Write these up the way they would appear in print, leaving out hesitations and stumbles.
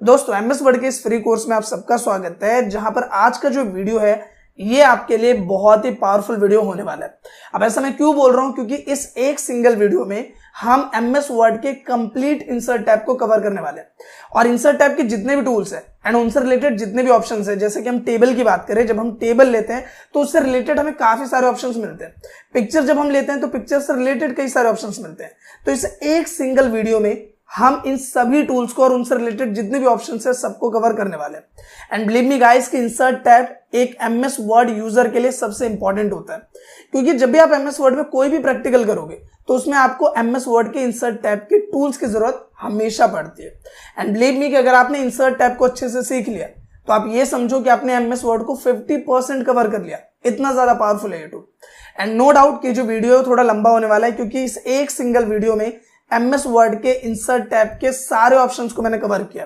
दोस्तों MS word के इस फ्री कोर्स में आप सबका स्वागत है, जहां पर आज का जो वीडियो है ये आपके लिए बहुत ही पावरफुल वीडियो होने वाला है। अब ऐसा मैं क्यों बोल रहा हूं, क्योंकि इस एक सिंगल वीडियो में हम एमएस वर्ड के कंप्लीट इंसर्ट टैब को कवर करने वाले हैं और इंसर्ट टैब के जितने भी टूल्स हैं एंड उनसे रिलेटेड जितने भी ऑप्शंस हैं। जैसे कि हम टेबल की बात करें, जब हम टेबल लेते हैं तो उससे रिलेटेड हमें काफी सारे ऑप्शंस मिलते हैं। पिक्चर जब हम लेते हैं तो पिक्चर से रिलेटेड कई सारे ऑप्शंस मिलते हैं। तो इस एक सिंगल वीडियो में हम इन सभी टूल्स को और उनसे रिलेटेड जितने भी ऑप्शंस है सबको कवर करने वाले हैं। एंड बिलीव मी गाइस कि इंसर्ट टैब एक एमएस वर्ड यूजर के लिए सबसे इंपॉर्टेंट होता है, क्योंकि जब भी आप एमएस वर्ड में कोई भी प्रैक्टिकल करोगे तो उसमें आपको एमएस वर्ड के इंसर्ट टैब के टूल्स की जरूरत हमेशा पड़ती है। एंड बिलीव मी कि अगर आपने इंसर्ट टैब को अच्छे से सीख लिया तो आप ये समझो कि आपने एमएस वर्ड को 50% कवर कर लिया। इतना ज्यादा पावरफुल है ये टूल। एंड नो डाउट कि जो वीडियो है थोड़ा लंबा होने वाला है, क्योंकि इस एक सिंगल वीडियो में एमएस वर्ड के इंसर्ट टैब के सारे ऑप्शंस को मैंने कवर किया।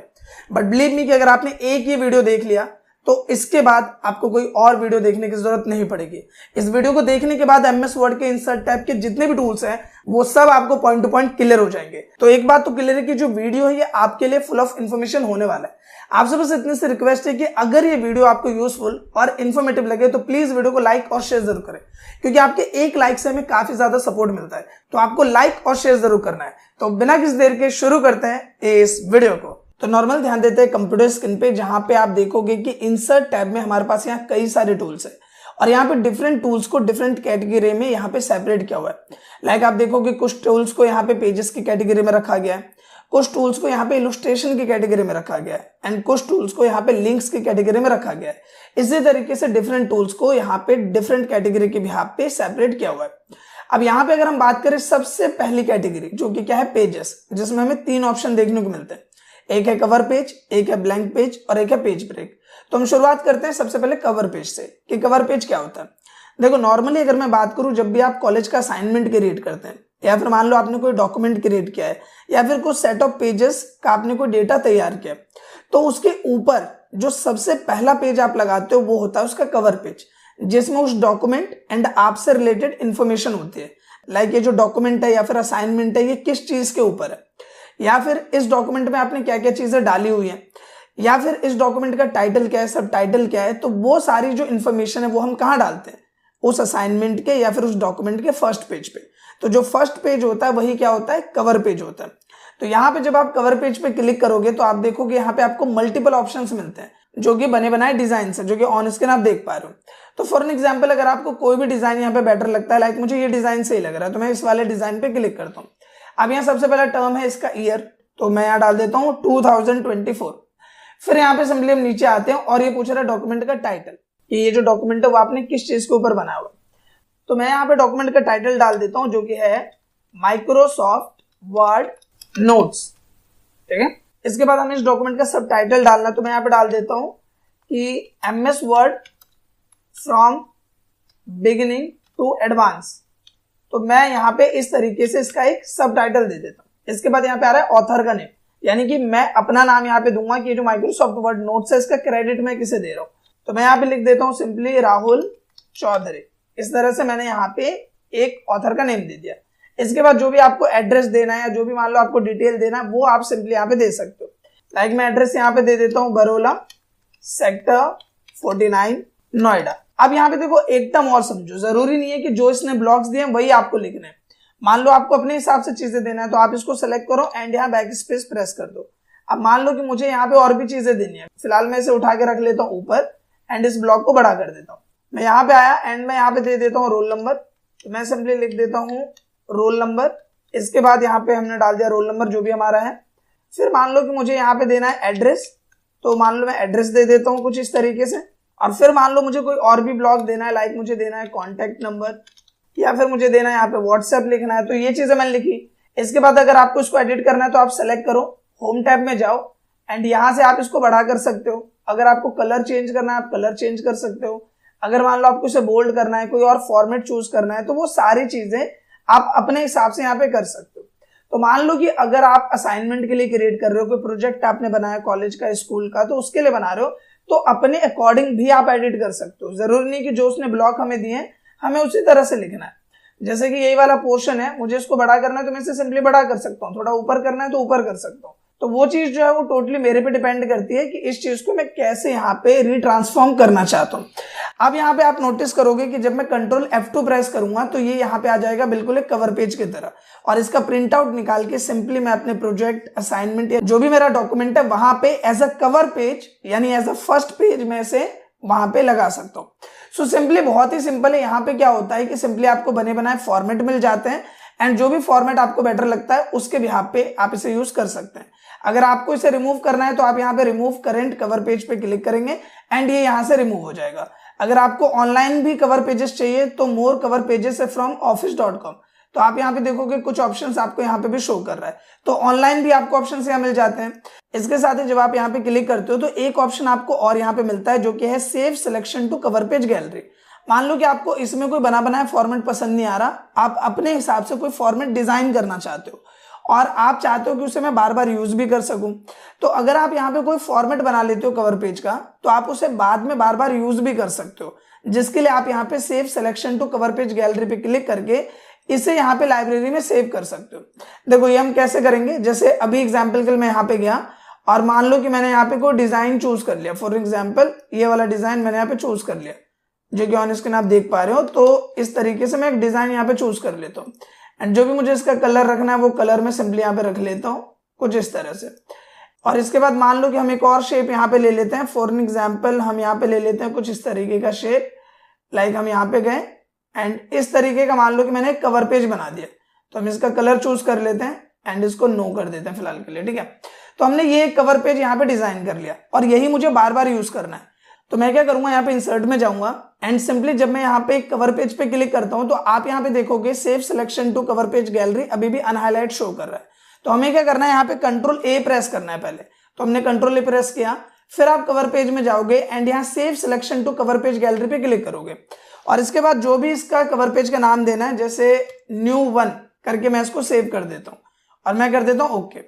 बट बिलीव मी कि अगर आपने एक ये वीडियो देख लिया तो इसके बाद आपको कोई और वीडियो देखने की जरूरत नहीं पड़ेगी। इस वीडियो को देखने के बाद एमएस वर्ड के इंसर्ट टैब के जितने भी टूल्स हैं वो सब आपको पॉइंट टू पॉइंट क्लियर हो जाएंगे। तो एक बात तो क्लियर है कि जो वीडियो है ये आपके लिए फुल ऑफ इन्फॉर्मेशन होने वाला है। आपसे बस इतनी सी रिक्वेस्ट है कि अगर ये वीडियो आपको यूजफुल और इन्फॉर्मेटिव लगे तो प्लीज वीडियो को लाइक और शेयर जरूर करें, क्योंकि आपके एक लाइक से हमें काफी ज्यादा सपोर्ट मिलता है। तो आपको लाइक और शेयर जरूर करना है। तो बिना किसी देर के शुरू करते हैं इस वीडियो को। तो नॉर्मल ध्यान देते हैं कंप्यूटर स्क्रीन पे, जहां पे आप देखोगे कि इंसर्ट टैब में हमारे पास यहाँ कई सारे टूल्स है और यहाँ पे डिफरेंट टूल्स को डिफरेंट कैटेगरी में यहाँ पे सेपरेट किया हुआ है। लाइक आप देखोगे कुछ टूल्स को यहाँ पे पेजेस की कैटेगरी में रखा गया है, कुछ टूल्स को यहाँ पे इलस्ट्रेशन की कैटेगरी में रखा गया है एंड कुछ टूल्स को यहाँ पे लिंक्स की कैटेगरी में रखा गया है। इसी तरीके से डिफरेंट टूल्स को यहाँ पे डिफरेंट कैटेगरी के बिहाफ पे सेपरेट किया हुआ है। अब यहाँ पे अगर हम बात करें सबसे पहली कैटेगरी, जो कि क्या है पेजेस, जिसमें हमें 3 ऑप्शन देखने को मिलते हैं। एक है कवर पेज, एक है ब्लैंक पेज और एक है पेज ब्रेक। तो हम शुरुआत करते हैं सबसे पहले कवर पेज से कि कवर पेज क्या होता है। देखो नॉर्मली अगर मैं बात करूं, जब भी आप कॉलेज का असाइनमेंट क्रिएट करते हैं या फिर मान लो आपने कोई डॉक्यूमेंट क्रिएट किया है या फिर कुछ सेट ऑफ पेजेस का आपने कोई डेटा तैयार किया, तो उसके ऊपर जो सबसे पहला पेज आप लगाते हो वो होता है उसका कवर पेज, जिसमें उस डॉक्यूमेंट एंड आपसे रिलेटेड इंफॉर्मेशन होती है। लाइक ये जो डॉक्यूमेंट है या फिर असाइनमेंट है ये किस चीज के ऊपर है, या फिर इस डॉक्यूमेंट में आपने क्या क्या चीजें डाली हुई है, या फिर इस डॉक्यूमेंट का टाइटल क्या है, सब टाइटल क्या है। तो वो सारी जो इन्फॉर्मेशन है वो हम कहाँ डालते हैं, उस असाइनमेंट के या फिर उस डॉक्यूमेंट के फर्स्ट पेज पे। तो जो फर्स्ट पेज होता है वही क्या होता है, कवर पेज होता है। तो यहाँ पे जब आप कवर पेज पे क्लिक करोगे तो आप देखोगे यहाँ पे आपको मल्टीपल ऑप्शंस मिलते हैं, जो कि बने बनाए डिजाइन है, जो कि ऑन स्क्रीन आप देख पा रहे हो। तो फॉर एग्जाम्पल अगर आपको कोई भी डिजाइन यहाँ पे बेटर लगता है, लाइक मुझे ये डिजाइन सही लग रहा है, तो मैं इस वाले डिजाइन पे क्लिक करता हूँ। अब यहाँ सबसे पहला टर्म है इसका ईयर, तो मैं यहाँ डाल देता हूँ 2024। फिर यहाँ पे सिंपली हम नीचे आते हैं और ये पूछ रहा है डॉक्यूमेंट का टाइटल, कि ये जो डॉक्यूमेंट है वो आपने किस चीज के ऊपर बनाया हुआ। तो मैं यहाँ पे डॉक्यूमेंट का टाइटल डाल देता हूँ, जो कि है माइक्रोसॉफ्ट वर्ड नोट्स। ठीक है, इसके बाद हमें इस डॉक्यूमेंट का सब टाइटल डालना, तो मैं यहाँ पे डाल देता हूँ कि MS Word from beginning to advance. तो मैं यहाँ पे इस तरीके से इसका एक सब टाइटल दे देता हूँ। इसके बाद यहाँ पे आ रहा है ऑथर का नेम, यानी कि मैं अपना नाम यहाँ पे दूंगा कि जो माइक्रोसॉफ्ट वर्ड नोट्स है इसका क्रेडिट मैं किसे दे रहा हूँ। तो मैं यहाँ पे लिख देता हूँ सिंपली राहुल चौधरी। इस तरह से मैंने यहाँ पे एक ऑथर का नेम दे दिया। इसके बाद जो भी आपको एड्रेस देना है या जो भी मान लो आपको डिटेल देना है वो आप सिंपली यहाँ पे दे सकते हो। लाइक मैं एड्रेस यहाँ पे दे देता हूँ बरोला सेक्टर 49 नोएडा। अब यहाँ पे देखो एक टर्म और समझो, जरूरी नहीं है कि जो इसने ब्लॉक्स दिए वही आपको लिखने हैं। मान लो आपको अपने हिसाब से चीजें देना है तो आप इसको सेलेक्ट करो एंड यहाँ बैक स्पेस प्रेस कर दो। अब मान लो कि मुझे यहाँ पे और भी चीजें देनी है, फिलहाल मैं इसे उठा के रख लेता हूँ ऊपर एंड इस ब्लॉक को बड़ा कर देता हूँ। मैं यहाँ पे आया एंड मैं यहाँ पे दे देता हूँ रोल नंबर। तो मैं सिंपली लिख देता हूँ रोल नंबर। इसके बाद यहाँ पे हमने डाल दिया रोल नंबर जो भी हमारा है। फिर मान लो कि मुझे यहाँ पे देना है एड्रेस, तो मान लो मैं एड्रेस दे देता हूँ कुछ इस तरीके से। और फिर मान लो मुझे कोई और भी ब्लॉक देना है, लाइक मुझे देना है कॉन्टेक्ट नंबर या फिर मुझे देना है यहाँ पे व्हाट्सएप लिखना है। तो ये चीजें मैंने लिखी। इसके बाद अगर आपको इसको एडिट करना है तो आप सेलेक्ट करो, होम टैब में जाओ एंड यहाँ से आप इसको बड़ा कर सकते हो। अगर आपको कलर चेंज करना है आप कलर चेंज कर सकते हो। अगर मान लो आपको इसे बोल्ड करना है, कोई और फॉर्मेट चूज करना है, तो वो सारी चीजें आप अपने हिसाब से यहाँ पे कर सकते हो। तो मान लो कि अगर आप असाइनमेंट के लिए क्रिएट कर रहे हो, कोई प्रोजेक्ट आपने बनाया कॉलेज का, स्कूल का, तो उसके लिए बना रहे हो, तो अपने अकॉर्डिंग भी आप एडिट कर सकते हो। जरूरी नहीं कि जो उसने ब्लॉक हमें दिए हमें उसी तरह से लिखना है। जैसे कि यही वाला पोर्शन है, मुझे इसको बड़ा करना है तो मैं इसे सिंपली बड़ा कर सकता हूँ, थोड़ा ऊपर करना है तो ऊपर कर सकता हूँ। तो वो चीज जो है वो टोटली मेरे पे डिपेंड करती है कि इस चीज को मैं कैसे यहाँ पे रिट्रांसफॉर्म करना चाहता हूँ। अब यहाँ पे आप नोटिस करोगे कि जब मैं कंट्रोल F2 प्रेस करूंगा तो ये यहाँ पे आ जाएगा बिल्कुल एक कवर पेज की तरह, और इसका प्रिंट आउट निकाल के सिंपली मैं अपने प्रोजेक्ट, असाइनमेंट या जो भी मेरा डॉक्यूमेंट है वहां पे एज अ कवर पेज यानी एज अ फर्स्ट पेज में से वहां पे लगा सकता हूँ। सो सिंपली बहुत ही सिंपल है। यहाँ पे क्या होता है कि सिंपली आपको बने बनाए फॉर्मेट मिल जाते हैं, एंड जो भी फॉर्मेट आपको बेटर लगता है उसके बिहाफ पे आप इसे यूज कर सकते हैं। अगर आपको इसे रिमूव करना है तो आप यहाँ पे रिमूव करेंट कवर पेज पे क्लिक करेंगे एंड ये यहाँ से रिमूव हो जाएगा। अगर आपको ऑनलाइन भी कवर पेजेस चाहिए तो मोर कवर पेजेस फ्रॉम office.com, तो आप यहाँ पे देखोगे कुछ ऑप्शंस आपको यहाँ पे भी शो कर रहा है, तो ऑनलाइन भी आपको ऑप्शंस यहाँ मिल जाते हैं। इसके साथ ही जब आप यहाँ पे क्लिक करते हो तो एक ऑप्शन आपको और यहाँ पे मिलता है जो कि है save selection to cover page gallery. मान लो कि आपको इसमें कोई बना बनाया फॉर्मेट पसंद नहीं आ रहा, आप अपने हिसाब से कोई फॉर्मेट डिजाइन करना चाहते हो और आप चाहते हो कि उसे मैं बार बार यूज भी कर सकूं, तो अगर आप यहाँ पे कोई फॉर्मेट बना लेते हो कवर पेज का तो आप उसे बाद में बार बार यूज भी कर सकते हो, जिसके लिए आप यहाँ पे save selection to cover page gallery पे क्लिक करके इसे यहाँ पे लाइब्रेरी में सेव कर सकते हो। देखो ये हम कैसे करेंगे, जैसे अभी एग्जाम्पल के लिए मैं यहाँ पे गया और मान लो कि मैंने यहाँ पे कोई डिजाइन चूज कर लिया, फॉर एग्जाम्पल ये वाला डिजाइन मैंने यहाँ पे चूज कर लिया जो कि ऑन स्क्रीन आप देख पा रहे हो। तो इस तरीके से मैं एक डिजाइन यहाँ पे चूज कर लेता हूँ एंड जो भी मुझे इसका कलर रखना है वो कलर मैं सिंपली यहाँ पे रख लेता हूँ कुछ इस तरह से। और इसके बाद मान लो कि हम एक और शेप यहाँ पे ले लेते हैं, फॉर एग्जाम्पल हम यहाँ पे ले लेते हैं कुछ इस तरीके का शेप, लाइक हम यहाँ पे गए एंड इस तरीके का मान लो कि मैंने एक कवर पेज बना दिया, तो हम इसका कलर चूज कर लेते हैं एंड इसको नो कर देते हैं फिलहाल के लिए, ठीक है। तो हमने ये कवर पेज यहाँ पे डिजाइन कर लिया और यही मुझे बार बार यूज करना है, तो मैं क्या करूंगा यहाँ पे इंसर्ट में जाऊंगा एंड सिंपली जब मैं यहाँ पे कवर पेज पे क्लिक करता हूं तो आप यहाँ पे देखोगे save selection to cover page gallery अभी भी अनहाइलाइट शो कर रहा है। तो हमें क्या करना है, यहाँ पे कंट्रोल A प्रेस करना है पहले, तो हमने कंट्रोल A प्रेस किया, फिर आप कवर पेज में जाओगे एंड यहाँ save selection to cover page gallery पे क्लिक करोगे और इसके बाद जो भी इसका कवर पेज का नाम देना है, जैसे new1 करके मैं इसको सेव कर देता हूँ और मैं कर देता हूँ ओके।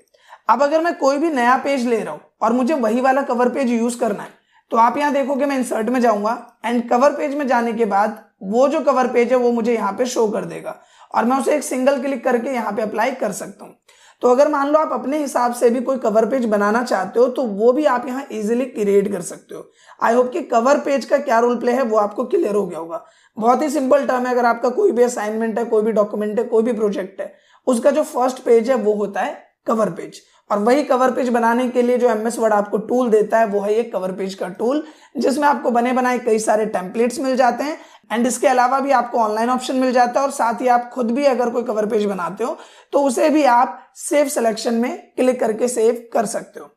अब अगर मैं कोई भी नया पेज ले रहा हूं और मुझे वही वाला कवर पेज यूज करना है तो आप यहाँ देखोगे मैं इंसर्ट में जाऊंगा एंड कवर पेज में जाने के बाद वो जो कवर पेज है वो मुझे यहाँ पे शो कर देगा और मैं उसे एक सिंगल क्लिक करके यहाँ पे अप्लाई कर सकता हूँ। तो अगर मान लो आप अपने हिसाब से भी कोई कवर पेज बनाना चाहते हो तो वो भी आप यहाँ इजीली क्रिएट कर सकते हो। आई होप कि कवर पेज का क्या रोल प्ले है वो आपको क्लियर हो गया होगा। बहुत ही सिंपल टर्म है, अगर आपका कोई भी असाइनमेंट है, कोई भी डॉक्यूमेंट है, कोई भी प्रोजेक्ट है, उसका जो फर्स्ट पेज है वो होता है कवर पेज, और वही कवर पेज बनाने के लिए जो MS वर्ड आपको टूल देता है वो है ये कवर पेज का टूल, जिसमें आपको बने बनाए कई सारे टेम्पलेट्स मिल जाते हैं एंड इसके अलावा भी आपको ऑनलाइन ऑप्शन मिल जाता है और साथ ही आप खुद भी अगर कोई कवर पेज बनाते हो तो उसे भी आप सेव सिलेक्शन में क्लिक करके सेव कर सकते हो।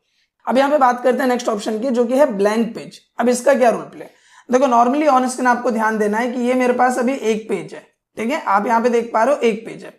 अब यहाँ पे बात करते हैं नेक्स्ट ऑप्शन की जो कि है ब्लैंक पेज। अब इसका क्या रोल प्ले, देखो नॉर्मली ऑन स्क्रीन आपको ध्यान देना है कि ये मेरे पास अभी एक पेज है, ठीक है, आप यहाँ पे देख पा रहे हो एक पेज है।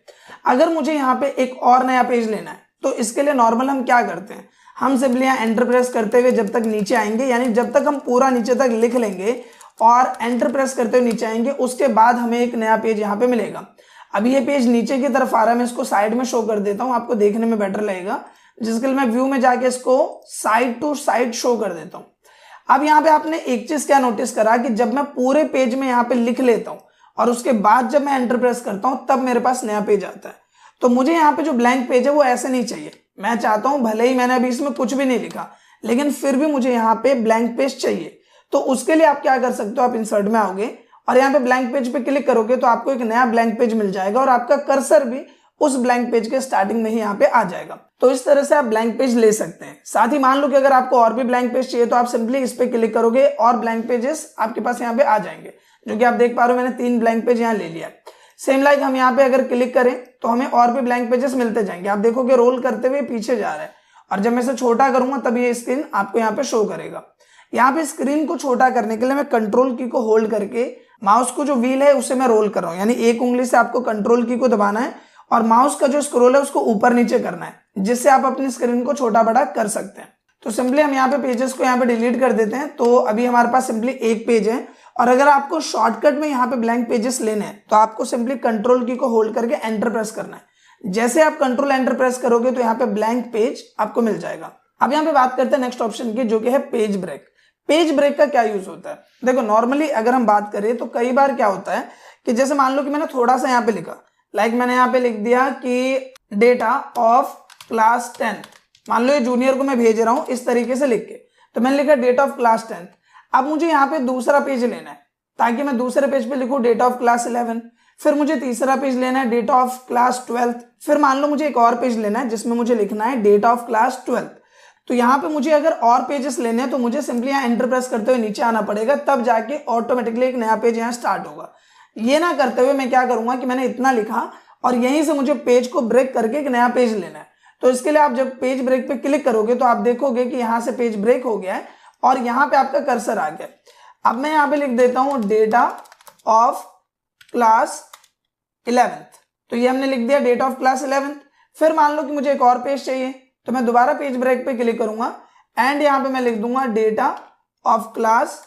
अगर मुझे यहाँ पे एक और नया पेज लेना है तो इसके लिए नॉर्मल हम क्या करते हैं, हम सिंपली यहाँ एंटर प्रेस करते हुए जब तक नीचे आएंगे, यानी जब तक हम पूरा नीचे तक लिख लेंगे और एंटर प्रेस करते हुए नीचे आएंगे उसके बाद हमें एक नया पेज यहाँ पे मिलेगा। अभी ये पेज नीचे की तरफ आ रहा है, मैं इसको साइड में शो कर देता हूँ, आपको देखने में बेटर लगेगा, जिसके लिए मैं व्यू में जाके इसको साइड टू साइड शो कर देता हूँ। अब यहाँ पे आपने एक चीज क्या नोटिस करा कि जब मैं पूरे पेज में यहाँ पे लिख लेता हूँ और उसके बाद जब मैं एंटर प्रेस करता हूँ तब मेरे पास नया पेज आता है। तो मुझे यहाँ पे जो ब्लैंक पेज है वो ऐसे नहीं चाहिए, मैं चाहता हूं भले ही मैंने अभी इसमें कुछ भी नहीं लिखा लेकिन फिर भी मुझे यहाँ पे ब्लैंक पेज चाहिए। तो उसके लिए आप क्या कर सकते हो, आप इंसर्ट में आओगे और यहाँ पे ब्लैंक पेज पे क्लिक करोगे तो आपको एक नया ब्लैंक पेज मिल जाएगा और आपका कर्सर भी उस ब्लैंक पेज के स्टार्टिंग में ही यहाँ पे आ जाएगा। तो इस तरह से आप ब्लैंक पेज ले सकते हैं। साथ ही मान लो कि अगर आपको और भी ब्लैंक पेज चाहिए तो आप सिंपली इस पे क्लिक करोगे और ब्लैंक पेजेस आपके पास यहाँ पे आ जाएंगे, जो कि आप देख पा रहे हो मैंने 3 ब्लैंक पेज यहाँ ले लिया। सेम लाइक हम यहाँ पे अगर क्लिक करें तो हमें और भी ब्लैंक पेजेस मिलते जाएंगे। आप देखोगे रोल करते हुए पीछे जा रहा है और जब मैं इसे छोटा करूंगा तब ये स्क्रीन आपको यहाँ पे शो करेगा। यहाँ पे स्क्रीन को छोटा करने के लिए मैं कंट्रोल की को होल्ड करके माउस को जो व्हील है उसे मैं रोल कर रहा हूँ, यानी एक उंगली से आपको कंट्रोल की को दबाना है और माउस का जो स्क्रॉल है उसको ऊपर नीचे करना है, जिससे आप अपनी स्क्रीन को छोटा बड़ा कर सकते हैं। तो सिंपली हम यहाँ पे पेजेस को यहाँ पे डिलीट कर देते हैं। तो अभी हमारे पास सिंपली एक पेज है और अगर आपको शॉर्टकट में यहाँ पे ब्लैंक पेजेस लेने हैं तो आपको सिंपली कंट्रोल की को होल्ड करके एंटर प्रेस करना है। जैसे आप कंट्रोल एंटर प्रेस करोगे तो यहाँ पे ब्लैंक पेज आपको मिल जाएगा। अब यहाँ पे बात करते हैं नेक्स्ट ऑप्शन की जो कि है पेज ब्रेक। पेज ब्रेक का क्या यूज होता है, देखो नॉर्मली अगर हम बात करें तो कई बार क्या होता है कि जैसे मान लो कि मैंने थोड़ा सा यहाँ पे लिखा, लाइक मैंने यहाँ पे लिख दिया कि डेटा ऑफ क्लास 10 मान लो ये जूनियर को मैं भेज रहा हूं इस तरीके से लिख के, तो मैंने लिखा डेट ऑफ क्लास 10th। अब मुझे यहाँ पे दूसरा पेज लेना है ताकि मैं दूसरे पेज पे लिखूं डेट ऑफ क्लास 11। फिर मुझे तीसरा पेज लेना है डेट ऑफ क्लास 12th। फिर मान लो मुझे एक और पेज लेना है जिसमें मुझे लिखना है डेट ऑफ क्लास 12th। तो यहाँ पे मुझे अगर और पेजेस लेने हैं तो मुझे सिंपली यहाँ एंटर प्रेस करते हुए नीचे आना पड़ेगा, तब जाके ऑटोमेटिकली एक नया पेज यहाँ स्टार्ट होगा। ये ना करते हुए मैं क्या करूंगा कि मैंने इतना लिखा और यहीं से मुझे पेज को ब्रेक करके एक नया पेज लेना है। तो इसके लिए आप जब पेज ब्रेक पे क्लिक करोगे तो आप देखोगे कि यहाँ से पेज ब्रेक हो गया है और यहाँ पे आपका कर्सर आ गया। अब मैं यहाँ पे लिख देता हूँ डेटा ऑफ क्लास 11th। तो ये हमने लिख दिया डेट ऑफ क्लास 11th। फिर मान लो कि मुझे एक और पेज चाहिए, तो मैं दोबारा पेज ब्रेक पे क्लिक करूंगा एंड यहाँ पे मैं लिख दूंगा डेटा ऑफ क्लास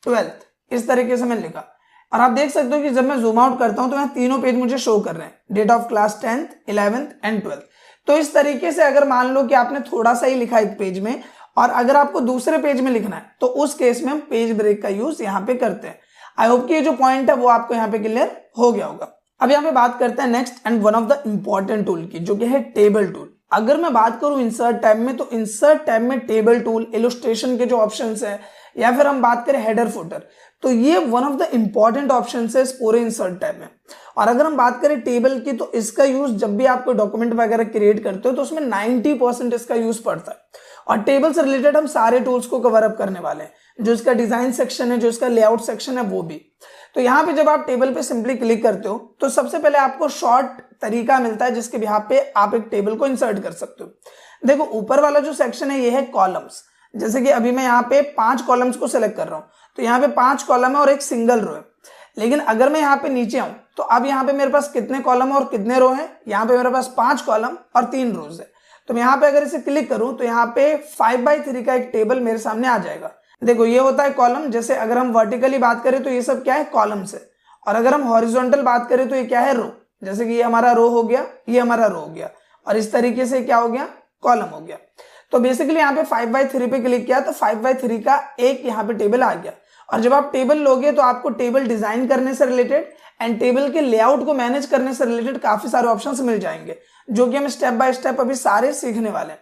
12th। इस तरीके से मैंने लिखा और आप देख सकते हो कि जब मैं जूम आउट करता हूं तो यहाँ तीनों पेज मुझे शो कर रहे हैं, date of class 10th, 11th and 12th। तो इस तरीके से अगर मान लो कि आपने थोड़ा सा ही लिखा एक पेज में और अगर आपको दूसरे पेज में लिखना है तो उस केस में हम पेज ब्रेक का यूज यहाँ पे करते हैं। आई होप कि ये जो पॉइंट है वो आपको यहाँ पे क्लियर हो गया होगा। अब यहाँ पे बात करते हैं next and one of the important tool की, जो कि है टेबल टूल। अगर मैं बात करूं इंसर्ट टैब में, तो इंसर्ट टैब में टेबल टूल, इलस्ट्रेशन के जो ऑप्शंस है, या फिर हम बात करें हेडर फुटर, तो ये one of the important options है इस पूरे इंसर्ट टैब में। और अगर हम बात करें टेबल की, तो इसका यूज जब भी आप कोई डॉक्यूमेंट वगैरह क्रिएट करते हो तो उसमें 90% इसका यूज पड़ता है। और टेबल से रिलेटेड हम सारे टूल्स को कवर अप करने वाले हैं, जो इसका डिजाइन सेक्शन है, जो इसका लेआउट सेक्शन है, वो भी। तो यहाँ पे जब आप टेबल पे सिंपली क्लिक करते हो तो सबसे पहले आपको शॉर्ट तरीका मिलता है जिसके बिहाफ पे आप एक टेबल को इंसर्ट कर सकते हो। देखो ऊपर वाला जो सेक्शन है ये है कॉलम्स। जैसे कि अभी मैं यहाँ पे 5 कॉलम्स को सिलेक्ट कर रहा हूँ, तो यहाँ पे 5 कॉलम है और एक सिंगल रो है। लेकिन अगर मैं यहाँ पे नीचे आऊं तो अब यहाँ पे मेरे पास कितने कॉलम और कितने रो हैं? यहाँ पे मेरे पास 5 कॉलम और 3 रोज है। तो मैं यहाँ पे अगर इसे क्लिक करूं तो यहाँ पे 5x3 का एक टेबल मेरे सामने आ जाएगा। देखो ये होता है कॉलम। जैसे अगर हम वर्टिकली बात करें तो ये सब क्या है? कॉलम्स है। और अगर हम हॉरिजॉन्टल बात करें तो ये क्या है? रो। जैसे कि ये हमारा रो हो गया, ये हमारा रो हो गया, और इस तरीके से क्या हो गया? कॉलम हो गया। तो बेसिकली यहाँ पे 5x3 पे क्लिक किया तो 5x3 का एक यहाँ पे टेबल आ गया। और जब आप टेबल लोगे तो आपको टेबल डिजाइन करने से रिलेटेड एंड टेबल के लेआउट को मैनेज करने से रिलेटेड काफी सारे ऑप्शंस मिल जाएंगे, जो कि हम स्टेप बाय स्टेप अभी सारे सीखने वाले हैं।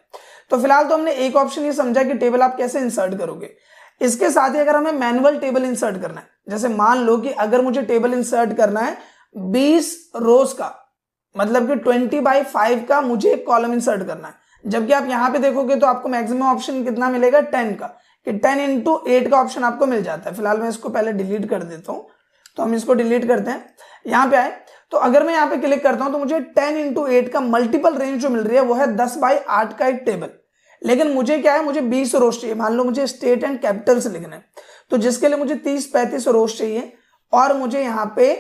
तो फिलहाल तो हमने एक ऑप्शन ये समझा कि टेबल आप कैसे इंसर्ट करोगे। इसके साथ ही अगर हमें मैनुअल टेबल इंसर्ट करना है, जैसे मान लो कि अगर मुझे टेबल इंसर्ट करना है 20 रोज का, मतलब कि 20x5 का मुझे एक कॉलम इंसर्ट करना है, जबकि आप यहाँ पे देखोगे तो आपको मैक्सिमम ऑप्शन कितना मिलेगा? 10 का, कि 10x8 का ऑप्शन आपको मिल जाता है। फिलहाल मैं इसको पहले डिलीट कर देता हूँ, तो हम इसको डिलीट करते हैं। यहाँ पे आए तो अगर मैं यहाँ पे क्लिक करता हूँ तो मुझे 10x8 का मल्टीपल रेंज जो मिल रही है वो है 10x8 का एक टेबल। लेकिन मुझे क्या है? मुझे 20 रोज चाहिए। मान लो मुझे स्टेट एंड कैपिटल से लिखना है, तो जिसके लिए मुझे 30-35 रोज चाहिए और मुझे यहाँ पे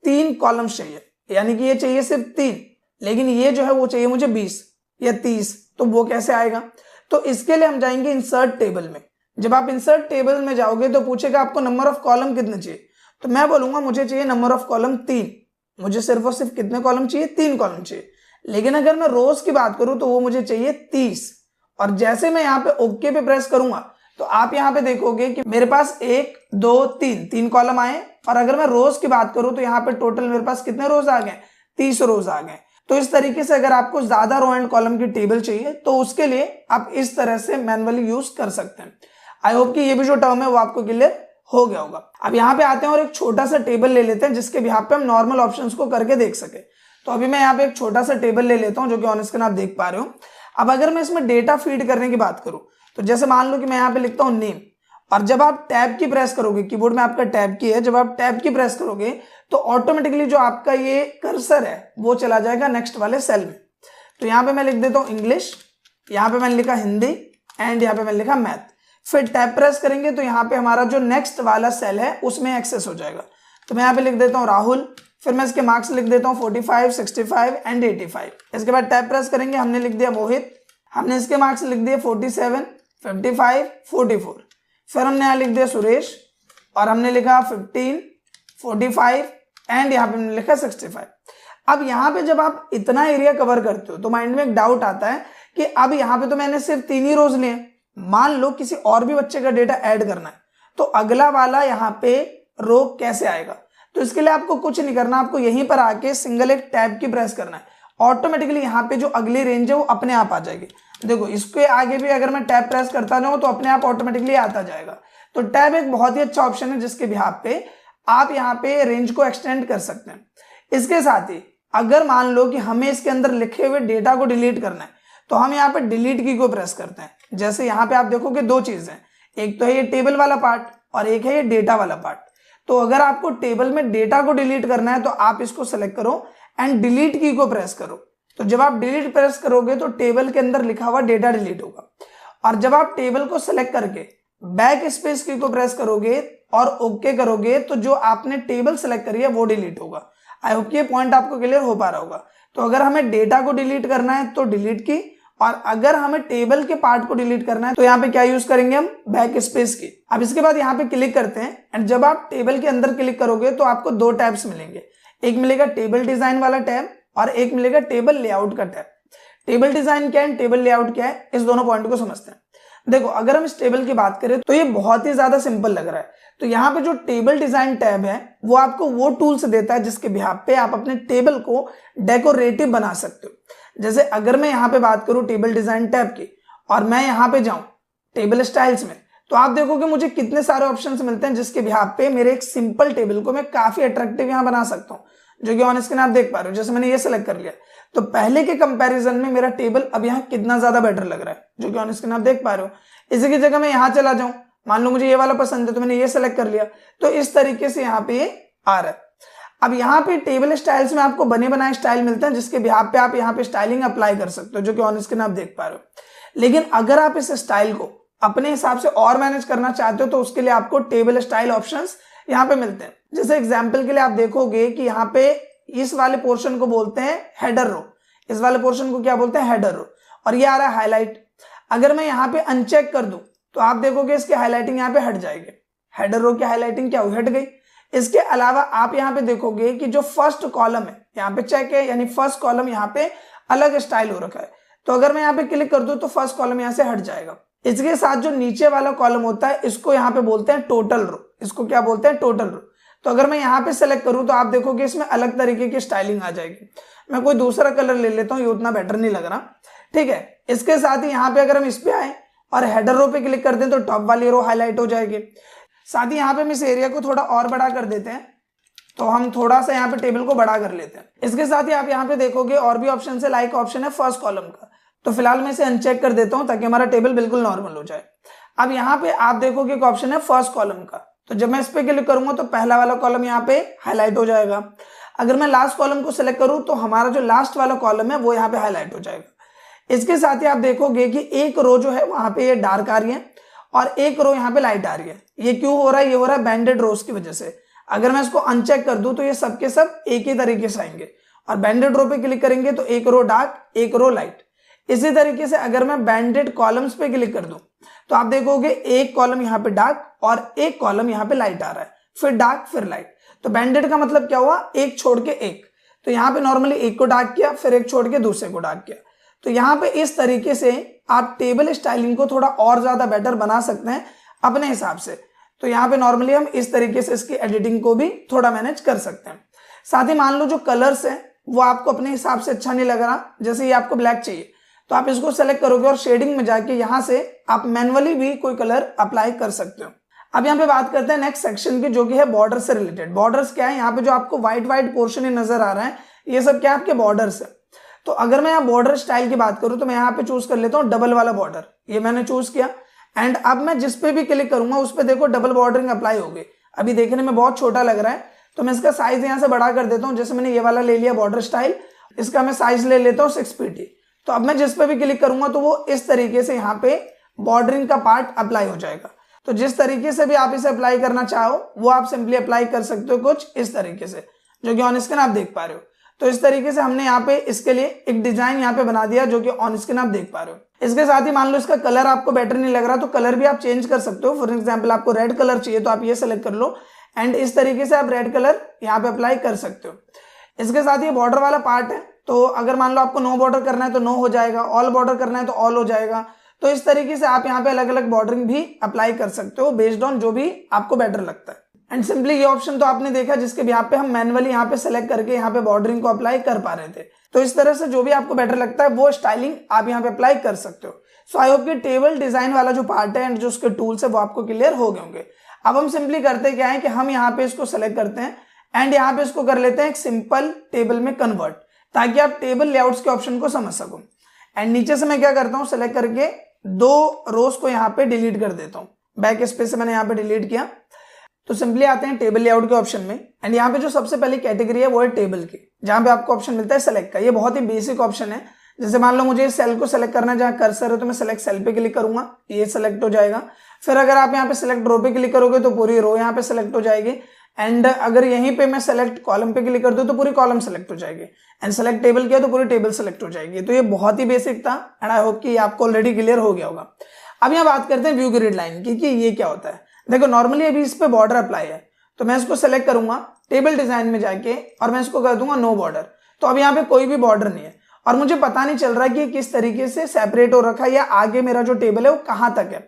3 कॉलम्स चाहिए, यानी कि ये चाहिए सिर्फ 3, लेकिन ये जो है वो चाहिए मुझे 20 या 30। तो वो कैसे आएगा? तो इसके लिए हम जाएंगे इंसर्ट टेबल में। जब आप इंसर्ट टेबल में जाओगे तो पूछेगा आपको नंबर ऑफ कॉलम कितने चाहिए, तो मैं बोलूंगा मुझे चाहिए नंबर ऑफ कॉलम 3। मुझे सिर्फ और सिर्फ कितने कॉलम चाहिए? 3 कॉलम चाहिए। लेकिन अगर मैं रोज की बात करूं तो वो मुझे चाहिए 30। और जैसे मैं यहाँ पे ओके पे प्रेस करूंगा तो आप यहाँ पे देखोगे कि मेरे पास 1 2 3 कॉलम आए। और अगर मैं रोज की बात करूं तो यहाँ पे टोटल मेरे पास कितने रोज आ गए? 30 रोज आ गए। तो इस तरीके से अगर आपको ज्यादा रो एंड कॉलम की टेबल चाहिए तो उसके लिए आप इस तरह से मैनुअली यूज कर सकते हैं। आई होप कि ये भी जो टर्म है वो आपको क्लियर हो गया होगा। अब यहाँ पे आते हैं और एक छोटा सा टेबल ले लेते हैं जिसके बिहाफ पे हम नॉर्मल ऑप्शंस को करके देख सके। तो अभी मैं यहाँ पे एक छोटा सा टेबल ले लेता हूँ जो कि ऑन स्क्रीन आप देख पा रहे हो। अब अगर मैं इसमें डेटा फीड करने की बात करूं तो जैसे मान लो कि मैं यहाँ पे लिखता हूँ नेम, और जब आप टैब की प्रेस करोगे, कीबोर्ड में आपका टैब की है, जब आप टैब की प्रेस करोगे तो ऑटोमेटिकली जो आपका ये कर्सर है वो चला जाएगा नेक्स्ट वाले सेल में। तो यहाँ पे मैं लिख देता हूँ इंग्लिश, यहाँ पे मैंने लिखा हिंदी एंड यहाँ पे मैंने लिखा मैथ। फिर टैब प्रेस करेंगे तो यहाँ पे हमारा जो नेक्स्ट वाला सेल है उसमें एक्सेस हो जाएगा। तो मैं यहाँ पे लिख देता हूँ राहुल, फिर मैं इसके मार्क्स लिख देता हूँ 45, 65 एंड 85। इसके बाद टैब प्रेस करेंगे, हमने लिख दिया मोहित, हमने इसके मार्क्स लिख दिए 47, 55, 44। फिर हमने यहाँ लिख दिया सुरेश और हमने लिखा 15, 45 एंड यहाँ पे हमने लिखा 65। अब यहाँ पे जब आप इतना एरिया कवर करते हो तो माइंड में एक डाउट आता है कि अब यहाँ पे तो मैंने सिर्फ 3 ही रोज लिए, मान लो किसी और भी बच्चे का डेटा ऐड करना है तो अगला वाला यहाँ पे रो कैसे आएगा? तो इसके लिए आपको कुछ नहीं करना, आपको यहीं पर आके सिंगल एक टैब की प्रेस करना है। ऑटोमेटिकली यहाँ पे जो अगली रेंज है वो अपने आप आ जाएगी। देखो इसके आगे भी अगर मैं टैब प्रेस करता जाऊं तो अपने आप ऑटोमेटिकली आता जाएगा। तो टैब एक बहुत ही अच्छा ऑप्शन है जिसके बिहाफ पे आप यहाँ पे रेंज को एक्सटेंड कर सकते हैं। इसके साथ ही अगर मान लो कि हमें इसके अंदर लिखे हुए डेटा को डिलीट करना है तो हम यहाँ पे डिलीट की को प्रेस करते हैं। जैसे यहाँ पे आप देखोगे दो चीजें, एक तो है ये टेबल वाला पार्ट और एक है ये डेटा वाला पार्ट। तो अगर आपको टेबल में डेटा को डिलीट करना है तो आप इसको सेलेक्ट करो एंड डिलीट की को प्रेस करो। तो जब आप डिलीट प्रेस करोगे तो टेबल के अंदर लिखा हुआ डेटा डिलीट होगा। और जब आप टेबल को सेलेक्ट करके बैक स्पेस की को प्रेस करोगे और ओके करोगे तो जो आपने टेबल सेलेक्ट करी है वो डिलीट होगा। आई होप ये पॉइंट आपको क्लियर हो पा रहा होगा। तो अगर हमें डेटा को डिलीट करना है तो डिलीट की, और अगर हमें टेबल के पार्ट को डिलीट करना है तो यहाँ पे क्या यूज करेंगे हम, बैक स्पेस की। अब इसके बाद यहाँ पे क्लिक करते हैं एंड जब आप टेबल के अंदर क्लिक करोगे तो आपको दो टैब्स मिलेंगे, एक मिलेगा टेबल डिजाइन वाला टैब और एक मिलेगा टेबल लेआउट का टैब। टेबल डिजाइन क्या है, टेबल लेआउट क्या है, इस दोनों पॉइंट को समझते हैं। देखो अगर हम इस टेबल की बात करें तो ये बहुत ही ज्यादा सिंपल लग रहा है। तो यहाँ पे जो टेबल डिजाइन टैब है वो आपको वो टूल्स देता है जिसके बिहाफ पे आप अपने टेबल को डेकोरेटिव बना सकते हो। जैसे अगर मैं यहाँ पे बात करूं टेबल डिजाइन टैब की और मैं यहाँ पे जाऊं टेबल स्टाइल्स में, तो आप देखोगे मुझे कितने सारे ऑप्शंस मिलते हैं जिसके बिहाफ पे मेरे एक सिंपल टेबल को मैं काफी अट्रैक्टिव यहाँ बना सकता हूँ, जो कि ऑन स्क्रीन आप देख पा रहे हो। जैसे मैंने ये सेलेक्ट कर लिया तो पहले के कंपैरिजन में मेरा टेबल अब यहाँ कितना ज्यादा बेटर लग रहा है, जो कि ऑन स्क्रीन आप देख पा रहे हो। इसी की जगह मैं यहाँ चला जाऊं, मान लो मुझे ये वाला पसंद है तो मैंने ये सेलेक्ट कर लिया, तो इस तरीके से यहाँ पे आ रहा है। अब यहाँ पे टेबल स्टाइल्स में आपको बने बनाए स्टाइल मिलते हैं जिसके बिहाफ पे आप यहाँ पे स्टाइलिंग अप्लाई कर सकते हो, जो कि ऑन स्क्रीन आप देख पा रहे हो। लेकिन अगर आप इस स्टाइल को अपने हिसाब से और मैनेज करना चाहते हो तो उसके लिए आपको टेबल स्टाइल ऑप्शंस यहाँ पे मिलते हैं। जैसे एग्जाम्पल के लिए आप देखोगे कि यहाँ पे इस वाले पोर्शन को बोलते हैं हेडर रो, इस वाले पोर्शन को क्या बोलते हैं, हेडर रो, और ये आ रहा है हाईलाइट। अगर मैं यहाँ पे अनचेक कर दूं तो आप देखोगे इसकी हाईलाइटिंग यहाँ पे हट जाएगी, हेडर रो की हाईलाइटिंग क्या हुई, हट गई। इसके अलावा आप यहाँ पे देखोगे कि जो फर्स्ट कॉलम है यहाँ पे चेक है, यानी फर्स्ट कॉलम यहाँ पे अलग स्टाइल हो रखा है। तो अगर मैं यहाँ पे क्लिक कर दूं तो फर्स्ट कॉलम यहाँ से हट जाएगा। इसके साथ जो नीचे वाला कॉलम होता है इसको यहाँ पे बोलते हैं टोटल रो, इसको क्या बोलते हैं, टोटल रो। तो अगर मैं यहाँ पे सेलेक्ट करूं तो आप देखोगे इसमें अलग तरीके की स्टाइलिंग आ जाएगी। मैं कोई दूसरा कलर ले लेता हूँ, ये उतना बेटर नहीं लग रहा, ठीक है। इसके साथ ही यहाँ पे अगर हम इस पे आए और हेडर रो पे क्लिक कर दें तो टॉप वाली रो हाईलाइट हो जाएगी। साथ ही यहाँ पे हम इस एरिया को थोड़ा और बड़ा कर देते हैं, तो हम थोड़ा सा यहाँ पे टेबल को बड़ा कर लेते हैं। इसके साथ ही आप यहाँ पे देखोगे और भी ऑप्शन है, लाइक ऑप्शन है फर्स्ट कॉलम का, तो फिलहाल मैं इसे अनचेक कर देता हूँ ताकि हमारा टेबल बिल्कुल नॉर्मल हो जाए। अब यहाँ पे आप देखोगे एक ऑप्शन है फर्स्ट कॉलम का, तो जब मैं इस पे क्लिक करूंगा तो पहला वाला कॉलम यहाँ पे हाईलाइट हो जाएगा। अगर मैं लास्ट कॉलम को सिलेक्ट करूं तो हमारा जो लास्ट वाला कॉलम है वो यहाँ पे हाईलाइट हो जाएगा। इसके साथ ही आप देखोगे कि एक रो जो है वहां पे ये डार्क आ रही है और एक रो यहाँ पे लाइट आ रही है। ये क्यों हो रहा है, ये हो रहा है बैंडेड रोज की वजह से। अगर मैं इसको अनचेक कर दूं तो ये सबके सब एक ही तरीके से आएंगे, और बैंडेड रो पे क्लिक करेंगे तो एक रो डार्क एक रो लाइट। इसी तरीके से अगर मैं बैंडेड कॉलम्स पे क्लिक कर दूं तो आप देखोगे एक कॉलम यहाँ पे डार्क और एक कॉलम यहाँ पे लाइट आ रहा है, फिर डार्क फिर लाइट। तो बैंडेड का मतलब क्या हुआ, एक छोड़ के एक। तो यहाँ पे नॉर्मली एक को डार्क किया, फिर एक छोड़ के दूसरे को डार्क किया। तो यहाँ पे इस तरीके से आप टेबल स्टाइलिंग को थोड़ा और ज्यादा बेटर बना सकते हैं अपने हिसाब से। तो यहाँ पे नॉर्मली हम इस तरीके से इसकी एडिटिंग को भी थोड़ा मैनेज कर सकते हैं। साथ ही मान लो जो कलर्स है वो आपको अपने हिसाब से अच्छा नहीं लग रहा, जैसे ये आपको ब्लैक चाहिए तो आप इसको सेलेक्ट करोगे और शेडिंग में जाके यहाँ से आप मैनुअली भी कोई कलर अप्लाई कर सकते हो। अब यहाँ पे बात करते हैं नेक्स्ट सेक्शन की, जो कि है बॉर्डर से रिलेटेड। बॉर्डर्स क्या है, यहाँ पे जो आपको व्हाइट व्हाइट पोर्शन नजर आ रहा है ये सब क्या है, आपके बॉर्डर्स है। तो अगर मैं यहाँ बॉर्डर स्टाइल की बात करूँ तो मैं यहाँ पे चूज कर लेता हूँ डबल वाला बॉर्डर, ये मैंने चूज किया। एंड अब मैं जिस पे भी क्लिक करूंगा उस पे देखो डबल बॉर्डरिंग अप्लाई हो गई। अभी देखने में बहुत छोटा लग रहा है तो मैं इसका साइज यहाँ से बड़ा कर देता हूँ। जैसे मैंने ये वाला ले लिया बॉर्डर स्टाइल, इसका मैं साइज ले लेता हूँ 6 pt। तो अब मैं जिस पे भी क्लिक करूंगा तो वो इस तरीके से यहाँ पे बॉर्डरिंग का पार्ट अप्लाई हो जाएगा। तो जिस तरीके से भी आप इसे अप्लाई करना चाहो वो आप सिंपली अप्लाई कर सकते हो कुछ इस तरीके से, जो कि ऑन स्क्रीन आप देख पा रहे हो। तो इस तरीके से हमने यहाँ पे इसके लिए एक डिजाइन यहाँ पे बना दिया, जो कि ऑन स्क्रीन आप देख पा रहे हो। इसके साथ ही मान लो इसका कलर आपको बेटर नहीं लग रहा तो कलर भी आप चेंज कर सकते हो। फॉर एग्जाम्पल आपको रेड कलर चाहिए तो आप ये सेलेक्ट कर लो एंड इस तरीके से आप रेड कलर यहाँ पे अप्लाई कर सकते हो। इसके साथ ही बॉर्डर वाला पार्ट है, तो अगर मान लो आपको नो बॉर्डर करना है तो नो हो जाएगा, ऑल बॉर्डर करना है तो ऑल हो जाएगा। तो इस तरीके से आप यहाँ पे अलग अलग बॉर्डरिंग भी अप्लाई कर सकते हो बेस्ड ऑन जो भी आपको बेटर लगता है। एंड सिंपली ये ऑप्शन तो आपने देखा जिसके यहाँ पे हम मैनुअली यहाँ पे सेलेक्ट करके यहाँ पे बॉर्डरिंग को अप्लाई कर पा रहे थे। तो इस तरह से जो भी आपको बेटर लगता है वो स्टाइलिंग आप यहाँ पे अप्लाई कर सकते हो। सो आई होप कि टेबल डिजाइन वाला जो पार्ट है एंड जो उसके टूल्स है वो आपको क्लियर हो गए होंगे। अब हम सिंपली करते क्या है कि हम यहाँ पे इसको सेलेक्ट करते हैं एंड यहाँ पे इसको कर लेते हैं एक सिंपल टेबल में कन्वर्ट, ताकि आप टेबल लेआउट्स के ऑप्शन को समझ सको। एंड नीचे से मैं क्या करता हूँ, सेलेक्ट करके 2 रोज को यहाँ पे डिलीट कर देता हूँ। बैक स्पेस से मैंने यहाँ पे डिलीट किया। तो सिंपली आते हैं टेबल लेआउट के ऑप्शन में एंड यहाँ पे जो सबसे पहली कैटेगरी है वो है टेबल की, जहाँ पे आपको ऑप्शन मिलता है सेलेक्ट का। ये बहुत ही बेसिक ऑप्शन है। जैसे मान लो मुझे सेल को सेलेक्ट करना है जहाँ कर्सर है, तो मैं सेलेक्ट सेल पे क्लिक करूंगा, ये सेलेक्ट हो जाएगा। फिर अगर आप यहाँ पे सेलेक्ट रो पे क्लिक करोगे तो पूरी रो यहाँ पे सेलेक्ट हो जाएगी। एंड अगर यहीं पे मैं सेलेक्ट कॉलम पे क्लिक कर दूं तो पूरी कॉलम सेलेक्ट हो जाएगी। एंड सेलेक्ट टेबल किया तो पूरी टेबल सेलेक्ट हो जाएगी। तो ये बहुत ही बेसिक था एंड आई होप कि आपको ऑलरेडी क्लियर हो गया होगा। अब यहाँ बात करते हैं व्यू ग्रिड लाइन की कि ये क्या होता है। देखो नॉर्मली अभी इस पे बॉर्डर अप्लाई है, तो मैं इसको सेलेक्ट करूंगा टेबल डिजाइन में जाके और मैं इसको कर दूंगा नो बॉर्डर। तो अब यहाँ पे कोई भी बॉर्डर नहीं है और मुझे पता नहीं चल रहा कि किस तरीके से सेपरेट हो रखा है या आगे मेरा जो टेबल है वो कहाँ तक है।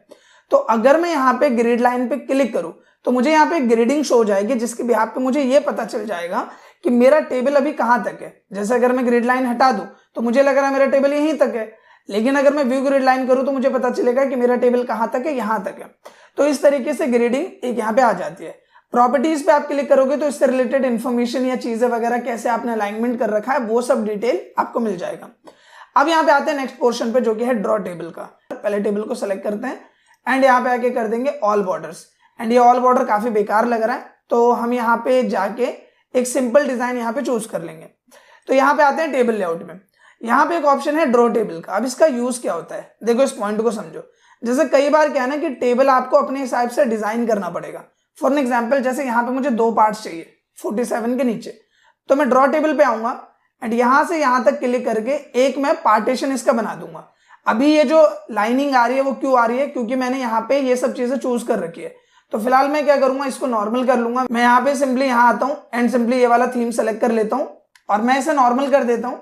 तो अगर मैं यहाँ पे ग्रिड लाइन पे क्लिक करूं तो मुझे यहाँ पे ग्रिडिंग शो हो जाएगी, जिसके बिहाफ पे मुझे ये पता चल जाएगा कि मेरा टेबल अभी कहाँ तक है। जैसे अगर मैं ग्रिड लाइन हटा दूं तो मुझे लग रहा है मेरा टेबल यहीं तक है, लेकिन अगर मैं व्यू ग्रिड लाइन करूं तो मुझे पता चलेगा कि मेरा टेबल कहाँ तक है, यहाँ तक है। तो इस तरीके से ग्रिडिंग एक यहाँ पे आ जाती है। प्रॉपर्टीज पे आप क्लिक करोगे तो इससे रिलेटेड इन्फॉर्मेशन या चीजें वगैरह कैसे आपने अलाइनमेंट कर रखा है वो सब डिटेल आपको मिल जाएगा। अब यहाँ पे आते हैं नेक्स्ट पोर्शन पे जो कि है ड्रॉ टेबल का। पहले टेबल को सेलेक्ट करते हैं एंड यहाँ पे आके कर देंगे ऑल बॉर्डर्स। एंड ये ऑल बॉर्डर काफी बेकार लग रहा है, तो हम यहाँ पे जाके एक सिंपल डिजाइन यहाँ पे चूज कर लेंगे। तो यहाँ पे आते हैं टेबल लेआउट में। यहाँ पे एक ऑप्शन है ड्रॉ टेबल का। अब इसका यूज क्या होता है, देखो इस पॉइंट को समझो। जैसे कई बार क्या है ना कि टेबल आपको अपने हिसाब से डिजाइन करना पड़ेगा। फॉर एग्जाम्पल जैसे यहाँ पे मुझे 2 पार्ट्स चाहिए 47 के नीचे, तो मैं ड्रॉ टेबल पे आऊंगा एंड यहां से यहां तक क्लिक करके एक मैं पार्टीशन इसका बना दूंगा। अभी ये जो लाइनिंग आ रही है वो क्यों आ रही है, क्योंकि मैंने यहाँ पे ये सब चीजें चूज कर रखी है। तो फिलहाल मैं क्या करूंगा, इसको नॉर्मल कर लूंगा। मैं यहाँ पे सिंपली यहाँ आता हूँ एंड सिंपली ये वाला थीम सेलेक्ट कर लेता हूँ और मैं इसे नॉर्मल कर देता हूँ।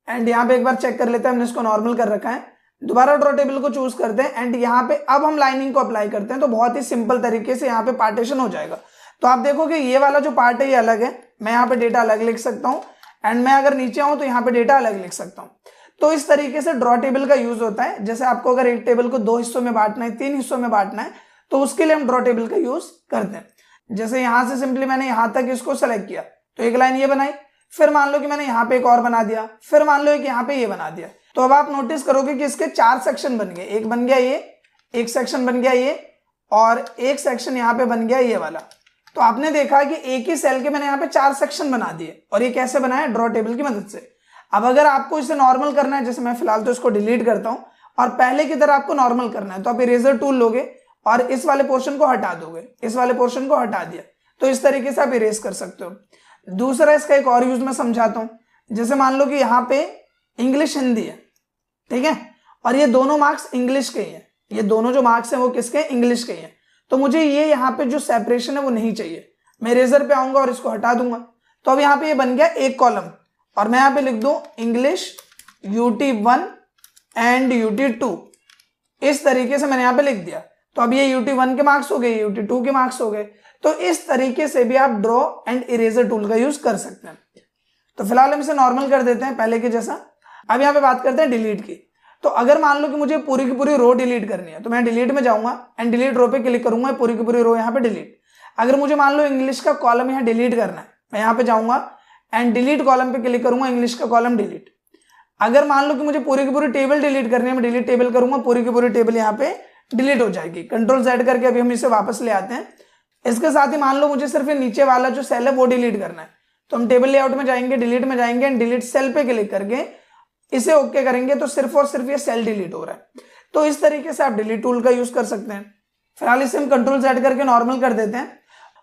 एंड यहाँ पे एक बार चेक कर लेते हैं, हमने इसको नॉर्मल कर रखा है। दोबारा ड्रॉ टेबल को चूज करते हैं एंड यहाँ पे अब हम लाइनिंग को अप्लाई करते हैं। तो बहुत ही सिंपल तरीके से यहाँ पे पार्टीशन हो जाएगा। तो आप देखोगे ये वाला जो पार्ट है ये अलग है, मैं यहाँ पे डेटा अलग लिख सकता हूँ एंड मैं अगर नीचे आऊँ तो यहाँ पे डेटा अलग लिख सकता हूँ। तो इस तरीके से ड्रॉ टेबल का यूज होता है। जैसे आपको अगर एक टेबल को 2 हिस्सों में बांटना है, 3 हिस्सों में बांटना है, तो उसके लिए हम ड्रॉ टेबल का यूज करते हैं। जैसे यहां से सिंपली मैंने यहां तक इसको सेलेक्ट किया तो एक लाइन ये बनाई, फिर मान लो कि मैंने यहाँ पे एक और बना दिया, फिर मान लो कि यहाँ पे ये बना दिया। तो अब आप नोटिस करोगे कि इसके 4 सेक्शन बन गए। एक बन गया ये, एक सेक्शन बन गया ये और एक सेक्शन यहाँ पे बन गया ये वाला। तो आपने देखा कि एक ही सेल के मैंने यहाँ पे 4 सेक्शन बना दिए। और ये कैसे बनाया, ड्रॉ टेबल की मदद से। अब अगर आपको इसे नॉर्मल करना है, जैसे मैं फिलहाल तो इसको डिलीट करता हूं और पहले की तरह आपको नॉर्मल करना है, तो आप इरेजर टूल लोगे और इस वाले पोर्शन को हटा दोगे, इस वाले पोर्शन को हटा दिया। तो इस तरीके से आप इरेज कर सकते हो। दूसरा इसका एक और यूज मैं समझाता हूं। जैसे मान लो कि यहाँ पे इंग्लिश हिंदी है, ठीक है, और ये दोनों मार्क्स इंग्लिश के ही हैं। ये दोनों जो मार्क्स हैं वो किसके, इंग्लिश के ही हैं। तो मुझे ये यहाँ पे जो सेपरेशन है वो नहीं चाहिए। मैं इरेजर पे आऊंगा और इसको हटा दूंगा। तो अब यहाँ पे ये बन गया एक कॉलम और मैं यहाँ पे लिख दूं इंग्लिश UT1 एंड UT2। इस तरीके से मैंने यहाँ पे लिख दिया। तो अब ये UT1 के मार्क्स हो गए, UT2 के मार्क्स हो गए। तो इस तरीके से भी आप ड्रॉ एंड इरेजर टूल का यूज कर सकते हैं। तो फिलहाल हम इसे नॉर्मल कर देते हैं पहले के जैसा। अब यहाँ पे बात करते हैं डिलीट की। तो अगर मान लो कि मुझे पूरी की पूरी रो डिलीट करनी है, तो मैं डिलीट में जाऊंगा एंड डिलीट रो पे क्लिक करूंगा, पूरी की पूरी रो यहाँ पे डिलीट। अगर मुझे मान लो इंग्लिश का कॉलम यहाँ डिलीट करना है, मैं यहाँ पे जाऊंगा एंड डिलीट कॉलम पे क्लिक करूंगा, इंग्लिश का कॉलम डिलीट। अगर मान लो कि मुझे पूरी की पूरी टेबल डिलीट करनी है, मैं डिलीट टेबल करूंगा, पूरी की पूरी टेबल यहाँ पे डिलीट हो जाएगी। Ctrl+Z करके अभी हम इसे वापस ले आते हैं। इसके साथ ही मान लो मुझे सिर्फ नीचे वाला जो सेल है वो डिलीट करना है, तो हम टेबल लेआउट में जाएंगे, डिलीट में जाएंगे एंड डिलीट सेल पे क्लिक करके इसे ओके करेंगे। तो सिर्फ और सिर्फ ये सेल डिलीट हो रहा है। तो इस तरीके से आप डिलीट टूल का यूज कर सकते हैं। फिलहाल इसे हम Ctrl+Z करके नॉर्मल कर देते हैं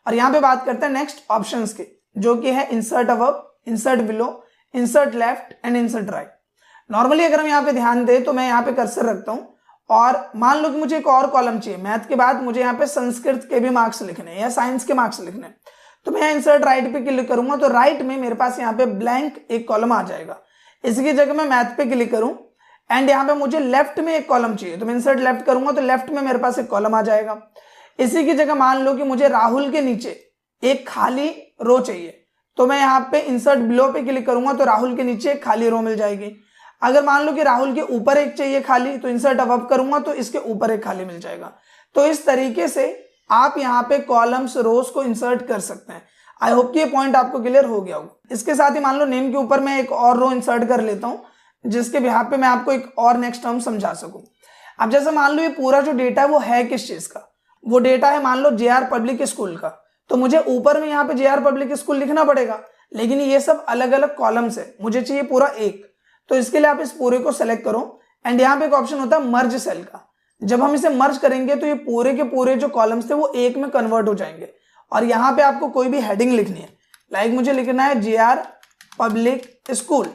और यहाँ पे बात करते हैं नेक्स्ट ऑप्शंस की, जो कि है insert above, insert below, insert left and insert right. Normally अगर हम यहाँ पे ध्यान दें तो मैं यहाँ पे कर्सर रखता हूँ और मान लो कि मुझे एक और कॉलम चाहिए। मैथ के बाद मुझे यहाँ पे संस्कृत के भी मार्क्स लिखने हैं या साइंस के मार्क्स लिखने हैं, तो मैं इंसर्ट राइट पे क्लिक करूंगा तो राइट में मेरे पास यहाँ पे ब्लैंक एक कॉलम आ जाएगा। इसकी जगह मैं मैथ पे क्लिक करूं एंड यहाँ पे मुझे लेफ्ट में एक कॉलम चाहिए, तो मैं इंसर्ट लेफ्ट करूंगा तो लेफ्ट में मेरे पास एक कॉलम आ जाएगा। इसी की जगह मान लो कि मुझे राहुल के नीचे एक खाली रो चाहिए, तो मैं यहाँ पे इंसर्ट बिलो पे क्लिक करूंगा तो राहुल के नीचे एक खाली रो मिल जाएगी। अगर मान लो कि राहुल के ऊपर एक चाहिए खाली, तो इंसर्ट अबव करूंगा तो इसके ऊपर एक खाली मिल जाएगा। तो इस तरीके से आप यहाँ पे कॉलम्स रोज को इंसर्ट कर सकते हैं। आई होप कि ये पॉइंट आपको क्लियर हो गया होगा। इसके साथ ही मान लो नेम के ऊपर मैं एक और रो इंसर्ट कर लेता हूँ, जिसके बिहाफ पे मैं आपको एक और नेक्स्ट टर्म समझा सकूं। अब जैसे मान लो ये पूरा जो डेटा है वो है किस चीज का, वो डेटा है मान लो JR पब्लिक स्कूल का, तो मुझे ऊपर में यहाँ पे JR पब्लिक स्कूल लिखना पड़ेगा, लेकिन ये सब अलग अलग कॉलम्स है, मुझे चाहिए पूरा एक। तो इसके लिए आप इस पूरे को सेलेक्ट करो एंड यहाँ पे एक ऑप्शन होता है मर्ज सेल का। जब हम इसे मर्ज करेंगे तो ये पूरे के पूरे जो कॉलम्स थे वो एक में कन्वर्ट हो जाएंगे। और यहाँ पे आपको कोई भी हेडिंग लिखनी है, लाइक मुझे लिखना है JR पब्लिक स्कूल,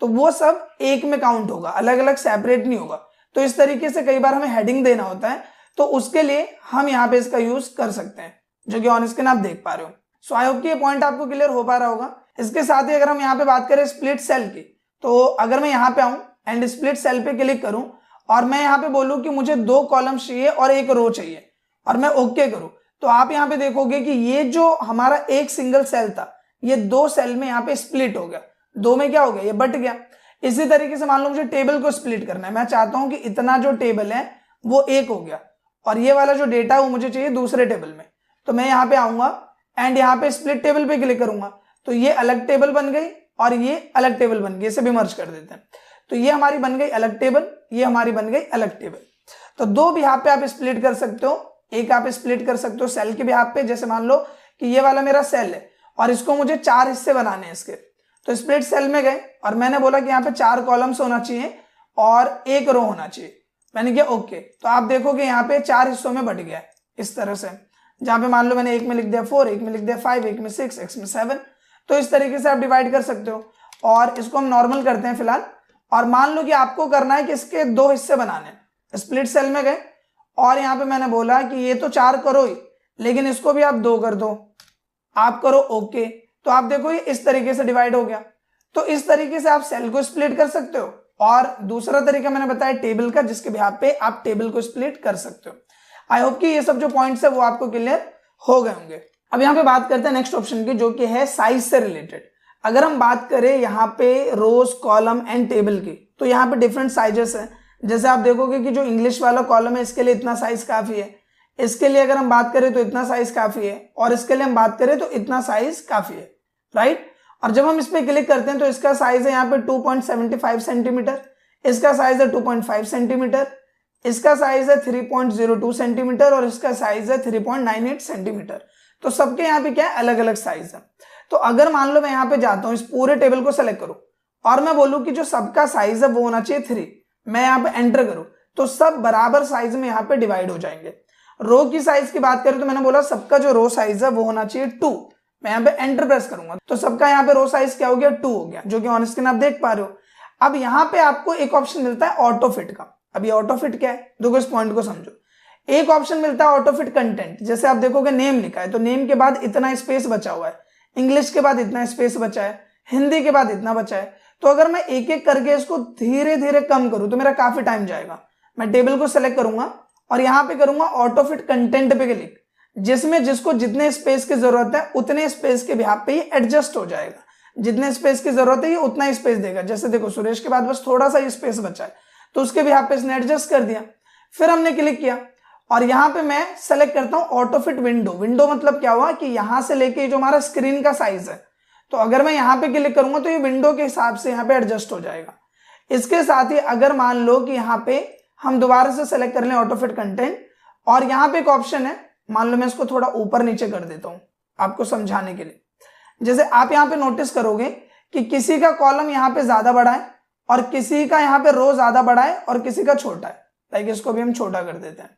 तो वो सब एक में काउंट होगा, अलग अलग सेपरेट नहीं होगा। तो इस तरीके से कई बार हमें हेडिंग देना होता है, तो उसके लिए हम यहाँ पे इसका यूज कर सकते हैं, जो कि ऑन स्क्रीन आप देख पा रहे हो। सो आई होप कि ये पॉइंट आपको क्लियर हो पा रहा होगा। इसके साथ ही अगर हम यहाँ पे बात करें स्प्लिट सेल की, तो अगर मैं यहाँ पे आऊं एंड स्प्लिट सेल पे क्लिक करूं और मैं यहाँ पे बोलूं कि मुझे 2 कॉलम चाहिए और एक रो चाहिए और मैं ओके करूं, तो आप यहाँ पे देखोगे कि ये जो हमारा एक सिंगल सेल था ये 2 सेल में यहाँ पे स्प्लिट हो गया। 2 में क्या हो गया, ये बट गया। इसी तरीके से मान लो मुझे टेबल को स्प्लिट करना है, मैं चाहता हूं कि इतना जो टेबल है वो एक हो गया और ये वाला जो डेटा है वो मुझे चाहिए दूसरे टेबल में। तो मैं यहाँ पे आऊंगा एंड यहाँ पे स्प्लिट टेबल पे क्लिक करूंगा, तो ये अलग टेबल बन गई और ये अलग टेबल बन गई। इसे भी मर्ज कर देते हैं, तो ये हमारी बन गई अलग टेबल, ये हमारी बन गई अलग टेबल। तो 2 बिहाफ पे आप स्प्लिट कर सकते हो। एक आप स्प्लिट कर सकते हो सेल के बिहाफ पे, जैसे मान लो कि ये वाला मेरा सेल है और इसको मुझे 4 हिस्से बनाने हैं इसके, तो स्प्लिट सेल में गए और मैंने बोला कि यहाँ पे 4 कॉलम्स होना चाहिए और एक रो होना चाहिए। मैंने किया ओके, तो आप देखोगे यहाँ पे 4 हिस्सों में बट गया है इस तरह से, जहां पे मान लो मैंने एक में लिख दिया 4, एक में लिख दिया 5, एक में 6, एक में 7। तो इस तरीके से आप डिवाइड कर सकते हो और इसको हम नॉर्मल करते हैं फिलहाल। और मान लो कि आपको करना है कि इसके 2 हिस्से बनाने, स्प्लिट सेल में गए और यहाँ पे मैंने बोला कि ये तो 4 करो ही, लेकिन इसको भी आप 2 कर दो, आप करो ओके, तो आप देखो ये इस तरीके से डिवाइड हो गया। तो इस तरीके से आप सेल को स्प्लिट कर सकते हो। और दूसरा तरीका मैंने बताया टेबल का, जिसके बिहाफ पे आप टेबल को स्प्लिट कर सकते हो। आई होप कि ये सब जो पॉइंट्स है वो आपको क्लियर हो गए होंगे। अब यहाँ पे बात करते हैं नेक्स्ट ऑप्शन की, जो कि है साइज से रिलेटेड। अगर हम बात करें यहाँ पे रोज, कॉलम एंड टेबल की, तो यहाँ पे डिफरेंट साइजेस हैं। जैसे आप देखोगे कि जो इंग्लिश वाला कॉलम है इसके लिए इतना साइज काफी है, इसके लिए अगर हम बात करें तो इतना साइज काफी है, और इसके लिए हम बात करें तो इतना साइज काफी है, राइट। और जब हम इस पे क्लिक करते हैं तो इसका साइज है यहाँ पे 2.75 सेंटीमीटर, इसका साइज है 2.5 सेंटीमीटर, इसका साइज है 3.02 सेंटीमीटर और इसका साइज है 3.98 सेंटीमीटर। तो सबके यहाँ पे क्या है, अलग अलग साइज है। तो अगर मान लो मैं यहाँ पे जाता हूँ, इस पूरे टेबल को सेलेक्ट करूँ और मैं बोलूँ कि जो सबका साइज है वो होना चाहिए 3, मैं यहाँ पे एंटर करूँ तो सब बराबर साइज में यहाँ पे डिवाइड हो जाएंगे। रो की साइज की बात करें तो मैंने बोला सबका जो रो साइज है वो होना चाहिए 2, मैं यहाँ पे एंटर प्रेस करूंगा तो सबका यहाँ पे रो साइज क्या हो गया, 2 हो गया, जो कि ऑन स्क्रीन आप देख पा रहे हो। अब यहाँ पे आपको एक ऑप्शन मिलता है ऑटो फिट का। अब ये ऑटो फिट क्या है, देखो इस पॉइंट को समझो। एक ऑप्शन मिलता है ऑटो फिट कंटेंट, जैसे आप देखोगे नेम लिखा है तो नेम के बाद इतना स्पेस बचा हुआ है, इंग्लिश के बाद इतना स्पेस बचा है, हिंदी के बाद इतना बचा है। तो अगर मैं एक एक करके इसको धीरे धीरे कम करूं तो मेरा काफी टाइम जाएगा। मैं टेबल को सेलेक्ट करूंगा और यहाँ पे करूंगा ऑटो फिट कंटेंट पे क्लिक, जिसमें जिसको जितने स्पेस की जरूरत है उतने स्पेस के बिहाफ पे ये एडजस्ट हो जाएगा। जितने स्पेस की जरूरत है ये उतना स्पेस देगा। जैसे देखो सुरेश के बाद बस थोड़ा सा स्पेस बचा है तो उसके बिहाफ पे इसने एडजस्ट कर दिया। फिर हमने क्लिक किया और यहाँ पे मैं सेलेक्ट करता हूँ ऑटो फिट विंडो। विंडो मतलब क्या हुआ कि यहाँ से लेके जो हमारा स्क्रीन का साइज है, तो अगर मैं यहाँ पे क्लिक करूंगा तो ये विंडो के हिसाब से यहाँ पे एडजस्ट हो जाएगा। इसके साथ ही अगर मान लो कि यहाँ पे हम दोबारा से सेलेक्ट कर लें ऑटो फिट कंटेंट और यहाँ पे एक ऑप्शन है, मान लो मैं इसको थोड़ा ऊपर नीचे कर देता हूँ आपको समझाने के लिए। जैसे आप यहाँ पे नोटिस करोगे कि किसी का कॉलम यहाँ पे ज्यादा बड़ा है और किसी का यहाँ पे रो ज्यादा बड़ा है और किसी का छोटा है, लाइक इसको भी हम छोटा कर देते हैं,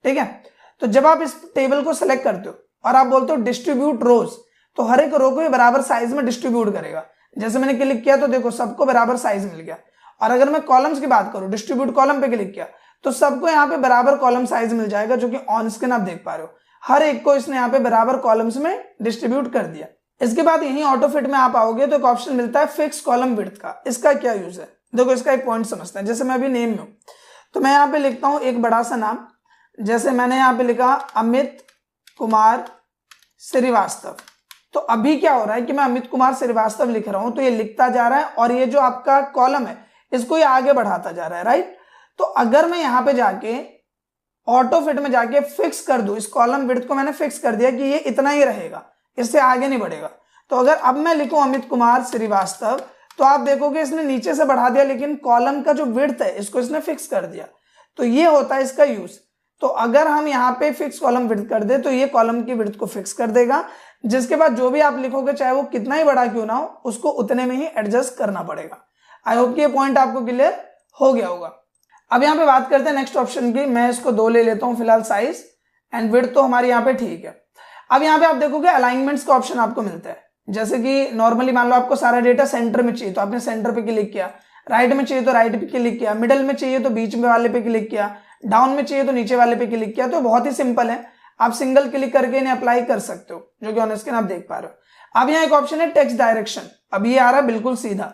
ठीक है। तो जब आप इस टेबल को सेलेक्ट करते हो और आप बोलते हो डिस्ट्रीब्यूट रोज, तो हर एक रो को ये बराबर साइज में डिस्ट्रीब्यूट करेगा। जैसे मैंने क्लिक किया तो देखो सबको बराबर साइज मिल गया। और अगर मैं कॉलम्स की बात करूं, डिस्ट्रीब्यूट कॉलम पे क्लिक किया तो सबको यहाँ पे बराबर कॉलम साइज मिल जाएगा, जो कि ऑन स्क्रीन आप देख पा रहे हो। हर एक को इसने यहाँ पे बराबर कॉलम्स में डिस्ट्रीब्यूट कर दिया। इसके बाद यही ऑटो फिट में आप आओगे तो एक ऑप्शन मिलता है फिक्स कॉलम विड्थ का। इसका क्या यूज है, देखो इसका एक पॉइंट समझते हैं। जैसे मैं अभी नेम में हूं तो मैं यहाँ पे लिखता हूं एक बड़ा सा नाम, जैसे मैंने यहाँ पे लिखा अमित कुमार श्रीवास्तव, तो अभी क्या हो रहा है कि मैं अमित कुमार श्रीवास्तव लिख रहा हूं, तो ये लिखता जा रहा है और ये जो आपका कॉलम है इसको ये आगे बढ़ाता जा रहा है, राइट। तो अगर मैं यहां पे जाके ऑटो फिट में जाके फिक्स कर दूं, इस कॉलम विड्थ को मैंने फिक्स कर दिया कि ये इतना ही रहेगा, इससे आगे नहीं बढ़ेगा। तो अगर अब मैं लिखूं अमित कुमार श्रीवास्तव, तो आप देखोगे इसने नीचे से बढ़ा दिया, लेकिन कॉलम का जो विड्थ है इसको इसने फिक्स कर दिया। तो ये होता है इसका यूज। तो अगर हम यहाँ पे फिक्स कॉलम विड्थ कर दे तो ये कॉलम की विड्थ को फिक्स कर देगा, जिसके बाद जो भी आप लिखोगे चाहे वो कितना ही बड़ा क्यों ना हो, उसको उतने में ही एडजस्ट करना पड़ेगा। आई होप कि ये पॉइंट आपको क्लियर हो गया होगा। अब यहाँ पे बात करते हैं नेक्स्ट ऑप्शन की। मैं इसको 2 ले लेता हूँ फिलहाल, साइज एंड विड्थ तो हमारी यहाँ पे ठीक है। अब यहाँ पे आप देखोगे अलाइनमेंट्स का ऑप्शन आपको मिलता है। जैसे कि नॉर्मली मान लो आपको सारा डेटा सेंटर में चाहिए तो आपने सेंटर पे क्लिक किया, राइट में चाहिए तो राइट पे क्लिक किया, मिडल में चाहिए तो बीच में वाले पे क्लिक किया, डाउन में चाहिए तो नीचे वाले पे क्लिक किया। तो बहुत ही सिंपल है, आप सिंगल क्लिक करके इन्हें अप्लाई कर सकते हो, जो कि ऑन स्क्रीन आप देख पा रहे हो। अब यहाँ एक ऑप्शन है टेक्स्ट डायरेक्शन। अब ये आ रहा है बिल्कुल सीधा,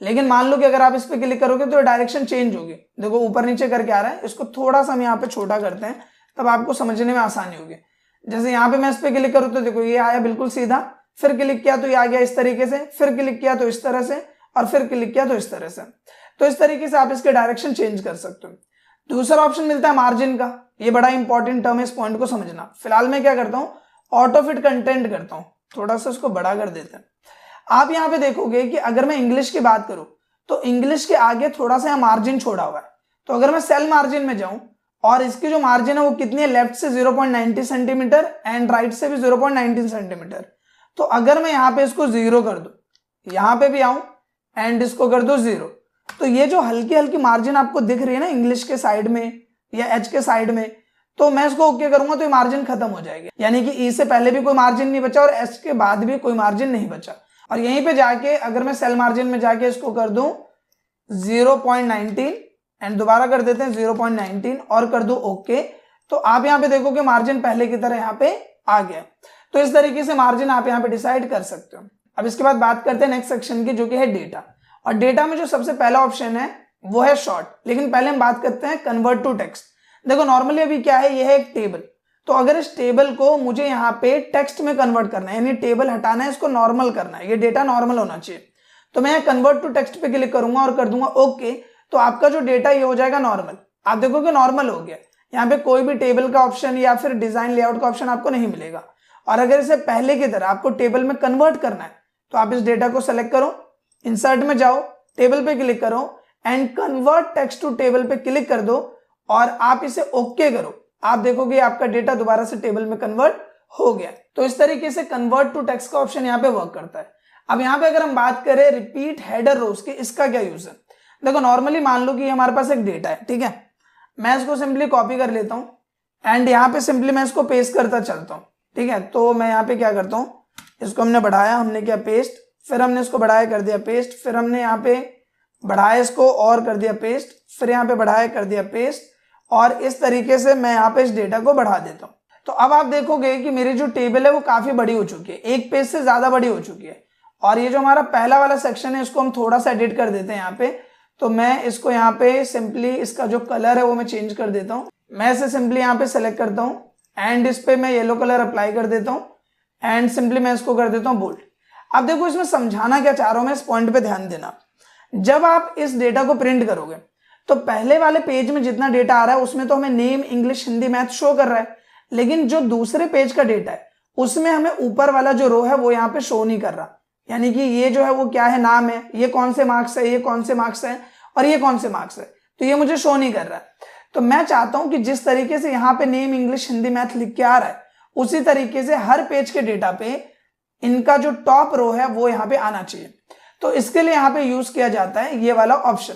लेकिन मान लो कि अगर आप इस पे क्लिक करोगे तो डायरेक्शन चेंज होगी। देखो ऊपर नीचे करके आ रहा है, इसको थोड़ा सा हम यहाँ पे छोटा करते हैं तब आपको समझने में आसानी होगी। जैसे यहाँ पे मैं इस पे क्लिक करूँ तो देखो ये आया बिल्कुल सीधा, फिर क्लिक किया तो ये आ गया इस तरीके से, फिर क्लिक किया तो इस तरह से, और फिर क्लिक किया तो इस तरह से। तो इस तरीके से आप इसके डायरेक्शन चेंज कर सकते हो। दूसरा ऑप्शन मिलता है मार्जिन का। ये बड़ा इंपॉर्टेंट टर्म है, इस पॉइंट को समझना। फिलहाल मैं क्या करता हूँ, ऑटो फिट कंटेंट करता हूँ, थोड़ा सा इसको बड़ा कर देते हैं। आप यहाँ पे देखोगे कि अगर मैं इंग्लिश की बात करूं तो इंग्लिश के आगे थोड़ा सा मार्जिन छोड़ा हुआ है। तो अगर मैं सेल मार्जिन में जाऊं और इसकी जो मार्जिन है वो कितनी है, लेफ्ट से 0.90 सेंटीमीटर एंड राइट से भी 0.19 सेंटीमीटर। तो अगर मैं यहाँ पे इसको 0 कर दूं, यहाँ पे भी आऊं एंड इसको कर दो 0, तो ये जो हल्की हल्की मार्जिन आपको दिख रही है ना इंग्लिश के साइड में या एच के साइड में, तो मैं इसको ओके करूंगा तो ये मार्जिन खत्म हो जाएगी। यानी कि ई से पहले भी कोई मार्जिन नहीं बचा और एच के बाद भी कोई मार्जिन नहीं बचा। और यहीं पे जाके अगर मैं सेल मार्जिन में जाके इसको कर दूं 0.19 एंड दोबारा कर देते हैं 0.19 और कर दूं ओके, तो आप यहाँ पे देखोगे मार्जिन पहले की तरह यहाँ पे आ गया। तो इस तरीके से मार्जिन आप यहाँ पे डिसाइड कर सकते हो। अब इसके बाद बात करते हैं नेक्स्ट सेक्शन की, जो कि है डेटा। और डेटा में जो सबसे पहला ऑप्शन है वो है शॉर्ट, लेकिन पहले हम बात करते हैं कन्वर्ट टू टेक्स्ट। देखो नॉर्मली अभी क्या है, ये है एक टेबल। तो अगर इस टेबल को मुझे यहाँ पे टेक्स्ट में कन्वर्ट करना है, यानी टेबल हटाना है, इसको नॉर्मल करना है, ये डेटा नॉर्मल होना चाहिए, तो मैं यहाँ कन्वर्ट टू टेक्स्ट पे क्लिक करूंगा और कर दूंगा ओके। तो आपका जो डेटा ये हो जाएगा नॉर्मल। आप देखोगे नॉर्मल हो गया, यहाँ पे कोई भी टेबल का ऑप्शन या फिर डिजाइन लेआउट का ऑप्शन आपको नहीं मिलेगा। और अगर इसे पहले की तरह आपको टेबल में कन्वर्ट करना है तो आप इस डेटा को सेलेक्ट करो, इंसर्ट में जाओ, टेबल पे क्लिक करो and convert text to table पे क्लिक कर दो और आप इसे ओके करो। आप देखोगे आपका डेटा दोबारा से टेबल में कन्वर्ट हो गया। तो इस तरीके से कन्वर्ट टू टेक्स्ट का ऑप्शन यहाँ पे वर्क करता है। अब यहाँ पे अगर हम बात करें रिपीट हेडर रोज की, इसका क्या यूज है। देखो नॉर्मली मान लो कि हमारे पास एक डेटा है, ठीक है, मैं इसको सिंपली कॉपी कर लेता हूँ एंड यहाँ पे सिंपली मैं इसको पेस्ट करता चलता हूँ, ठीक है। तो मैं यहाँ पे क्या करता हूँ, इसको हमने बढ़ाया, हमने किया पेस्ट, फिर हमने इसको बढ़ाया कर दिया पेस्ट, फिर हमने यहाँ पे बढ़ाया इसको और कर दिया पेस्ट, फिर यहाँ पे बढ़ाया कर दिया पेस्ट, और इस तरीके से मैं यहाँ पे इस डेटा को बढ़ा देता हूँ। तो अब आप देखोगे कि मेरी जो टेबल है वो काफी बड़ी हो चुकी है, एक पेज से ज्यादा बड़ी हो चुकी है। और ये जो हमारा पहला वाला सेक्शन है इसको हम थोड़ा सा एडिट कर देते हैं यहाँ पे। तो मैं इसको यहाँ पे सिंपली इसका जो कलर है वो मैं चेंज कर देता हूँ। मैं इसे सिंपली यहाँ पे सेलेक्ट करता हूँ एंड इस पे मैं येलो कलर अप्लाई कर देता हूँ एंड सिंपली मैं इसको कर देता हूँ बोल्ड। अब देखो इसमें समझाना क्या चाह रहा हूं मैं, इस पॉइंट पे ध्यान देना। जब आप इस डेटा को प्रिंट करोगे तो पहले वाले पेज में जितना डेटा आ रहा है उसमें तो हमें name, English, Hindi, math show कर रहा है, लेकिन जो दूसरे पेज का डेटा है उसमें हमें ऊपर वाला जो रो है वो यहाँ पे शो नहीं कर रहा। यानी कि ये जो है वो क्या है, नाम है, ये कौन से मार्क्स है, ये कौन से मार्क्स है और ये कौन से मार्क्स है, तो ये मुझे शो नहीं कर रहा है। तो मैं चाहता हूं कि जिस तरीके से यहाँ पे नेम, इंग्लिश, हिंदी, मैथ लिख के आ रहा है उसी तरीके से हर पेज के डेटा पे इनका जो टॉप रो है वो यहाँ पे आना चाहिए। तो इसके लिए यहाँ पे यूज किया जाता है ये वाला ऑप्शन,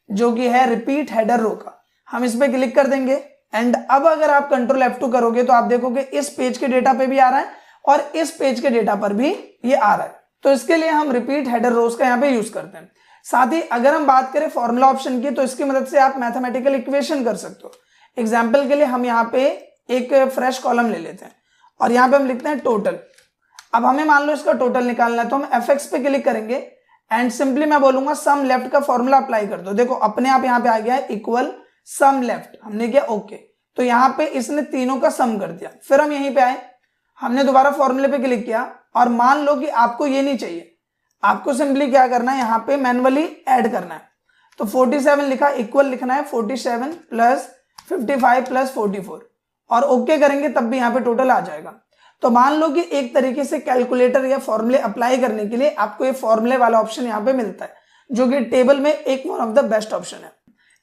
जो कि है रिपीट हेडर रो का। हम इस पे क्लिक कर देंगे एंड अब अगर आप कंट्रोल F2 करोगे तो आप देखोगे इस पेज के डेटा पे भी आ रहा है और इस पेज के डेटा पर भी ये आ रहा है। तो इसके लिए हम रिपीट हेडर रोज का यहाँ पे यूज करते हैं। साथ ही अगर हम बात करें फॉर्मूला ऑप्शन की तो इसकी मदद से आप मैथमेटिकल इक्वेशन कर सकते हो। एग्जाम्पल के लिए हम यहाँ पे एक फ्रेश कॉलम ले लेते हैं और यहाँ पे हम लिखते हैं टोटल। अब हमें मान लो इसका टोटल निकालना है तो हम F(x) पे क्लिक करेंगे एंड सिंपली मैं बोलूंगा सम लेफ्ट का फॉर्मूला अप्लाई कर दो। देखो अपने आप यहाँ पे आ गया है इक्वल सम लेफ्ट, हमने किया ओके। तो यहाँ पे इसने तीनों का सम कर दिया। फिर हम यहीं पे आए, हमने दोबारा फॉर्मूले पे क्लिक किया और मान लो कि आपको ये नहीं चाहिए, आपको सिंपली क्या करना है, यहाँ पे मैनुअली ऐड करना है। तो 47 लिखा, इक्वल लिखना है 47 प्लस 55 प्लस 44 और ओके करेंगे तब भी यहाँ पे टोटल आ जाएगा। तो मान लो कि एक तरीके से कैलकुलेटर या फॉर्मूले अप्लाई करने के लिए आपको ये फॉर्मूले वाला ऑप्शन यहाँ पे मिलता है, जो कि टेबल में एक one of the best option है।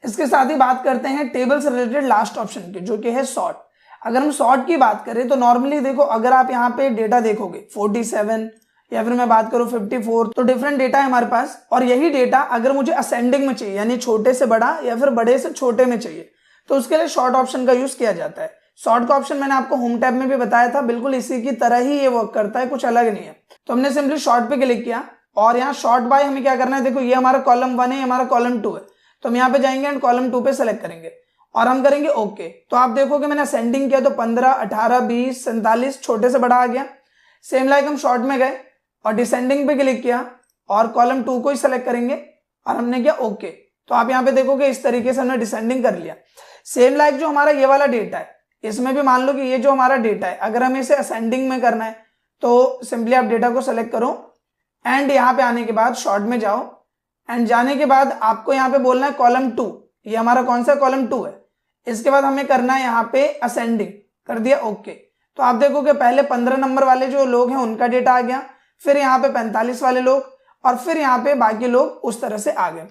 इसके साथ ही बात करते हैं टेबल से रिलेटेड लास्ट ऑप्शन की, जो कि है सॉर्ट। अगर हम सॉर्ट की बात करें तो नॉर्मली देखो, अगर आप यहाँ पे डेटा देखोगे 47 या फिर मैं बात करूं 54, तो डिफरेंट डेटा है हमारे पास, और यही डेटा अगर मुझे असेंडिंग में चाहिए यानी छोटे से बड़ा या फिर बड़े से छोटे में चाहिए, तो उसके लिए शॉर्ट ऑप्शन का यूज किया जाता है। शॉर्ट का ऑप्शन मैंने आपको होम टैब में भी बताया था, बिल्कुल इसी की तरह ही ये वर्क करता है, कुछ अलग नहीं है। तो हमने सिंपली शॉर्ट पे क्लिक किया और यहाँ शॉर्ट बाय हमें क्या करना है, देखो ये हमारा कॉलम 1 है, ये हमारा कॉलम 2 है, तो हम यहाँ पे जाएंगे एंड कॉलम 2 पे सेलेक्ट करेंगे और हम करेंगे ओके। तो आप देखोगे मैंने असेंडिंग किया तो 15, 18, 20, 47 छोटे से बड़ा आ गया। सेम लाइक हम शॉर्ट में गए और डिसेंडिंग पे क्लिक किया और कॉलम 2 को ही सेलेक्ट करेंगे और हमने किया ओके। तो आप यहाँ पे देखोगे इस तरीके से हमने डिसेंडिंग कर लिया। सेम लाइक जो हमारा ये वाला डेटा है, इसमें भी मान लो कि ये जो हमारा डेटा है, अगर हमें इसे असेंडिंग में करना है तो सिंपली आप डेटा को सेलेक्ट करो एंड यहाँ पे आने के बाद शॉर्ट में जाओ एंड जाने के बाद आपको यहाँ पे बोलना है कॉलम 2, ये हमारा कौन सा कॉलम 2 है। इसके बाद हमें करना है यहाँ पे असेंडिंग, कर दिया ओके। तो आप देखोगे पहले 15 नंबर वाले जो लोग हैं उनका डेटा आ गया, फिर यहाँ पे 45 वाले लोग और फिर यहाँ पे बाकी लोग उस तरह से आ गए।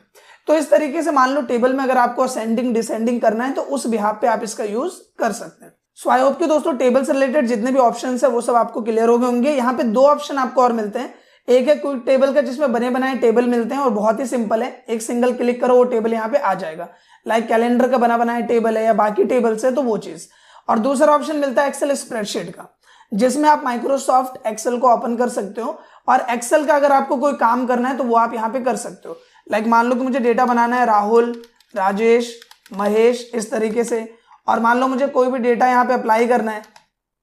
तो इस तरीके से मान लो टेबल में अगर आपको असेंडिंग डिसेंडिंग करना है तो उस बिहाफ पे आप इसका यूज कर सकते हैं। सो आई होप कि दोस्तों टेबल से रिलेटेड जितने भी ऑप्शंस है वो सब आपको क्लियर हो गए होंगे। यहाँ पे 2 ऑप्शन आपको और मिलते हैं, एक है क्विक टेबल का जिसमें बने बनाए टेबल मिलते हैं और बहुत ही सिंपल है, एक सिंगल क्लिक करो वो टेबल यहाँ पे आ जाएगा, लाइक कैलेंडर का बना बनाया टेबल है या बाकी टेबल्स है तो वो चीज। और दूसरा ऑप्शन मिलता है एक्सेल स्प्रेडशीट का, जिसमें आप माइक्रोसॉफ्ट एक्सेल को ओपन कर सकते हो और एक्सेल का अगर आपको कोई काम करना है तो वो आप यहाँ पे कर सकते हो। लाइक मान लो कि मुझे डेटा बनाना है राहुल, राजेश, महेश इस तरीके से, और मान लो मुझे कोई भी डेटा यहाँ पे अप्लाई करना है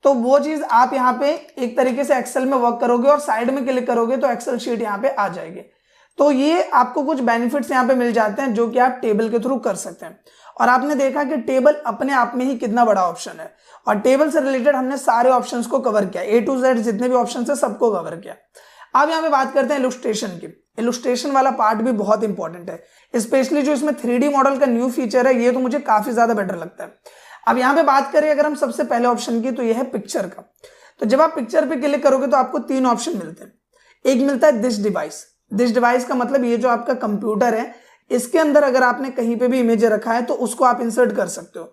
तो वो चीज आप यहाँ पे एक तरीके से एक्सेल में वर्क करोगे और साइड में क्लिक करोगे तो एक्सेल शीट यहाँ पे आ जाएगी। तो ये आपको कुछ बेनिफिट्स यहाँ पे मिल जाते हैं जो कि आप टेबल के थ्रू कर सकते हैं। और आपने देखा कि टेबल अपने आप में ही कितना बड़ा ऑप्शन है और टेबल से रिलेटेड हमने सारे ऑप्शंस को कवर किया, A to Z जितने भी ऑप्शन है सबको कवर किया। अब यहाँ पे बात करते हैं इलस्ट्रेशन की। इलस्ट्रेशन वाला पार्ट भी बहुत इंपॉर्टेंट है, स्पेशली जो इसमें 3D मॉडल का न्यू फीचर है ये तो मुझे काफी ज्यादा बेटर लगता है। अब यहाँ पे बात करें अगर हम सबसे पहले ऑप्शन की तो यह है पिक्चर का। तो जब आप पिक्चर पे क्लिक करोगे तो आपको 3 ऑप्शन मिलते हैं। एक मिलता है दिस डिवाइस। दिस डिवाइस का मतलब ये जो आपका कंप्यूटर है इसके अंदर अगर आपने कहीं पे भी इमेज रखा है तो उसको आप इंसर्ट कर सकते हो।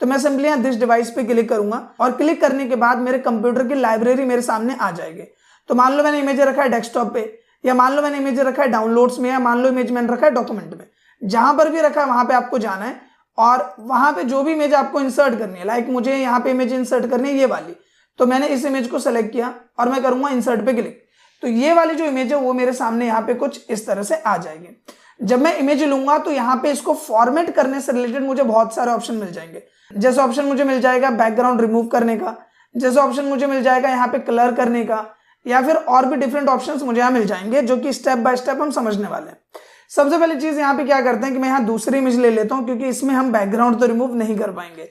तो मैं सिंपली यहाँ दिस डिवाइस पे क्लिक करूंगा और क्लिक करने के बाद मेरे कंप्यूटर की लाइब्रेरी मेरे सामने आ जाएगी। तो मान लो मैंने इमेज रखा है डेस्कटॉप पे, या मान लो मैंने इमेज रखा है डाउनलोड्स में, या मान लो इमेज मैंने रखा है डॉक्यूमेंट में, जहां पर भी रखा है वहां पे आपको जाना है और वहां पे जो भी इमेज आपको इंसर्ट करनी है, लाइक मुझे यहाँ पे इमेज इंसर्ट करनी है ये वाली, तो मैंने इस इमेज को सेलेक्ट किया और मैं करूंगा इंसर्ट पे क्लिक। तो ये वाली जो इमेज है वो मेरे सामने यहाँ पे कुछ इस तरह से आ जाएगी। जब मैं इमेज लूंगा तो यहाँ पे इसको फॉर्मेट करने से रिलेटेड मुझे बहुत सारे ऑप्शन मिल जाएंगे। जैसे ऑप्शन मुझे मिल जाएगा बैकग्राउंड रिमूव करने का, जैसे ऑप्शन मुझे मिल जाएगा यहाँ पे कलर करने का, या फिर और भी डिफरेंट ऑप्शंस मुझे यहाँ मिल जाएंगे जो कि स्टेप बाय स्टेप हम समझने वाले हैं। सबसे पहली चीज यहाँ पे क्या करते हैं कि मैं यहाँ दूसरी इमेज ले लेता हूँ क्योंकि इसमें हम बैकग्राउंड तो रिमूव नहीं कर पाएंगे।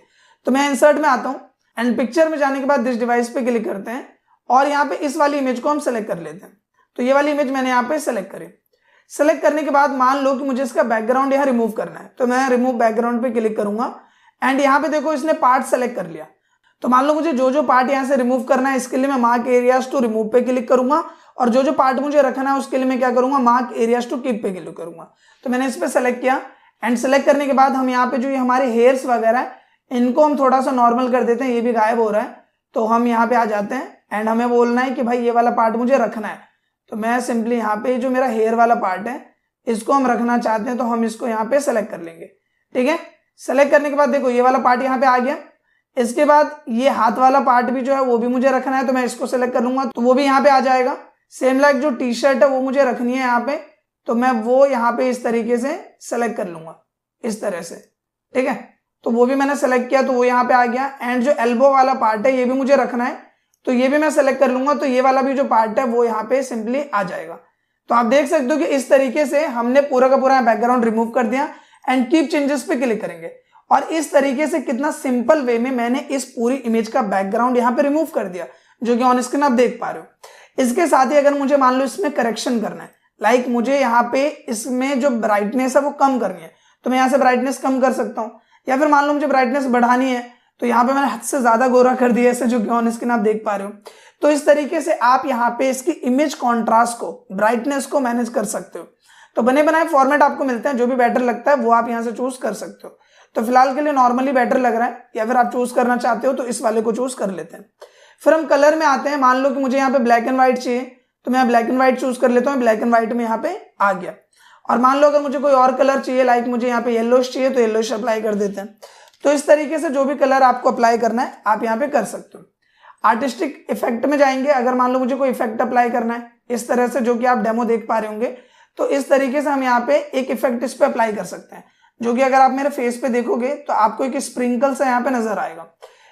तो मैं इंसर्ट में आता हूँ एंड पिक्चर में जाने के बाद दिस डिवाइस पे क्लिक करते हैं और यहाँ पे इस वाली इमेज को हम सेलेक्ट कर लेते हैं। तो ये वाली इमेज मैंने यहाँ पे सेलेक्ट करी। सेलेक्ट करने के बाद मान लो कि मुझे इसका बैकग्राउंड यहाँ रिमूव करना है, तो मैं रिमूव बैकग्राउंड पे क्लिक करूंगा एंड यहाँ पे देखो इसने पार्ट सेलेक्ट कर लिया। तो मान लो मुझे जो जो पार्ट यहाँ से रिमूव करना है इसके लिए मैं मार्क एरियाज टू रिमूव पे क्लिक करूंगा और जो जो पार्ट मुझे रखना है उसके लिए मैं क्या करूंगा मार्क एरियाज टू कीप पे क्लिक करूंगा। तो मैंने इस पे सेलेक्ट किया एंड सेलेक्ट करने के बाद हम यहाँ पे जो ये हमारे हेयर्स वगैरह है इनको हम थोड़ा सा नॉर्मल कर देते हैं, ये भी गायब हो रहा है। तो हम यहाँ पे आ जाते हैं एंड हमें बोलना है कि भाई ये वाला पार्ट मुझे रखना है। तो मैं सिंपली यहाँ पे जो मेरा हेयर वाला पार्ट है इसको हम रखना चाहते हैं तो हम इसको यहाँ पे सेलेक्ट कर लेंगे। ठीक है, सेलेक्ट करने के बाद देखो ये वाला पार्ट यहाँ पे आ गया। इसके बाद ये हाथ वाला पार्ट भी जो है वो भी मुझे रखना है तो मैं इसको सेलेक्ट कर लूंगा तो वो भी यहाँ पे आ जाएगा। सेम लाइक जो टी शर्ट है वो मुझे रखनी है यहाँ पे, तो मैं वो यहाँ पे इस तरीके से सेलेक्ट कर लूंगा इस तरह से। ठीक है, तो वो भी मैंने सेलेक्ट किया तो वो यहाँ पे आ गया। एंड जो एल्बो वाला पार्ट है ये भी मुझे रखना है तो ये भी मैं सेलेक्ट कर लूंगा, तो ये वाला भी जो पार्ट है वो यहाँ पे सिंपली आ जाएगा। तो आप देख सकते हो कि इस तरीके से हमने पूरा का पूरा बैकग्राउंड रिमूव कर दिया एंड कीप चेंजेस पे क्लिक करेंगे और इस तरीके से कितना सिंपल वे में मैंने इस पूरी इमेज का बैकग्राउंड यहाँ पे रिमूव कर दिया जो कि ऑन स्क्रीन आप देख पा रहे हो। इसके साथ ही अगर मुझे मान लो इसमें करेक्शन करना है, लाइक मुझे यहाँ पे इसमें जो ब्राइटनेस है वो कम करनी है, तो मैं यहाँ से ब्राइटनेस कम कर सकता हूँ। या फिर मान लो मुझे ब्राइटनेस बढ़ानी है, तो यहाँ पे मैंने हद से ज्यादा गोरा कर दिया ऐसे, जो कि ऑन स्क्रीन आप देख पा रहे हो। तो इस तरीके से आप यहाँ पे इसकी इमेज कॉन्ट्रास्ट को, ब्राइटनेस को मैनेज कर सकते हो। तो बने बनाए फॉर्मेट आपको मिलते हैं, जो भी बेटर लगता है वो आप यहाँ से चूज कर सकते हो। तो फिलहाल के लिए नॉर्मली बेटर लग रहा है, या फिर आप चूज करना चाहते हो तो इस वाले को चूज कर लेते हैं। फिर हम कलर में आते हैं। मान लो कि मुझे यहाँ पे ब्लैक एंड व्हाइट चाहिए, तो मैं ब्लैक एंड व्हाइट चूज कर लेता हूँ, ब्लैक एंड व्हाइट में यहाँ पे आ गया। और मान लो अगर मुझे कोई और कलर चाहिए, लाइक मुझे यहाँ पे येलोश चाहिए, तो येलोश अप्लाई कर देते हैं। तो इस तरीके से जो भी कलर आपको अप्लाई करना है आप यहाँ पे कर सकते हो। आर्टिस्टिक इफेक्ट में जाएंगे। अगर मान लो मुझे कोई इफेक्ट अप्लाई करना है इस तरह से, जो कि आप डेमो देख पा रहे होंगे, तो इस तरीके से हम यहाँ पे एक इफेक्ट इस पे अप्लाई कर सकते हैं, जो कि अगर आप मेरे फेस पे देखोगे तो आपको एक स्प्रिंकल सा यहाँ पे नजर आएगा।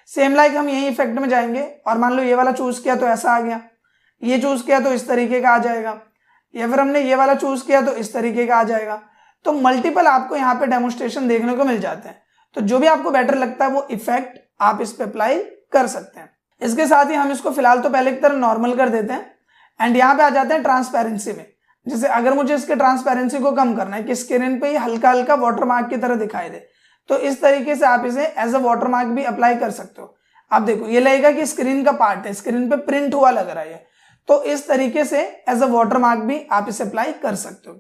सेम लाइक हम यही इफेक्ट में जाएंगे और मान लो ये वाला चूज किया तो ऐसा आ गया, ये चूज किया तो इस तरीके का आ जाएगा, या फिर हमने ये वाला चूज किया तो इस तरीके का आ जाएगा। तो मल्टीपल आपको यहाँ पे डेमोन्स्ट्रेशन देखने को मिल जाते हैं। तो जो भी आपको बेटर लगता है वो इफेक्ट आप इस पे अप्लाई कर सकते हैं। इसके साथ ही हम इसको फिलहाल तो पहले की तरह नॉर्मल कर देते हैं एंड यहाँ पे आ जाते हैं ट्रांसपेरेंसी में। जैसे अगर मुझे इसके ट्रांसपेरेंसी को कम करना है कि स्क्रीन पे ही हल्का हल्का वाटरमार्क की तरह दिखाई दे, तो इस तरीके से आप इसे एज अ वाटरमार्क भी अप्लाई कर सकते हो। आप देखो ये लगेगा कि स्क्रीन का पार्ट है, स्क्रीन पे प्रिंट हुआ लग रहा है, तो इस तरीके से एज अ वाटरमार्क भी आप इसे अप्लाई कर सकते हो।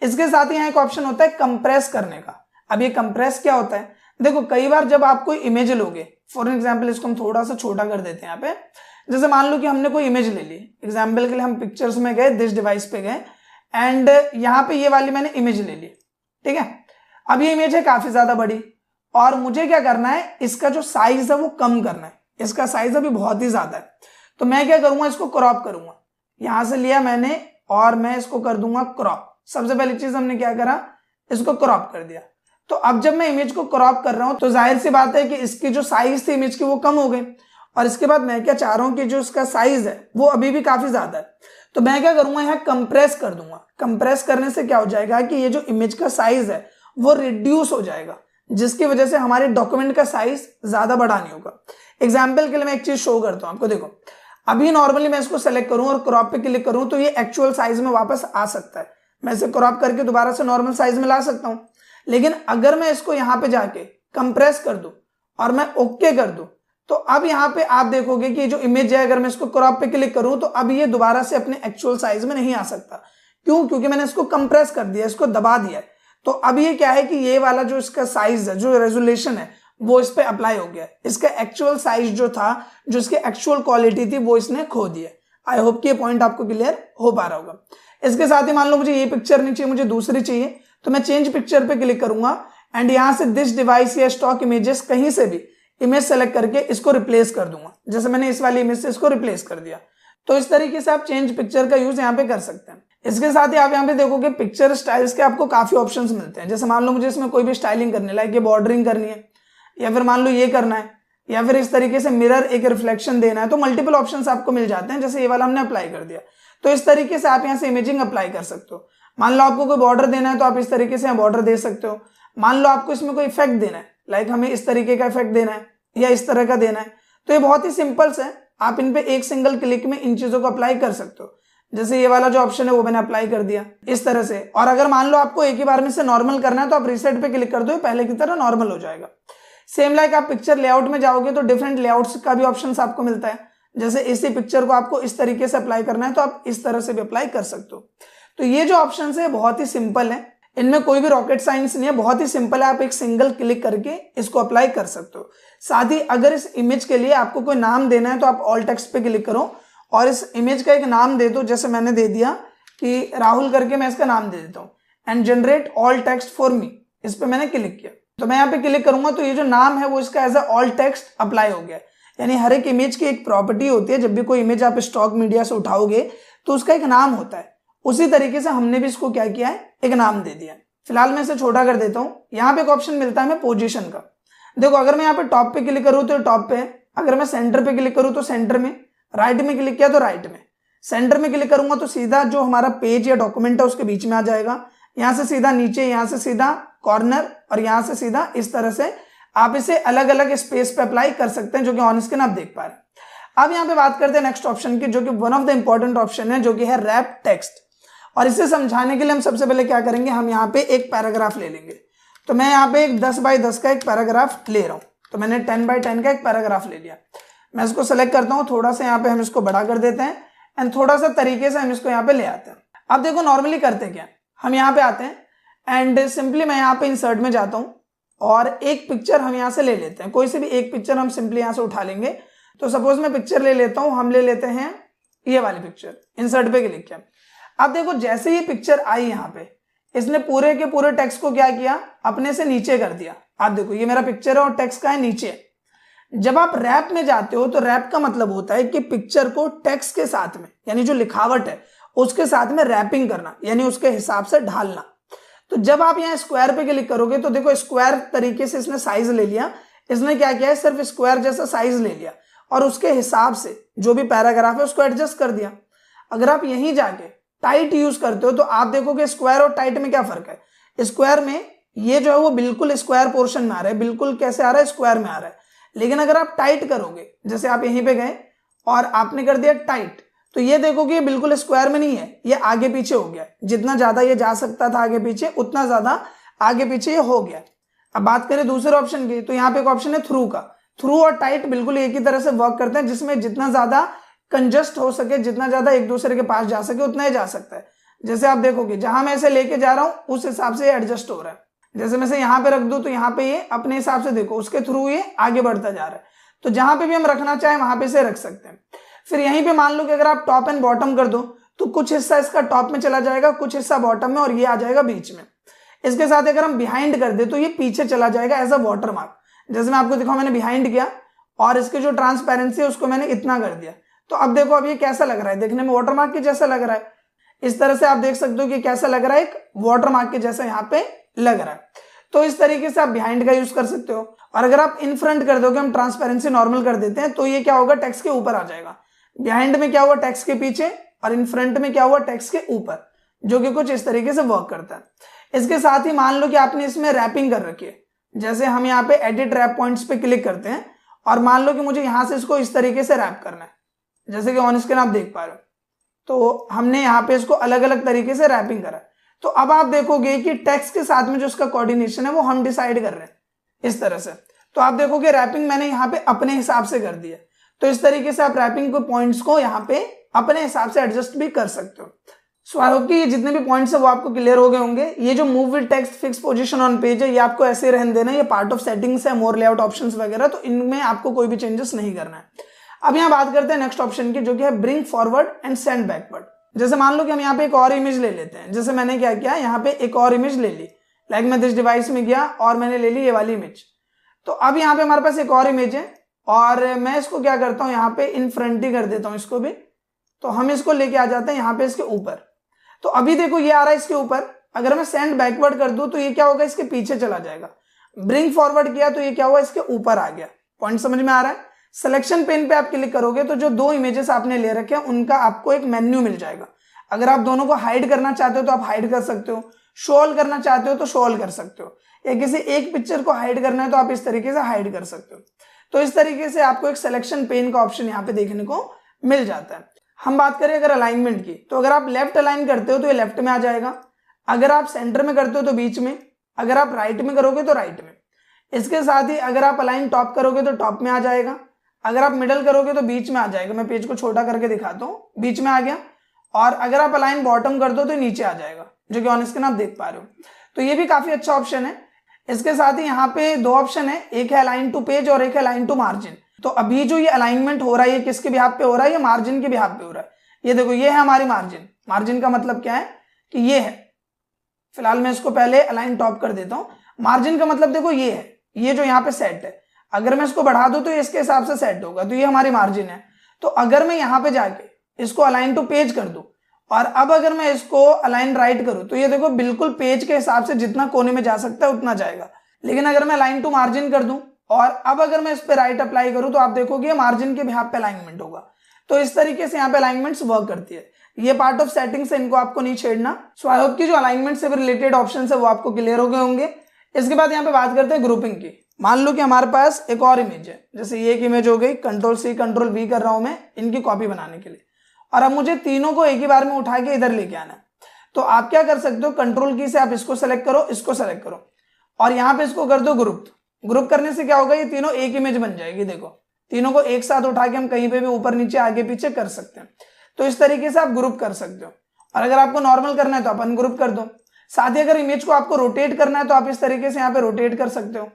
इसके साथ ही यहाँ एक ऑप्शन होता है कंप्रेस करने का। अब ये कंप्रेस क्या होता है, देखो कई बार जब आप कोई इमेज लोगे, फॉर एग्जाम्पल इसको हम थोड़ा सा छोटा कर देते हैं यहाँ पे। जैसे मान लो कि हमने कोई इमेज ले ली, एग्जाम्पल के लिए हम पिक्चर्स में गए, दिस डिवाइस पे गए एंड यहाँ पे ये वाली मैंने इमेज ले ली, ठीक है। अब ये इमेज है काफी ज्यादा बड़ी और मुझे क्या करना है, इसका जो साइज है वो कम करना है। इसका साइज अभी बहुत ही ज्यादा है, तो मैं क्या करूंगा, इसको क्रॉप करूंगा। यहां से लिया मैंने और मैं इसको कर दूंगा क्रॉप। सबसे पहली चीज हमने क्या करा, इसको क्रॉप कर दिया। तो अब जब मैं इमेज को क्रॉप कर रहा हूं तो जाहिर सी बात है कि इसकी जो साइज थी इमेज की वो कम हो गई, और इसके बाद मैं क्या चाह रहा हूं कि जो इसका साइज है वो अभी भी काफी ज्यादा है। तो मैं क्या करूंगा, यहाँ कंप्रेस कर दूंगा। कंप्रेस करने से क्या हो जाएगा कि ये जो इमेज का साइज है वो रिड्यूस हो जाएगा, जिसकी वजह से हमारे डॉक्यूमेंट का साइज ज्यादा बड़ा नहीं होगा। एग्जाम्पल के लिए मैं एक चीज शो करता हूं आपको। देखो अभी नॉर्मली मैं इसको सेलेक्ट करूं और क्रॉप पे क्लिक करूं तो ये एक्चुअल साइज में वापस आ सकता है। मैं इसे क्रॉप करके दोबारा से नॉर्मल साइज में ला सकता हूं। लेकिन अगर मैं इसको यहां पे जाके कंप्रेस कर दूं और मैं ओके कर दूं, तो अब यहाँ पे आप देखोगे कि जो इमेज है, अगर मैं इसको क्रॉप पे क्लिक करूं तो अब ये दोबारा से अपने एक्चुअल साइज में नहीं आ सकता। क्यों? क्योंकि मैंने इसको कंप्रेस कर दिया, इसको दबा दिया है। तो अब ये क्या है कि ये वाला जो इसका साइज है, जो रेजोल्यूशन है, वो इस पे अप्लाई हो गया। इसका एक्चुअल साइज जो था, जो इसकी एक्चुअल क्वालिटी थी, वो इसने खो दिया। आई होप कि ये पॉइंट आपको क्लियर हो पा रहा होगा। इसके साथ ही मान लो मुझे ये पिक्चर नहीं चाहिए, मुझे दूसरी चाहिए, तो मैं चेंज पिक्चर पे क्लिक करूंगा एंड यहां से दिस डिवाइस या स्टॉक इमेजेस कहीं से भी इमेज सेलेक्ट करके इसको रिप्लेस कर दूंगा। जैसे मैंने इस वाली इमेज से इसको रिप्लेस कर दिया। तो इस तरीके से आप चेंज पिक्चर का यूज यहाँ पे कर सकते हैं। इसके साथ ही आप यहाँ पे देखोगे पिक्चर स्टाइल्स के आपको काफी ऑप्शंस मिलते हैं। जैसे मान लो मुझे इसमें कोई भी स्टाइलिंग करनी है, लाइक ये बॉर्डरिंग करनी है, या फिर मान लो ये करना है, या फिर इस तरीके से मिरर एक रिफ्लेक्शन देना है, तो मल्टीपल ऑप्शंस आपको मिल जाते हैं। जैसे ये वाला हमने अप्लाई कर दिया, तो इस तरीके से आप यहाँ से इमेजिंग अप्लाई कर सकते हो। मान लो आपको कोई बॉर्डर देना है तो आप इस तरीके से बॉर्डर दे सकते हो। मान लो आपको इसमें कोई इफेक्ट देना है, लाइक हमें इस तरीके का इफेक्ट देना है या इस तरह का देना है, तो ये बहुत ही सिंपल है। आप इन पे एक सिंगल क्लिक में इन चीजों को अप्लाई कर सकते हो। जैसे ये वाला जो ऑप्शन है वो मैंने अप्लाई कर दिया इस तरह से। और अगर मान लो आपको एक ही बार में से नॉर्मल करना है तो आप रीसेट पे क्लिक कर दो, पहले की तरह नॉर्मल हो जाएगा। सेम लाइक आप पिक्चर लेआउट में जाओगे तो डिफरेंट लेआउट्स का भी ऑप्शन आपको मिलता है। जैसे इसी पिक्चर को आपको इस तरीके से अप्लाई करना है तो आप इस तरह से भी अप्लाई कर सकते हो। तो ये जो ऑप्शन है बहुत ही सिंपल है, इनमें कोई भी रॉकेट साइंस नहीं है, बहुत ही सिंपल है। आप एक सिंगल क्लिक करके इसको अप्लाई कर सकते हो। साथ ही अगर इस इमेज के लिए आपको कोई नाम देना है तो आप ऑल टेक्स्ट पे क्लिक करो और इस इमेज का एक नाम दे दो। जैसे मैंने दे दिया कि राहुल करके मैं इसका नाम दे देता हूँ and generate all text for me, इस पे मैंने क्लिक किया। तो मैं यहाँ पे क्लिक करूंगा तो ये जो नाम है वो इसका as a all text apply हो गया। यानी हर एक इमेज की एक प्रॉपर्टी होती है, जब भी कोई इमेज आप स्टॉक मीडिया से उठाओगे तो उसका एक नाम होता है। उसी तरीके से हमने भी इसको क्या किया है, एक नाम दे दिया। फिलहाल मैं इसे छोटा कर देता हूँ। यहाँ पे एक ऑप्शन मिलता है हमें पोजीशन का। देखो अगर मैं यहाँ पे टॉप पे क्लिक करूँ तो टॉप पे है, अगर मैं सेंटर पे क्लिक करूँ तो सेंटर में, राइट में क्लिक किया तो राइट में। सेंटर में क्लिक करूंगा तो सीधा जो हमारा पेज या डॉक्यूमेंट है उसके बीच में आ जाएगा। यहाँ से सीधा नीचे, यहाँ से सीधा कॉर्नर और यहाँ से सीधा इस तरह से आप इसे अलग अलग स्पेस पे अप्लाई कर सकते हैं, जो कि ऑन स्क्रीन आप देख पा रहे हैं। अब यहाँ पे बात करते हैं नेक्स्ट ऑप्शन की, जो कि one of the important option है, जो कि है रैप टेक्स्ट। और इसे समझाने के लिए हम सबसे पहले क्या करेंगे, हम यहाँ पे एक पैराग्राफ ले लेंगे। तो मैं यहाँ पे एक 10 बाई 10 का एक पैराग्राफ ले रहा हूँ। तो मैंने 10 बाई 10 का एक पैराग्राफ ले लिया। मैं इसको सेलेक्ट करता हूँ, थोड़ा सा यहाँ पे हम इसको बड़ा कर देते हैं एंड थोड़ा सा तरीके से हम इसको यहाँ पे ले आते हैं। अब देखो नॉर्मली करते क्या, हम यहाँ पे आते हैं एंड सिंपली मैं यहाँ पे इंसर्ट में जाता हूँ और एक पिक्चर हम यहाँ से ले लेते हैं। कोई से भी एक पिक्चर हम सिंपली यहाँ से उठा लेंगे। तो सपोज मैं पिक्चर ले लेता हूँ, हम ले लेते हैं ये वाली पिक्चर, इंसर्ट पे क्लिक किया। अब देखो जैसे ही पिक्चर आई यहाँ पे, इसने पूरे के पूरे टेक्स्ट को क्या किया, अपने से नीचे कर दिया। आप देखो ये मेरा पिक्चर है और टेक्स्ट का है नीचे। जब आप रैप में जाते हो तो रैप का मतलब होता है कि पिक्चर को टेक्स्ट के साथ में, यानी जो लिखावट है उसके साथ में रैपिंग करना, यानी उसके हिसाब से ढालना। तो जब आप यहाँ स्क्वायर पे क्लिक करोगे तो देखो स्क्वायर तरीके से इसने साइज ले लिया। इसने क्या किया है, सिर्फ स्क्वायर जैसा साइज ले लिया और उसके हिसाब से जो भी पैराग्राफ है उसको एडजस्ट कर दिया। अगर आप यहीं जाके टाइट यूज करते हो तो आप देखोगे स्क्वायर और टाइट में क्या फर्क है। स्क्वायर में ये जो है वो बिल्कुल स्क्वायर पोर्शन में आ रहा है, बिल्कुल कैसे आ रहा है, स्क्वायर में आ रहा है। लेकिन अगर आप टाइट करोगे, जैसे आप यहीं पे गए और आपने कर दिया टाइट, तो ये देखोगे ये बिल्कुल स्क्वायर में नहीं है, ये आगे पीछे हो गया। जितना ज्यादा ये जा सकता था आगे पीछे, उतना ज्यादा आगे पीछे ये हो गया। अब बात करें दूसरे ऑप्शन की, तो यहाँ पे एक ऑप्शन है थ्रू का। थ्रू और टाइट बिल्कुल एक ही तरह से वर्क करते हैं, जिसमें जितना ज्यादा कंजस्ट हो सके, जितना ज्यादा एक दूसरे के पास जा सके, उतना ही जा सकता है। जैसे आप देखोगे जहां मैं इसे लेके जा रहा हूं उस हिसाब से एडजस्ट हो रहा है। जैसे मैं इसे यहाँ पे रख दूं तो यहाँ पे ये अपने हिसाब से देखो उसके थ्रू ये आगे बढ़ता जा रहा है। तो जहां पे भी हम रखना चाहें वहां पे इसे रख सकते हैं। फिर यहीं पे मान लो कि अगर आप टॉप एंड बॉटम कर दो तो कुछ हिस्सा इसका टॉप में चला जाएगा, कुछ हिस्सा बॉटम में, और ये आ जाएगा बीच में। इसके साथ अगर हम बिहाइंड कर दे तो ये पीछे चला जाएगा एज अ वाटर मार्क। जैसे मैं आपको दिखाऊं, मैंने बिहाइंड किया और इसकी जो ट्रांसपेरेंसी है उसको मैंने इतना कर दिया। तो अब देखो अब ये कैसा लग रहा है, देखने में वाटर मार्क के जैसा लग रहा है। इस तरह से आप देख सकते हो कि कैसा लग रहा है, एक वाटर मार्क के जैसा यहाँ पे लग रहा है। तो इस तरीके से आप बिहाइंड का यूज कर सकते हो। और अगर आप इन फ्रंट कर दोगे, हम ट्रांसपेरेंसी नॉर्मल कर देते हैं, तो ये क्या होगा, टेक्स्ट के ऊपर आ जाएगा। बिहाइंड में क्या हुआ, टेक्स्ट के पीछे, और इन फ्रंट में क्या हुआ, टेक्स्ट के ऊपर, जो कि कुछ इस तरीके से वर्क करता है। इसके साथ ही मान लो कि आपने इसमें रैपिंग कर रखी है। जैसे हम यहाँ पे एडिट रैप पॉइंट्स पे क्लिक करते हैं और मान लो कि मुझे यहां से इसको इस तरीके से रैप करना है, जैसे कि ऑन स्क्रीन आप देख पा रहे हो। तो हमने यहाँ पे इसको अलग अलग तरीके से रैपिंग करा। तो अब आप देखोगे कि टेक्स्ट के साथ में जो उसका कोऑर्डिनेशन है वो हम डिसाइड कर रहे हैं इस तरह से। तो आप देखोगे रैपिंग मैंने यहाँ पे अपने हिसाब से कर दिया। तो इस तरीके से आप रैपिंग को पॉइंट्स को यहाँ पे अपने हिसाब से एडजस्ट भी कर सकते हो। सो आई होप कि ये जितने भी पॉइंट्स है वो आपको क्लियर हो गए होंगे। ये जो move with text fix position on page है, ये आपको ऐसे रहने देना है। ये पार्ट ऑफ सेटिंग्स है, मोर लेआउट ऑप्शंस वगैरह, तो इनमें आपको कोई भी चेंजेस नहीं करना है। अब यहाँ बात करते हैं नेक्स्ट ऑप्शन की, जो कि है bring forward and send backward. जैसे मान लो कि हम यहाँ पे एक और इमेज ले लेते हैं। जैसे मैंने क्या किया, यहाँ पे एक और इमेज ले ली, लाइक मैं दिस डिवाइस में गया और मैंने ले ली ये वाली इमेज। तो अब यहाँ पे हमारे पास एक और इमेज है और मैं इसको क्या करता हूँ, यहाँ पे इन फ्रंट ही कर देता हूँ इसको भी। तो हम इसको लेके आ जाते हैं यहाँ पे इसके ऊपर। तो अभी देखो ये आ रहा है इसके ऊपर। अगर मैं सेंड बैकवर्ड कर दूं तो ये क्या होगा, इसके पीछे चला जाएगा। ब्रिंग फॉरवर्ड किया तो ये क्या हुआ, इसके ऊपर आ गया। पॉइंट समझ में आ रहा है। सिलेक्शन पेन पे आप क्लिक करोगे तो जो दो इमेजेस आपने ले रखे हैं उनका आपको एक मेन्यू मिल जाएगा। अगर आप दोनों को हाइड करना चाहते हो तो आप हाइड कर सकते हो, शो ऑल करना चाहते हो तो शो ऑल कर सकते हो, या किसी एक पिक्चर को हाइड करना है तो आप इस तरीके से हाइड कर सकते हो। तो इस तरीके से आपको एक सिलेक्शन पेन का ऑप्शन यहाँ पे देखने को मिल जाता है। हम बात करें अगर अलाइनमेंट की, तो अगर आप लेफ्ट अलाइन करते हो तो ये लेफ्ट में आ जाएगा, अगर आप सेंटर में करते हो तो बीच में, अगर आप राइट में करोगे तो राइट में। इसके साथ ही अगर आप अलाइन टॉप करोगे तो टॉप में आ जाएगा, अगर आप मिडल करोगे तो बीच में आ जाएगा। मैं पेज को छोटा करके दिखाता हूँ, बीच में आ गया। और अगर आप अलाइन बॉटम कर दो तो नीचे आ जाएगा, जो कि ऑन स्क्रीन आप देख पा रहे हो। तो ये भी काफी अच्छा ऑप्शन है। इसके साथ ही यहाँ पे दो ऑप्शन है, एक है अलाइन टू पेज और एक है अलाइन टू मार्जिन। तो अभी जो ये अलाइनमेंट हो रहा है ये किसके बिहाफ पे हो रहा है, ये मार्जिन के बिहाफ पे हो रहा है। ये देखो ये है हमारी मार्जिन। मार्जिन का मतलब क्या है कि ये है। फिलहाल मैं इसको पहले अलाइन टॉप कर देता हूँ। मार्जिन का मतलब देखो ये है, ये जो यहाँ पे सेट है। अगर मैं इसको बढ़ा दूं तो इसके हिसाब से सेट होगा। तो ये हमारी मार्जिन है। तो अगर मैं यहाँ पे जाके इसको अलाइन टू पेज कर दूं और अब अगर मैं इसको अलाइन राइट करूं तो ये देखो बिल्कुल पेज के हिसाब से जितना कोने में जा सकता है उतना जाएगा। लेकिन अगर मैं अलाइन टू मार्जिन कर दूं और अब अगर मैं इस पे राइट अप्लाई करूं तो आप देखोगे मार्जिन के बिहाफ पे अलाइनमेंट होगा। तो इस तरीके से यहाँ पे अलाइनमेंट्स वर्क करती है। ये पार्ट ऑफ सेटिंग्स है, इनको आपको नहीं छेड़ना। सो आई होप कि जो अलाइनमेंट से रिलेटेड ऑप्शन है वो आपको क्लियर हो गए होंगे। इसके बाद यहाँ पे बात करते हैं ग्रुपिंग की। मान लो कि हमारे पास एक और इमेज है, जैसे ये एक इमेज हो गई, Ctrl+C Ctrl+V कर रहा हूं मैं इनकी कॉपी बनाने के लिए, और अब मुझे तीनों को एक ही बार में उठा के इधर लेके आना है। तो आप क्या कर सकते हो, कंट्रोल की से आप इसको सेलेक्ट करो, इसको सेलेक्ट करो, और यहाँ पे इसको कर दो ग्रुप। ग्रुप करने से क्या होगा, ये तीनों एक इमेज बन जाएगी। देखो तीनों को एक साथ उठा के हम कहीं पे भी ऊपर नीचे आगे पीछे कर सकते हैं। तो इस तरीके से आप ग्रुप कर सकते हो, और अगर आपको नॉर्मल करना है तो आप अनग्रुप कर दो। साथ ही अगर इमेज को आपको रोटेट करना है तो आप इस तरीके से यहाँ पे रोटेट कर सकते हो,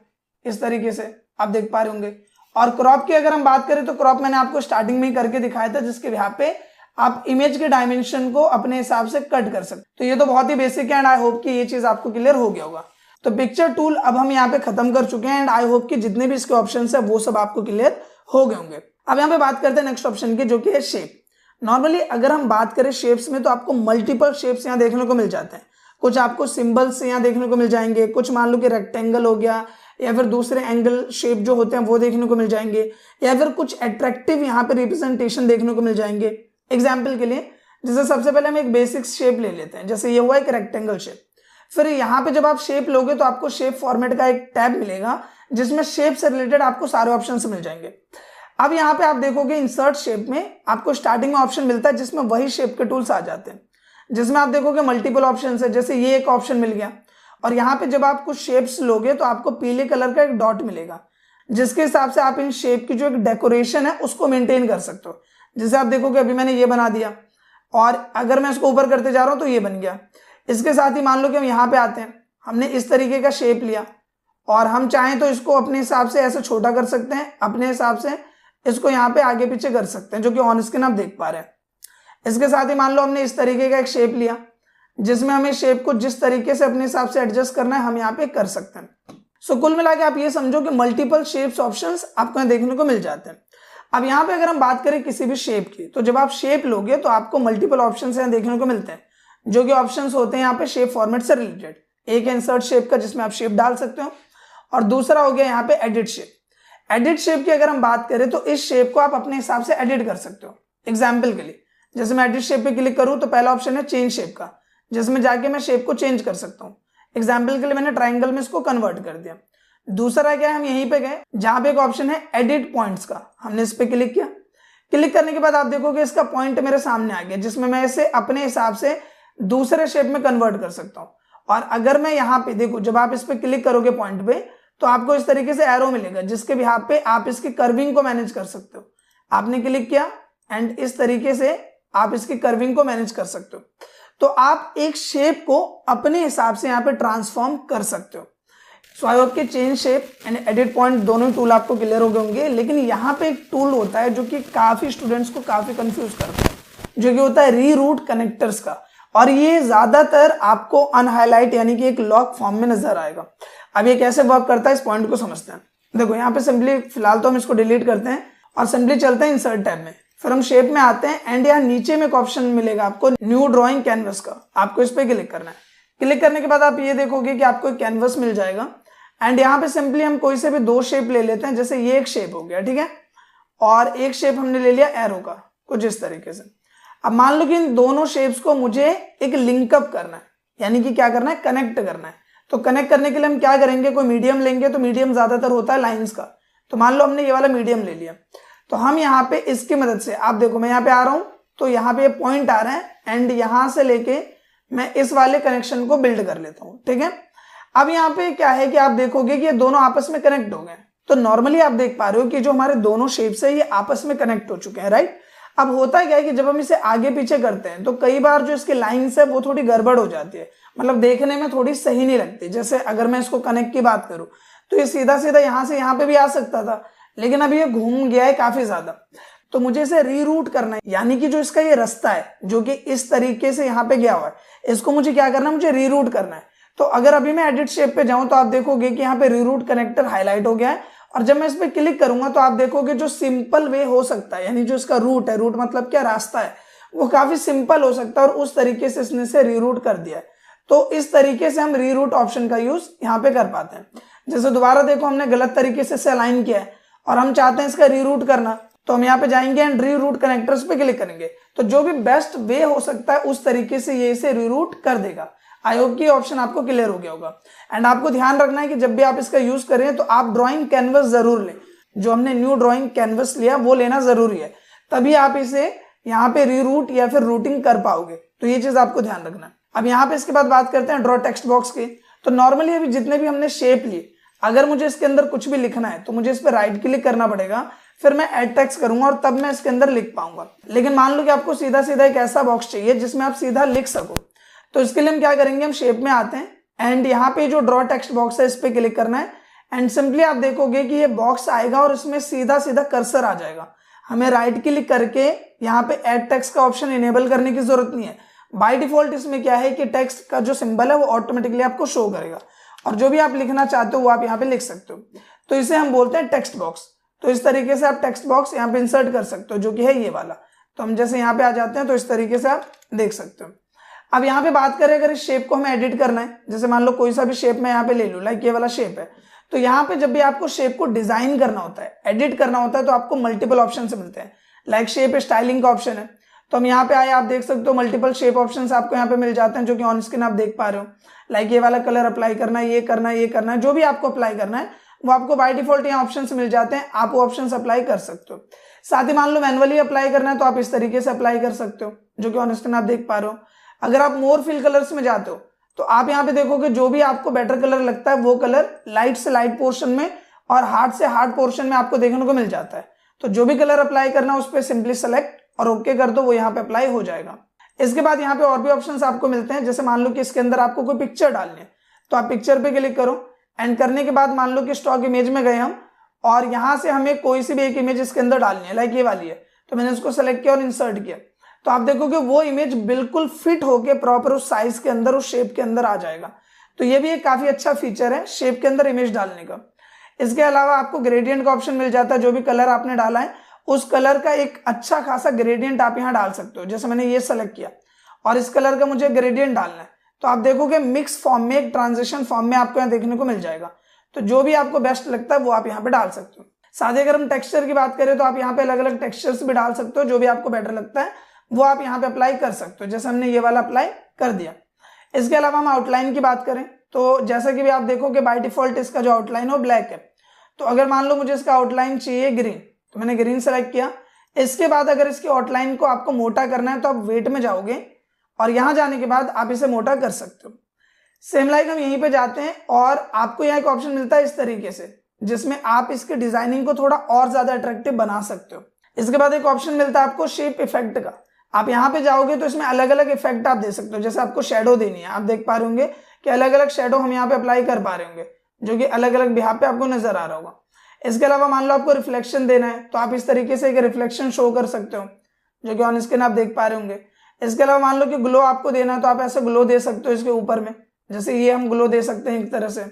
इस तरीके से आप देख पा रहे होंगे। और क्रॉप की अगर हम बात करें तो क्रॉप मैंने आपको स्टार्टिंग में ही करके दिखाया था, जिसके यहाँ पे आप इमेज के डायमेंशन को अपने हिसाब से कट कर सकते। तो ये तो बहुत ही बेसिक है, एंड आई होप कि ये चीज आपको क्लियर हो गया होगा। तो पिक्चर टूल अब हम यहाँ पे खत्म कर चुके हैं, एंड आई होप कि जितने भी इसके ऑप्शन है वो सब आपको क्लियर हो गए होंगे। अब यहाँ पे बात करते हैं नेक्स्ट ऑप्शन की, जो कि है शेप। नॉर्मली अगर हम बात करें शेप्स में तो आपको मल्टीपल शेप्स यहाँ देखने को मिल जाते हैं। कुछ आपको सिंबल्स यहाँ देखने को मिल जाएंगे, कुछ मान लो कि रेक्टेंगल हो गया, या फिर दूसरे एंगल शेप जो होते हैं वो देखने को मिल जाएंगे, या फिर कुछ अट्रैक्टिव यहाँ पे रिप्रेजेंटेशन देखने को मिल जाएंगे। एग्जाम्पल के लिए जैसे सबसे पहले हम एक बेसिक शेप ले लेते हैं, जैसे ये हुआ एक रेक्टेंगल शेप। फिर यहाँ पे जब आप शेप लोगे तो आपको शेप फॉर्मेट का एक टैब मिलेगा, जिसमें शेप से रिलेटेड आपको सारे ऑप्शन मिल जाएंगे। अब यहाँ पे आप देखोगे इंसर्ट शेप में आपको स्टार्टिंग में ऑप्शन मिलता है, जिसमें वही शेप के टूल्स आ जाते हैं, जिसमें आप देखोगे मल्टीपल ऑप्शन है। जैसे ये एक ऑप्शन मिल गया, और यहाँ पे जब आप कुछ शेप्स लोगे तो आपको पीले कलर का एक डॉट मिलेगा, जिसके हिसाब से आप इन शेप की जो एक डेकोरेशन है उसको मेंटेन कर सकते हो। जैसे आप देखोगे अभी मैंने ये बना दिया, और अगर मैं इसको ऊपर करते जा रहा हूं तो ये बन गया। इसके साथ ही मान लो कि हम यहाँ पे आते हैं, हमने इस तरीके का शेप लिया, और हम चाहें तो इसको अपने हिसाब से ऐसे छोटा कर सकते हैं, अपने हिसाब से इसको यहाँ पे आगे पीछे कर सकते हैं, जो कि ऑन स्क्रीन आप देख पा रहे हैं। इसके साथ ही मान लो हमने इस तरीके का एक शेप लिया, जिसमें हमें शेप को जिस तरीके से अपने हिसाब से एडजस्ट करना है हम यहाँ पे कर सकते हैं। सो कुल मिला के आप ये समझो कि मल्टीपल शेप्स ऑप्शंस आपको यहाँ देखने को मिल जाते हैं। अब यहाँ पे अगर हम बात करें किसी भी शेप की, तो जब आप शेप लोगे तो आपको मल्टीपल ऑप्शंस यहाँ देखने को मिलते हैं, जो कि ऑप्शंस होते हैं यहाँ पे शेप फॉर्मेट से रिलेटेड। एक है इंसर्ट शेप का, जिसमें आप शेप डाल सकते हो, और दूसरा हो गया यहाँ पे एडिट शेप। एडिट शेप की अगर हम बात करें तो इस शेप को आप अपने हिसाब से एडिट कर सकते हो। एग्जाम्पल के लिए जैसे मैं एडिट शेप पे क्लिक करूं तो पहला ऑप्शन है चेंज शेप का, जिसमें जाके मैं शेप को चेंज कर सकता हूं। एग्जाम्पल के लिए मैंने ट्राइंगल में इसको कन्वर्ट कर दिया। दूसरा क्या है, हम यहीं पे गए जहां पे एक ऑप्शन है एडिट पॉइंट्स का, हमने इस पे क्लिक किया। क्लिक करने के बाद आप देखोगे इसका पॉइंट मेरे सामने आ गया, जिसमें मैं इसे अपने हिसाब से दूसरे शेप में कन्वर्ट कर सकता हूं। और अगर मैं यहाँ पे देखो, जब आप इस पे क्लिक करोगे पॉइंट पे, तो आपको इस तरीके से एरो मिलेगा, जिसके बिहाफ पे आप इसकी कर्विंग को मैनेज कर सकते हो। आपने क्लिक किया एंड इस तरीके से आप इसकी कर्विंग को मैनेज कर सकते हो। तो आप एक शेप को अपने हिसाब से यहाँ पे ट्रांसफॉर्म कर सकते हो। सो आई होप कि change shape and edit point दोनों टूल आपको क्लियर हो गए होंगे। लेकिन यहाँ पे एक टूल होता है जो कि काफी स्टूडेंट्स को काफी कंफ्यूज करता है, जो कि होता है रीरूट कनेक्टर्स का, और ये ज्यादातर आपको अनहाईलाइट यानी कि एक लॉक फॉर्म में नजर आएगा। अब ये कैसे वर्क करता है इस पॉइंट को समझते हैं। देखो यहाँ पे सिंपली फिलहाल तो हम इसको डिलीट करते हैं और सिंपली चलते हैं इंसर्ट टैब में। फिर हम शेप में आते हैं एंड यहाँ नीचे में एक ऑप्शन मिलेगा आपको न्यू ड्राइंग कैनवस का, आपको इस पे क्लिक करना है। क्लिक करने के बाद आप ये देखोगे कि आपको एक कैनवस मिल जाएगा एंड यहाँ पे सिंपली हम कोई से भी दो शेप ले लेते हैं। जैसे ये एक शेप हो गया, ठीक है, और एक शेप हमने ले लिया एरो का, कुछ इस तरीके से। अब मान लो कि इन दोनों शेप्स को मुझे एक लिंकअप करना है, यानी कि क्या करना है, कनेक्ट करना है। तो कनेक्ट करने के लिए हम क्या करेंगे, कोई मीडियम लेंगे, तो मीडियम ज्यादातर होता है लाइंस का। तो मान लो हमने ये वाला मीडियम ले लिया, तो हम यहाँ पे इसकी मदद से, आप देखो मैं यहाँ पे आ रहा हूं तो यहाँ पे पॉइंट आ रहा है एंड यहां से लेके मैं इस वाले कनेक्शन को बिल्ड कर लेता हूं, ठीक है। अब यहाँ पे क्या है कि आप देखोगे कि ये दोनों आपस में कनेक्ट हो गए। तो नॉर्मली आप देख पा रहे हो कि जो हमारे दोनों शेप्स है ये आपस में कनेक्ट हो चुके हैं, राइट। अब होता क्या है कि जब हम इसे आगे पीछे करते हैं तो कई बार जो इसकी लाइंस है वो थोड़ी गड़बड़ हो जाती है, मतलब देखने में थोड़ी सही नहीं लगती। जैसे अगर मैं इसको कनेक्ट की बात करूं तो ये सीधा सीधा यहाँ से यहाँ पे भी आ सकता था, लेकिन अब ये घूम गया है काफी ज्यादा। तो मुझे इसे रीरूट करना है, यानी कि जो इसका ये रास्ता है जो कि इस तरीके से यहाँ पे गया हुआ है, इसको मुझे क्या करना है, मुझे रीरूट करना है। तो अगर अभी मैं एडिट शेप पे जाऊं तो आप देखोगे कि यहाँ पे रीरूट कनेक्टर हाईलाइट हो गया है, और जब मैं इस पे क्लिक करूंगा तो आप देखोगे जो सिंपल वे हो सकता है, यानी जो इसका रूट है, रूट मतलब क्या, रास्ता है, वो काफी सिंपल हो सकता है और उस तरीके से इसने से रीरूट कर दिया है। तो इस तरीके से हम रीरूट ऑप्शन का यूज यहाँ पे कर पाते हैं। जैसे दोबारा देखो हमने गलत तरीके से इसे अलाइन किया है और हम चाहते हैं इसका रीरूट करना, तो हम यहाँ पे जाएंगे एंड रीरूट कनेक्टर्स पे क्लिक करेंगे। तो जो भी बेस्ट वे हो सकता है उस तरीके से ये इसे रीरूट कर देगा। आई होप कि ऑप्शन आपको क्लियर हो गया होगा। एंड आपको ध्यान रखना है कि जब भी आप इसका यूज करें तो आप ड्राइंग कैनवस जरूर लें। जो हमने न्यू ड्राइंग कैनवस लिया वो लेना जरूरी है, तभी आप इसे यहाँ पे रीरूट या फिर रूटिंग कर पाओगे। तो ये चीज आपको ध्यान रखना है। अब यहाँ पे इसके बाद बात करते हैं ड्रॉ टेक्स्ट बॉक्स की। तो नॉर्मली अभी जितने भी हमने शेप लिए, अगर मुझे इसके अंदर कुछ भी लिखना है तो मुझे इस पर राइट क्लिक करना पड़ेगा, फिर मैं ऐड टेक्स्ट करूंगा और तब मैं इसके अंदर लिख पाऊंगा। लेकिन मान लो कि आपको सीधा सीधा एक ऐसा बॉक्स चाहिए जिसमें आप सीधा लिख सको, तो इसके लिए हम क्या करेंगे, हम शेप में आते हैं एंड यहाँ पे जो ड्रॉ टेक्स्ट बॉक्स है इस पे क्लिक करना है एंड सिंपली आप देखोगे कि ये बॉक्स आएगा और इसमें सीधा सीधा कर्सर आ जाएगा। हमें राइट क्लिक करके यहाँ पे ऐड टेक्स्ट का ऑप्शन इनेबल करने की जरूरत नहीं है। बाय डिफॉल्ट इसमें क्या है कि टेक्स्ट का जो सिंबल है वो ऑटोमेटिकली आपको शो करेगा और जो भी आप लिखना चाहते हो वो आप यहाँ पे लिख सकते हो। तो इसे हम बोलते हैं टेक्स्ट बॉक्स। तो इस तरीके से आप टेक्स्ट बॉक्स यहाँ पे इंसर्ट कर सकते हो, जो कि है ये वाला। तो हम जैसे यहाँ पे आ जाते हैं तो इस तरीके से आप देख सकते हो। अब यहाँ पे बात करें अगर इस शेप को हमें एडिट करना है, जैसे मान लो कोई सा भी शेप मैं यहाँ पे ले लूँ, लाइक ये वाला शेप है, तो यहाँ पे जब भी आपको शेप को डिजाइन करना होता है, एडिट करना होता है, तो आपको मल्टीपल ऑप्शन मिलते हैं। लाइक शेप स्टाइलिंग का ऑप्शन है, तो हम यहाँ पे आए, आप देख सकते हो मल्टीपल शेप ऑप्शंस आपको यहाँ पे मिल जाते हैं, जो कि ऑन स्क्रीन आप देख पा रहे हो। लाइक ये वाला कलर अप्लाई करना है, ये करना है, ये करना है, जो भी आपको अप्लाई करना है वो आपको बाय डिफॉल्ट यहाँ ऑप्शंस मिल जाते हैं, आप वो ऑप्शंस अप्लाई कर सकते हो। साथ ही मान लो मैनुअली अप्लाई करना है तो आप इस तरीके से अप्लाई कर सकते हो, जो कि ऑन स्क्रीन आप देख पा रहे हो। अगर आप मोर फिल कलर्स में जाते हो तो आप यहाँ पे देखोगे जो भी आपको बेटर कलर लगता है वो कलर लाइट से लाइट पोर्शन में और हार्ड से हार्ड पोर्शन में आपको देखने को मिल जाता है। तो जो भी कलर अप्लाई करना है उस पर सिंपली सेलेक्ट और ओके कर दो, वो यहाँ पे अप्लाई हो जाएगा। इसके बाद यहाँ पे और भी ऑप्शंस आपको मिलते हैं, जैसे मान लो कि इसके अंदर आपको कोई पिक्चर डालनी है तो आप पिक्चर पे क्लिक करो एंड करने के बाद मान लो कि स्टॉक इमेज में गए हम और यहाँ से हमें कोई सी भी एक इमेज इसके अंदर डालनी है, लाइक ये वाली है, तो मैंने उसको सेलेक्ट किया और इंसर्ट किया। तो आप देखोगे वो इमेज बिल्कुल फिट होके प्रॉपर उस साइज के अंदर, उस शेप के अंदर आ जाएगा। तो ये भी एक काफी अच्छा फीचर है शेप के अंदर इमेज डालने का। इसके अलावा आपको ग्रेडियंट का ऑप्शन मिल जाता है, जो भी कलर आपने डाला है उस कलर का एक अच्छा खासा ग्रेडियंट आप यहाँ डाल सकते हो। जैसे मैंने ये सेलेक्ट किया और इस कलर का मुझे ग्रेडियंट डालना है, तो आप देखोगे मिक्स फॉर्म में, एक ट्रांजिशन फॉर्म में आपको यहाँ देखने को मिल जाएगा। तो जो भी आपको बेस्ट लगता है वो आप यहाँ पे डाल सकते हो। साथ ही अगर हम टेक्सचर की बात करें तो आप यहाँ पे अलग अलग टेक्सचर्स भी डाल सकते हो, जो भी आपको बेटर लगता है वो आप यहाँ पे अप्लाई कर सकते हो। जैसे हमने ये वाला अप्लाई कर दिया। इसके अलावा हम आउटलाइन की बात करें तो जैसा कि भी आप देखोगे बाय डिफॉल्ट इसका जो आउटलाइन हो ब्लैक है। तो अगर मान लो मुझे इसका आउटलाइन चाहिए ग्रीन, तो मैंने ग्रीन सेलेक्ट किया। इसके बाद अगर इसकी आउटलाइन को आपको मोटा करना है तो आप वेट में जाओगे और यहां जाने के बाद आप इसे मोटा कर सकते हो। सेम लाइक हम यहीं पे जाते हैं और आपको यहाँ एक ऑप्शन मिलता है इस तरीके से, जिसमें आप इसके डिजाइनिंग को थोड़ा और ज्यादा अट्रैक्टिव बना सकते हो। इसके बाद एक ऑप्शन मिलता है आपको शेप इफेक्ट का। आप यहाँ पे जाओगे तो इसमें अलग अलग इफेक्ट आप दे सकते हो। जैसे आपको शेडो देनी है, आप देख पा रहे होंगे कि अलग अलग शेडो हम यहाँ पे अप्लाई कर पा रहे होंगे, जो कि अलग अलग बिहाफ पे आपको नजर आ रहा होगा। इसके अलावा मान लो आपको रिफ्लेक्शन देना है तो आप इस तरीके से एक रिफ्लेक्शन शो कर सकते हो, जो कि ऑन स्क्रीन आप देख पा रहे होंगे। इसके अलावा मान लो कि ग्लो आपको देना है तो आप ऐसे ग्लो दे सकते हो इसके ऊपर में, जैसे ये हम ग्लो दे सकते हैं एक तरह से।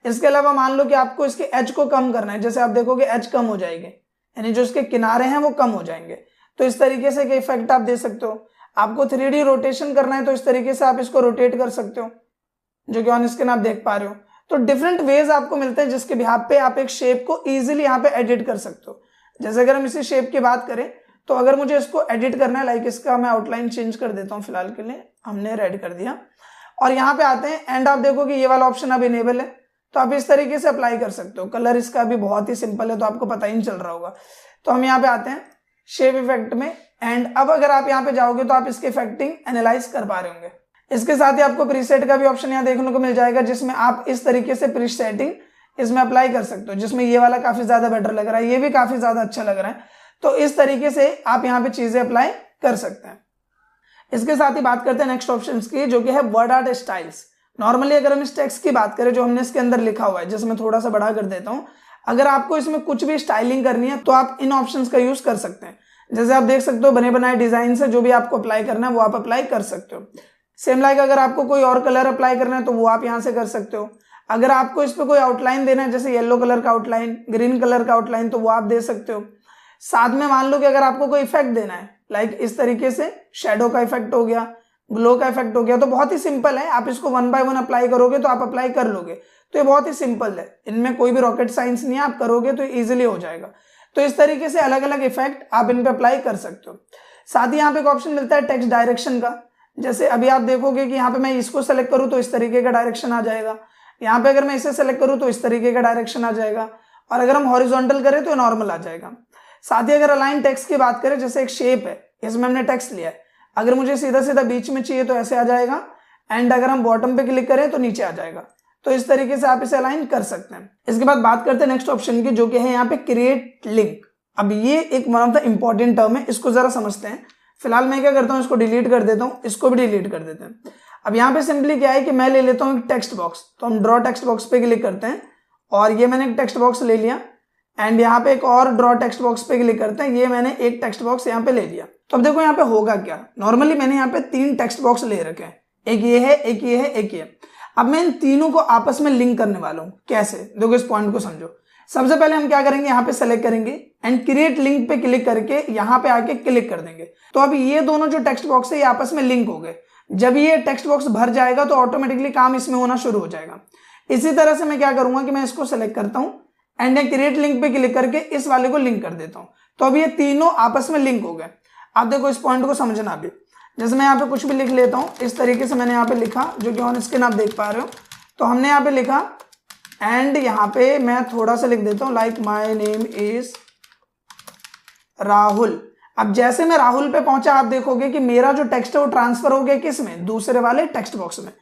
इसके अलावा मान लो कि आपको इसके एज को कम करना है, जैसे आप देखोगे एज कम हो जाएंगे, यानी जो इसके किनारे हैं वो कम हो जाएंगे। तो इस तरीके से एक इफेक्ट आप दे सकते हो। आपको 3D रोटेशन करना है तो इस तरीके से आप इसको रोटेट कर सकते हो, जो कि ऑन स्क्रीन आप देख पा रहे हो। तो डिफरेंट वेज आपको मिलते हैं जिसके बिहाफ पे आप एक शेप को इजीली यहाँ पे एडिट कर सकते हो। जैसे अगर हम इसी शेप की बात करें तो अगर मुझे इसको एडिट करना है, लाइक इसका मैं आउटलाइन चेंज कर देता हूँ फिलहाल के लिए, हमने रेड कर दिया और यहाँ पे आते हैं एंड आप देखो कि ये वाला ऑप्शन अब इनेबल है, तो आप इस तरीके से अप्लाई कर सकते हो। कलर इसका भी बहुत ही सिंपल है तो आपको पता ही नहीं चल रहा होगा। तो हम यहाँ पे आते हैं शेप इफेक्ट में एंड अब अगर आप यहाँ पे जाओगे तो आप इसके इफेक्टिंग एनालाइज कर पा रहे होंगे। इसके साथ ही आपको प्रीसेट का भी ऑप्शन यहाँ देखने को मिल जाएगा, जिसमें आप इस तरीके से प्रीसेटिंग इसमें अप्लाई कर सकते हो, जिसमें ये वाला काफी ज्यादा बेटर लग रहा है, ये भी काफी ज्यादा अच्छा लग रहा है। तो इस तरीके से आप यहाँ पे चीजें अप्लाई कर सकते हैं। इसके साथ ही बात करते हैं नेक्स्ट ऑप्शन की, जो कि है वर्ड आर्ट स्टाइल्स। नॉर्मली अगर हम इस टेक्स्ट की बात करें जो हमने इसके अंदर लिखा हुआ है, जैसे मैं थोड़ा सा बढ़ा कर देता हूँ, अगर आपको इसमें कुछ भी स्टाइलिंग करनी है तो आप इन ऑप्शंस का यूज कर सकते हैं। जैसे आप देख सकते हो बने बनाए डिजाइन से जो भी आपको अप्लाई करना है वो आप अप्लाई कर सकते हो। सेम लाइक अगर आपको कोई और कलर अप्लाई करना है तो वो आप यहाँ से कर सकते हो। अगर आपको इस पे कोई आउटलाइन देना है, जैसे येलो कलर का आउटलाइन, ग्रीन कलर का आउटलाइन, तो वो आप दे सकते हो। साथ में मान लो कि अगर आपको कोई इफेक्ट देना है, लाइक इस तरीके से शेडो का इफेक्ट हो गया, ग्लो का इफेक्ट हो गया, तो बहुत ही सिंपल है। आप इसको 1 बाय 1 अप्लाई करोगे तो आप अप्लाई कर लोगे। तो ये बहुत ही सिंपल है, इनमें कोई भी रॉकेट साइंस नहीं है, आप करोगे तो इजीली हो जाएगा। तो इस तरीके से अलग अलग इफेक्ट आप इन पे अप्लाई कर सकते हो। साथ ही यहाँ पे एक ऑप्शन मिलता है टेक्स्ट डायरेक्शन का, जैसे अभी आप देखोगे कि यहाँ पे मैं इसको सेलेक्ट करूँ तो इस तरीके का डायरेक्शन आ जाएगा, यहाँ पे अगर मैं इसे सेलेक्ट करूँ तो इस तरीके का डायरेक्शन आ जाएगा, और अगर हम हॉरिजॉन्टल करें तो नॉर्मल आ जाएगा। साथ ही अगर अलाइन टेक्स्ट की बात करें, जैसे एक शेप है, इसमें हमने टेक्स्ट लिया है, अगर मुझे सीधा सीधा बीच में चाहिए तो ऐसे आ जाएगा, एंड अगर हम बॉटम पे क्लिक करें तो नीचे आ जाएगा। तो इस तरीके से आप इसे अलाइन कर सकते हैं। इसके बाद बात करते हैं नेक्स्ट ऑप्शन की, जो कि है यहाँ पे क्रिएट लिंक। अब ये एक one of the important term है, इसको जरा समझते हैं। फिलहाल मैं क्या करता हूँ, इसको डिलीट कर देता हूँ, इसको भी डिलीट कर देते हैं। अब यहाँ पे सिंपली क्या है कि मैं ले लेता हूँ एक टेक्स्ट बॉक्स, तो हम ड्रॉ टेक्स्ट बॉक्स पे क्लिक करते हैं, और ये मैंने एक टेक्स्ट बॉक्स ले लिया, एंड यहाँ पे एक और ड्रॉ टेक्स्ट बॉक्स पे क्लिक करते हैं, ये मैंने एक टेक्स्ट बॉक्स यहाँ पे ले लिया। तो अब देखो यहाँ पे होगा क्या, नॉर्मली मैंने यहाँ पे 3 टेक्स्ट बॉक्स ले रखे हैं, एक ये है, एक ये है, एक ये। अब मैं इन तीनों को आपस में लिंक करने वाला हूँ। कैसे, देखो इस पॉइंट को समझो। सबसे पहले हम क्या करेंगे, यहाँ पे सेलेक्ट करेंगे एंड क्रिएट लिंक पे क्लिक करके यहाँ पे आके क्लिक कर देंगे। तो अब ये दोनों जो टेक्स्ट बॉक्स है ये आपस में लिंक हो गए। जब ये टेक्स्ट बॉक्स भर जाएगा तो ऑटोमेटिकली काम इसमें होना शुरू हो जाएगा। इसी तरह से मैं क्या करूंगा कि मैं इसको सेलेक्ट करता हूँ एंड क्रिएट लिंक पे क्लिक करके इस वाले को लिंक कर देता हूँ। तो अब ये तीनों आपस में लिंक हो गए। आप देखो इस पॉइंट को समझना अभी। जैसे मैं यहाँ पे कुछ भी लिख लेता हूँ, इस तरीके से मैंने यहाँ पे लिखा, जो कि ऑन स्क्रीन आप देख पा रहे हो। तो हमने यहाँ पे लिखा एंड यहाँ पे मैं थोड़ा सा लिख देता हूँ, like my name is Rahul. अब जैसे मैं राहुल पे पहुंचा, आप देखोगे कि मेरा जो टेक्स्ट है वो ट्रांसफर हो गया किस में, दूसरे वाले टेक्स्ट बॉक्स में।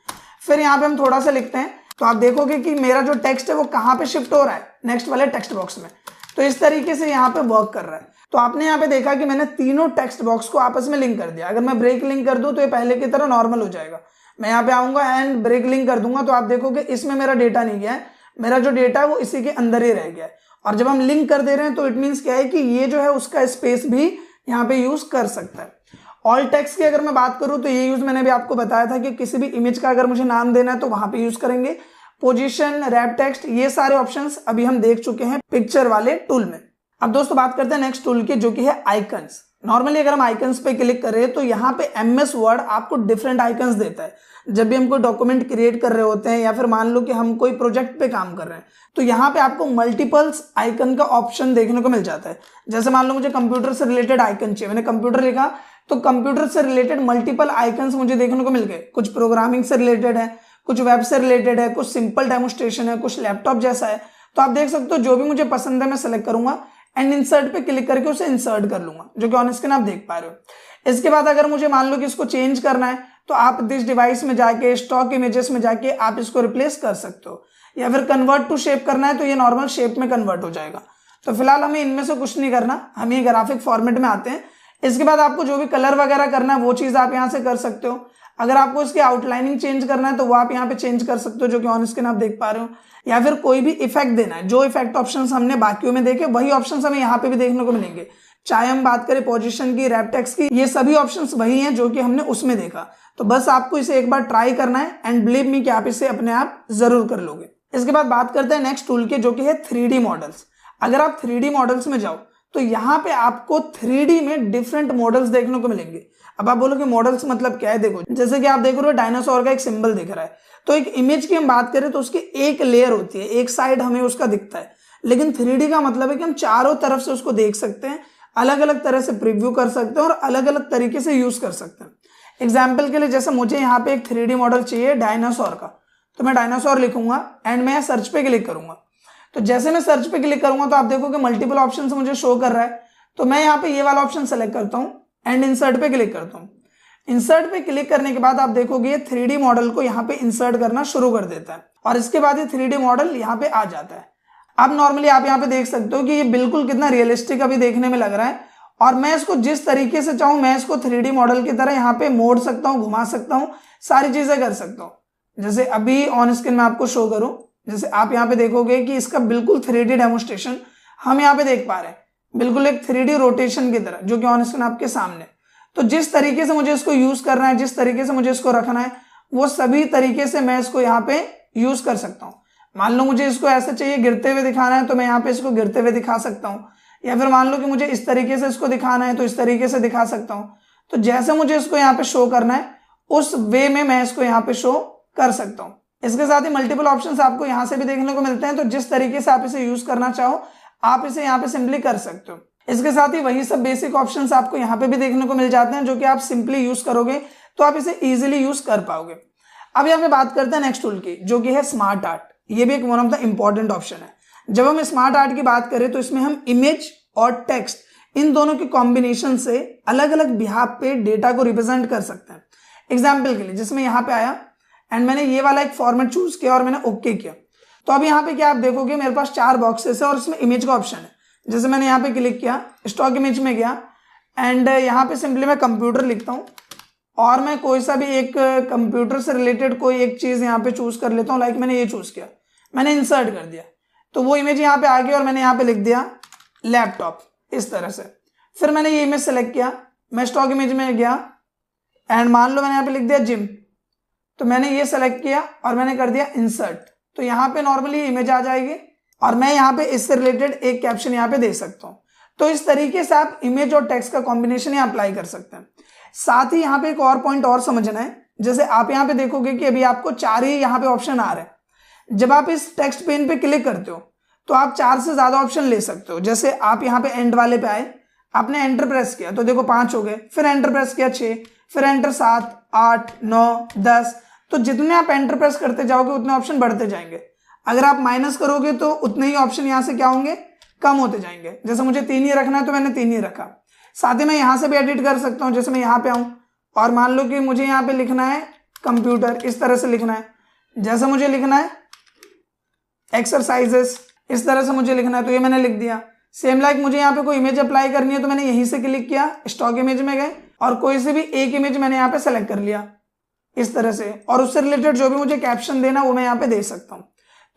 फिर यहाँ पे हम थोड़ा सा लिखते हैं, तो आप देखोगे कि मेरा जो टेक्स्ट है वो कहाँ पे शिफ्ट हो रहा है, नेक्स्ट वाले टेक्स्ट बॉक्स में। तो इस तरीके से यहाँ पे वर्क कर रहा है। तो आपने यहाँ पे देखा कि मैंने तीनों टेक्स्ट बॉक्स को आपस में लिंक कर दिया। अगर मैं ब्रेक लिंक कर दूं तो ये पहले की तरह नॉर्मल हो जाएगा। मैं यहाँ पे आऊंगा एंड ब्रेक लिंक कर दूंगा, तो आप देखोगे इसमें मेरा डेटा नहीं गया है, मेरा जो डेटा है वो इसी के अंदर ही रह गया है। और जब हम लिंक कर दे रहे हैं तो इट मीन्स क्या है कि ये जो है उसका स्पेस भी यहाँ पे यूज कर सकता है। ऑल टेक्स्ट की अगर मैं बात करूं तो ये यूज मैंने भी आपको बताया था कि किसी भी इमेज का अगर मुझे नाम देना है तो वहां पे यूज करेंगे। पोजीशन, रैप टेक्स्ट, ये सारे ऑप्शंस अभी हम देख चुके हैं पिक्चर वाले टूल में। अब दोस्तों बात करते हैं नेक्स्ट टूल की, जो कि है आइकन्स। नॉर्मली अगर हम आइकन्स पे क्लिक करें तो यहाँ पे MS वर्ड आपको डिफरेंट आइकन्स देता है। जब भी हम कोई डॉक्यूमेंट क्रिएट कर रहे होते हैं या फिर मान लो कि हम कोई प्रोजेक्ट पे काम कर रहे हैं, तो यहाँ पे आपको मल्टीपल्स आइकन का ऑप्शन देखने को मिल जाता है। जैसे मान लो मुझे कंप्यूटर से रिलेटेड आइकन चाहिए, मैंने कंप्यूटर लिखा तो कंप्यूटर से रिलेटेड मल्टीपल आइकन्स मुझे देखने को मिल गए। कुछ प्रोग्रामिंग से रिलेटेड है, कुछ वेब से रिलेटेड है, कुछ सिंपल डेमोस्ट्रेशन है, कुछ लैपटॉप जैसा है। तो आप देख सकते हो जो भी मुझे पसंद है मैं सेलेक्ट करूंगा एंड इंसर्ट पे क्लिक करके उसे इंसर्ट कर लूंगा, जो कि ऑन स्क्रीन आप देख पा रहे हो। इसके बाद अगर मुझे मान लो कि इसको चेंज करना है तो आप दिस डिवाइस में जाके स्टॉक इमेजेस में जाके आप इसको रिप्लेस कर सकते हो, या फिर कन्वर्ट टू शेप करना है तो ये नॉर्मल शेप में कन्वर्ट हो जाएगा। तो फिलहाल हमें इनमें से कुछ नहीं करना, हम ये ग्राफिक फॉर्मेट में आते हैं। इसके बाद आपको जो भी कलर वगैरह करना है वो चीज आप यहाँ से कर सकते हो। अगर आपको इसकी आउटलाइनिंग चेंज करना है तो वो आप यहाँ पे चेंज कर सकते हो, जो कि ऑन स्क्रीन आप देख पा रहे हो। या फिर कोई भी इफेक्ट देना है, जो इफेक्ट ऑप्शंस हमने बाकियों में देखे वही ऑप्शंस हमें यहाँ पे भी देखने को मिलेंगे। चाहे हम बात करें पोजीशन की, रैप टेक्स्ट की, ये सभी ऑप्शंस वही हैं जो कि हमने उसमें देखा। तो बस आपको इसे एक बार ट्राई करना है एंड बिलीव मी कि आप इसे अपने आप जरूर कर लोगे। इसके बाद बात करते हैं नेक्स्ट टूल के, जो कि है 3D मॉडल्स। अगर आप 3D मॉडल्स में जाओ तो यहाँ पे आपको 3D में डिफरेंट मॉडल्स देखने को मिलेंगे। अब आप बोलोगे मॉडल्स मतलब क्या है, देखो जैसे कि आप देख रहे हो डायनासोर का एक सिंबल दिख रहा है। तो एक इमेज की हम बात करें तो उसकी एक लेयर होती है, एक साइड हमें उसका दिखता है। लेकिन 3D का मतलब है कि हम चारों तरफ से उसको देख सकते हैं, अलग अलग तरह से प्रीव्यू कर सकते हैं और अलग अलग तरीके से यूज कर सकते हैं। एग्जाम्पल के लिए जैसे मुझे यहाँ पे एक 3D मॉडल चाहिए डायनासोर का, तो मैं डायनासोर लिखूंगा एंड मैं सर्च पे क्लिक करूंगा। तो जैसे मैं सर्च पे क्लिक करूंगा तो आप देखोगे मल्टीपल ऑप्शन मुझे शो कर रहा है। तो मैं यहाँ पे ये वाला ऑप्शन सेलेक्ट करता हूँ एंड इंसर्ट पे क्लिक करता हूँ। इंसर्ट पे क्लिक करने के बाद आप देखोगे 3D मॉडल को यहाँ पे इंसर्ट करना शुरू कर देता है और इसके बाद ये 3D मॉडल यहाँ पे आ जाता है। अब नॉर्मली आप यहाँ पे देख सकते हो कि ये बिल्कुल कितना रियलिस्टिक अभी देखने में लग रहा है और मैं इसको जिस तरीके से चाहूँ मैं इसको 3D मॉडल की तरह यहाँ पे मोड़ सकता हूँ, घुमा सकता हूँ, सारी चीजें कर सकता हूँ। जैसे अभी ऑन स्क्रीन में आपको शो करूँ, जैसे आप यहाँ पे देखोगे कि इसका बिल्कुल 3D डेमोस्ट्रेशन हम यहाँ पे देख पा रहे हैं, बिल्कुल एक 3D रोटेशन की तरह, जो कि ऑन स्क्रीन आपके सामने। तो जिस तरीके से मुझे इसको यूज करना है, जिस तरीके से मुझे इसको रखना है, वो सभी तरीके से मैं इसको यहाँ पे यूज कर सकता हूँ। मान लो मुझे इसको ऐसे चाहिए गिरते हुए दिखाना है तो मैं यहाँ पे इसको गिरते हुए दिखा सकता हूँ, या फिर मान लो कि मुझे इस तरीके से इसको दिखाना है तो इस तरीके से दिखा सकता हूँ। तो जैसे मुझे इसको यहाँ पे शो करना है उस वे में मैं इसको यहाँ पे शो कर सकता हूँ। इसके साथ ही मल्टीपल ऑप्शंस आपको यहाँ से भी देखने को मिलते हैं, तो जिस तरीके से आप इसे यूज करना चाहो आप इसे यहाँ पे सिंपली कर सकते हो। इसके साथ ही वही सब बेसिक ऑप्शंस आपको यहाँ पे भी देखने को मिल जाते हैं, जो कि आप सिंपली यूज करोगे तो आप इसे इजीली यूज कर पाओगे। अब यहाँ पे बात करते हैं नेक्स्ट टूल की, जो कि है स्मार्ट आर्ट। ये भी एक one of the important option है। जब हम स्मार्ट आर्ट की बात करें तो इसमें हम इमेज और टेक्स्ट इन दोनों के कॉम्बिनेशन से अलग अलग बिहाफ पे डेटा को रिप्रेजेंट कर सकते हैं। एग्जाम्पल के लिए जिसमें यहाँ पे आया एंड मैंने ये वाला एक फॉर्मेट चूज किया और मैंने ओके किया, तो अब यहाँ पे क्या आप देखोगे मेरे पास 4 बॉक्सेस है और इसमें इमेज का ऑप्शन है। जैसे मैंने यहाँ पे क्लिक किया, स्टॉक इमेज में गया एंड यहाँ पे सिंपली मैं कंप्यूटर लिखता हूँ और मैं कोई सा भी एक कंप्यूटर से रिलेटेड कोई एक चीज यहाँ पे चूज कर लेता हूँ। लाइक मैंने ये चूज किया, मैंने इंसर्ट कर दिया, तो वो इमेज यहाँ पे आ गई और मैंने यहाँ पे लिख दिया लैपटॉप इस तरह से। फिर मैंने ये इमेज सेलेक्ट किया, मैं स्टॉक इमेज में गया एंड मान लो मैंने यहाँ पे लिख दिया जिम, तो मैंने ये सेलेक्ट किया और मैंने कर दिया इंसर्ट, तो यहाँ पे नॉर्मली इमेज आ जाएगी और मैं यहाँ पे इससे रिलेटेड एक कैप्शन यहाँ पे दे सकता हूँ। तो इस तरीके से आप इमेज और टेक्स्ट का कॉम्बिनेशन यहाँ अप्लाई कर सकते हैं। साथ ही यहाँ पे एक और पॉइंट और समझना है, जैसे आप यहाँ पे देखोगे कि अभी आपको 4 ही यहाँ पे ऑप्शन आ रहे हैं। जब आप इस टेक्स्ट पेन पे क्लिक करते हो तो आप 4 से ज्यादा ऑप्शन ले सकते हो। जैसे आप यहाँ पे एंड वाले पे आए, आपने एंटर प्रेस किया तो देखो 5 हो गए, फिर एंटर प्रेस किया 6, फिर एंटर 7, 8, 9, 10, तो जितने आप एंटर प्रेस करते जाओगे उतने ऑप्शन बढ़ते जाएंगे। अगर आप माइनस करोगे तो उतने ही ऑप्शन यहाँ से क्या होंगे, कम होते जाएंगे। जैसे मुझे 3 ही रखना है तो मैंने 3 ही रखा। साथ ही मैं यहाँ से भी एडिट कर सकता हूँ। जैसे मैं यहाँ पे आऊँ और मान लो कि मुझे यहाँ पे लिखना है कंप्यूटर, इस तरह से लिखना है। जैसे मुझे लिखना है एक्सरसाइजेस, इस तरह से मुझे लिखना है, तो ये मैंने लिख दिया। सेम लाइक मुझे यहाँ पे कोई इमेज अप्लाई करनी है तो मैंने यहीं से क्लिक किया, स्टॉक इमेज में गए और कोई से भी एक इमेज मैंने यहाँ पे सेलेक्ट कर लिया इस तरह से, और उससे रिलेटेड जो भी मुझे कैप्शन देना वो मैं यहाँ पे दे सकता हूँ।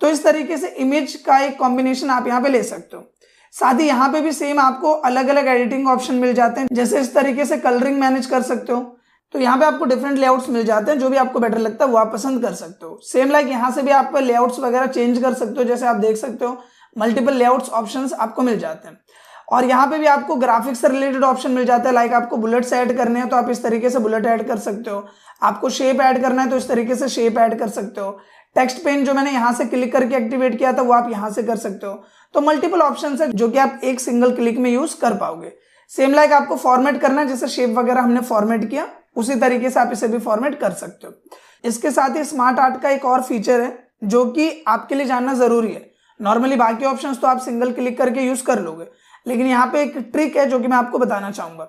तो इस तरीके से इमेज का एक कॉम्बिनेशन आप यहाँ पे ले सकते हो। साथ ही यहाँ पे भी सेम आपको अलग अलग एडिटिंग ऑप्शन मिल जाते हैं। जैसे इस तरीके से कलरिंग मैनेज कर सकते हो, तो यहाँ पे आपको डिफरेंट लेआउट्स मिल जाते हैं। जो भी आपको बेटर लगता है वो आप पसंद कर सकते हो। सेम लाइक यहाँ से भी आप लेआउट्स वगैरह चेंज कर सकते हो। जैसे आप देख सकते हो मल्टीपल लेआउट्स ऑप्शंस आपको मिल जाते हैं। और यहाँ पे भी आपको ग्राफिक्स से रिलेटेड ऑप्शन मिल जाता है। लाइक आपको बुलेट्स ऐड करने हैं तो आप इस तरीके से बुलेट ऐड कर सकते हो। आपको शेप ऐड करना है तो इस तरीके से शेप ऐड कर सकते हो। टेक्स्ट पेन जो मैंने यहाँ से क्लिक करके एक्टिवेट किया था वो आप यहाँ से कर सकते हो। तो मल्टीपल ऑप्शंस है जो कि आप एक सिंगल क्लिक में यूज कर पाओगे। सेम लाइक आपको फॉर्मेट करना है, जैसे शेप वगैरह हमने फॉर्मेट किया उसी तरीके से आप इसे भी फॉर्मेट कर सकते हो। इसके साथ ही स्मार्ट आर्ट का एक और फीचर है जो कि आपके लिए जानना जरूरी है। नॉर्मली बाकी ऑप्शंस तो आप सिंगल क्लिक करके यूज कर लोगे, लेकिन यहाँ पे एक ट्रिक है जो कि मैं आपको बताना चाहूंगा।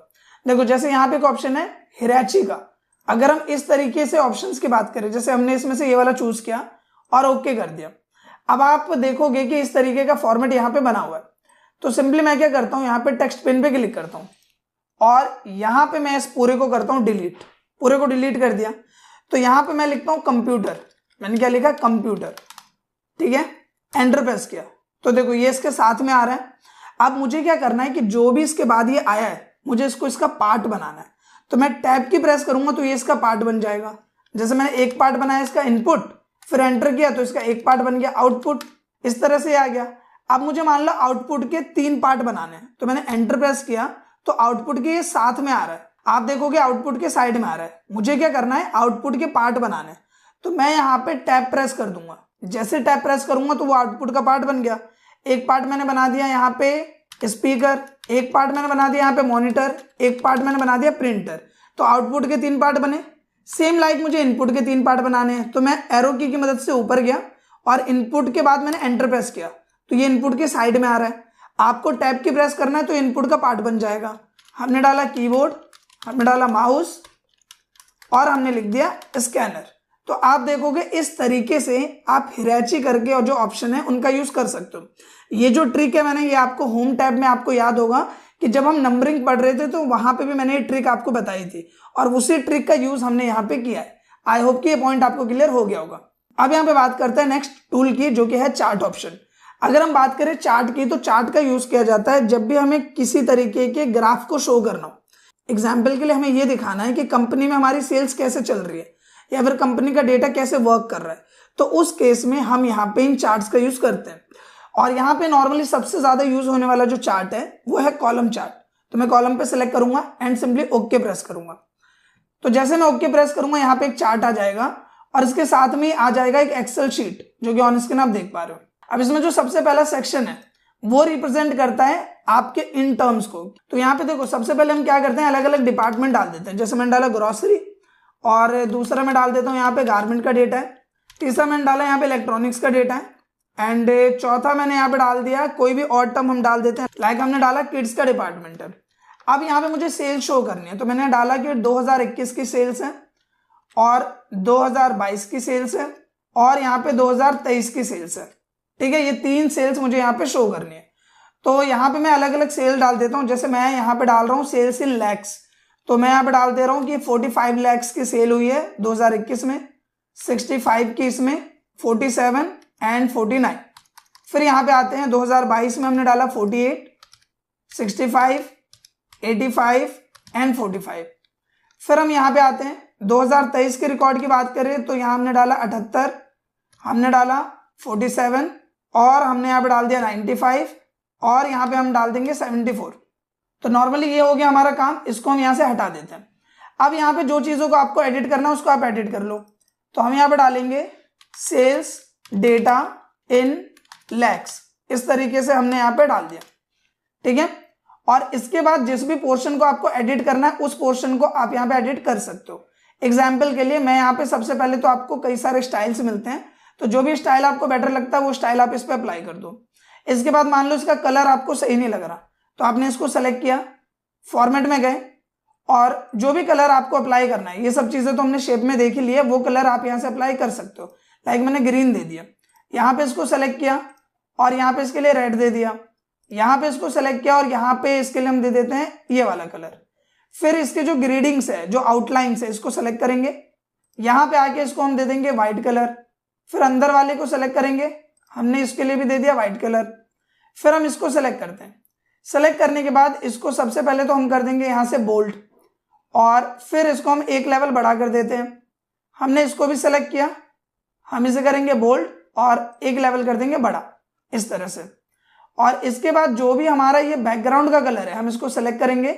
देखो जैसे यहाँ पे एक ऑप्शन है हिराची का। अगर हम इस तरीके से ऑप्शंस की बात करें, जैसे हमने इसमें से ये वाला चूज किया और ओके कर दिया, अब आप देखोगे कि इस तरीके का फॉर्मेट यहाँ पे बना हुआ है। तो सिंपली मैं क्या करता हूँ, यहाँ पे टेक्स्ट पेन पे क्लिक करता हूँ और यहाँ पे मैं इस पूरे को करता हूँ डिलीट। पूरे को डिलीट कर दिया तो यहाँ पे मैं लिखता हूँ कंप्यूटर। मैंने क्या लिखा, कंप्यूटर, ठीक है। एंटर प्रेस किया तो देखो ये इसके साथ में आ रहा है। अब मुझे क्या करना है कि जो भी इसके बाद ये आया है मुझे इसको इसका पार्ट बनाना है। तो मैं टैब की प्रेस करूंगा तो ये इसका पार्ट बन जाएगा। जैसे मैंने एक पार्ट बनाया इसका इनपुट, फिर एंटर किया तो इसका एक पार्ट बन गया आउटपुट, इस तरह से आ गया। अब मुझे मान लो आउटपुट के 3 पार्ट बनाने हैं, तो मैंने एंटर प्रेस किया तो आउटपुट के ये साथ में आ रहा है। आप देखोगे आउटपुट के साइड में आ रहा है। मुझे क्या करना है, आउटपुट के पार्ट बनाने हैं, तो मैं यहाँ पे टैब प्रेस कर दूंगा। जैसे टैब प्रेस करूंगा तो वो आउटपुट का पार्ट बन गया। एक पार्ट मैंने बना दिया यहाँ पे स्पीकर, एक पार्ट मैंने बना दिया यहाँ पे मॉनिटर, एक पार्ट मैंने बना दिया प्रिंटर। तो आउटपुट के 3 पार्ट बने। सेम लाइक मुझे इनपुट के 3 पार्ट बनाने हैं, तो मैं एरो की मदद से ऊपर गया और इनपुट के बाद मैंने एंटर प्रेस किया तो ये इनपुट के साइड में आ रहा है। आपको टैब की प्रेस करना है तो इनपुट का पार्ट बन जाएगा। हमने डाला कीबोर्ड, हमने डाला माउस और हमने लिख दिया स्कैनर। तो आप देखोगे इस तरीके से आप हिराची करके और जो ऑप्शन है उनका यूज कर सकते हो। ये जो ट्रिक है मैंने ये आपको होम टैब में आपको याद होगा कि जब हम नंबरिंग पढ़ रहे थे तो वहां पे भी मैंने ये ट्रिक आपको बताई थी और उसी ट्रिक का यूज हमने यहाँ पे किया है। आई होप कि ये पॉइंट आपको क्लियर हो गया होगा। अब यहाँ पे बात करते हैं नेक्स्ट टूल की जो कि है चार्ट ऑप्शन। अगर हम बात करें चार्ट की तो चार्ट का यूज किया जाता है जब भी हमें किसी तरीके के ग्राफ को शो करना हो। एग्जाम्पल के लिए हमें ये दिखाना है कि कंपनी में हमारी सेल्स कैसे चल रही है या फिर कंपनी का डेटा कैसे वर्क कर रहा है, तो उस केस में हम यहाँ पे इन चार्ट्स का यूज करते हैं। और यहाँ पे नॉर्मली सबसे ज्यादा यूज होने वाला जो चार्ट है वो है कॉलम चार्ट। तो मैं कॉलम पे सिलेक्ट करूंगा एंड सिंपली ओके प्रेस करूंगा। तो जैसे मैं ओके प्रेस करूंगा यहाँ पे एक चार्ट आ जाएगा और इसके साथ में आ जाएगा एक एक्सेल शीट जो कि ऑन स्क्रीन आप देख पा रहे हो। अब इसमें जो सबसे पहला सेक्शन है वो रिप्रेजेंट करता है आपके इन टर्म्स को। तो यहाँ पे देखो सबसे पहले हम क्या करते हैं, अलग अलग डिपार्टमेंट डाल देते हैं। जैसे मैंने डाला ग्रोसरी और दूसरा मैं डाल देता हूँ यहाँ पे गारमेंट का डेटा है, तीसरा मैंने डाला यहाँ पे इलेक्ट्रॉनिक्स का डेटा है, एंड चौथा मैंने यहाँ पे डाल दिया कोई भी और टर्म हम डाल देते हैं, लाइक हमने डाला किड्स का डिपार्टमेंटल। अब यहाँ पे मुझे सेल्स शो करनी है, तो मैंने डाला कि 2021 की सेल्स है और 2022 की सेल्स है और यहाँ पे 2023 की सेल्स है। ठीक है, ये 3 सेल्स मुझे यहाँ पे शो करनी है। तो यहाँ पे मैं अलग अलग सेल डाल देता हूँ। जैसे मैं यहाँ पे डाल रहा हूँ सेल्स इन लैक्स, तो मैं यहाँ पे डाल दे रहा हूँ कि 45 लैक्स की सेल हुई है 2021 में, 65 की इसमें, 47 एंड 49। फिर यहाँ पे आते हैं 2022 में हमने डाला 48, 65, 85 एंड 45। फिर हम यहाँ पे आते हैं 2023 के रिकॉर्ड की बात करें तो यहाँ हमने डाला 78, हमने डाला 47 और हमने यहाँ पे डाल दिया 95 और यहाँ पे हम डाल देंगे 74। तो नॉर्मली ये हो गया हमारा काम, इसको हम यहाँ से हटा देते हैं। अब यहाँ पे जो चीज़ों को आपको एडिट करना है उसको आप एडिट कर लो। तो हम यहाँ पे डालेंगे सेल्स डेटा इन लैक्स, इस तरीके से हमने यहाँ पे डाल दिया। ठीक है, और इसके बाद जिस भी पोर्शन को आपको एडिट करना है उस पोर्शन को आप यहाँ पे एडिट कर सकते हो। एग्जाम्पल के लिए मैं यहाँ पे सबसे पहले तो आपको कई सारे स्टाइल्स मिलते हैं, तो जो भी स्टाइल आपको बेटर लगता है वो स्टाइल आप इस पर अप्लाई कर दो। इसके बाद मान लो इसका कलर आपको सही नहीं लग रहा, तो आपने इसको सेलेक्ट किया, फॉर्मेट में गए और जो भी कलर आपको अप्लाई करना है, ये सब चीजें तो हमने शेप में देख ही ली है, वो कलर आप यहाँ से अप्लाई कर सकते हो। लाइक मैंने ग्रीन दे दिया, यहाँ पे इसको सेलेक्ट किया और यहाँ पे इसके लिए रेड दे दिया, यहाँ पे इसको सेलेक्ट किया और यहाँ पे इसके लिए हम दे देते हैं ये वाला कलर। फिर इसके जो ग्रेडिंग्स है, जो आउटलाइंस है, इसको सेलेक्ट करेंगे, यहाँ पे आके इसको हम दे देंगे व्हाइट कलर। फिर अंदर वाले को सेलेक्ट करेंगे, हमने इसके लिए भी दे दिया व्हाइट कलर। फिर हम इसको सेलेक्ट करते हैं, सेलेक्ट करने के बाद इसको सबसे पहले तो हम कर देंगे यहाँ से बोल्ड और फिर इसको हम एक लेवल बढ़ा कर देते हैं। हमने इसको भी सेलेक्ट किया, हम इसे करेंगे बोल्ड और एक लेवल कर देंगे बड़ा, इस तरह से। और इसके बाद जो भी हमारा ये बैकग्राउंड का कलर है हम इसको सेलेक्ट करेंगे,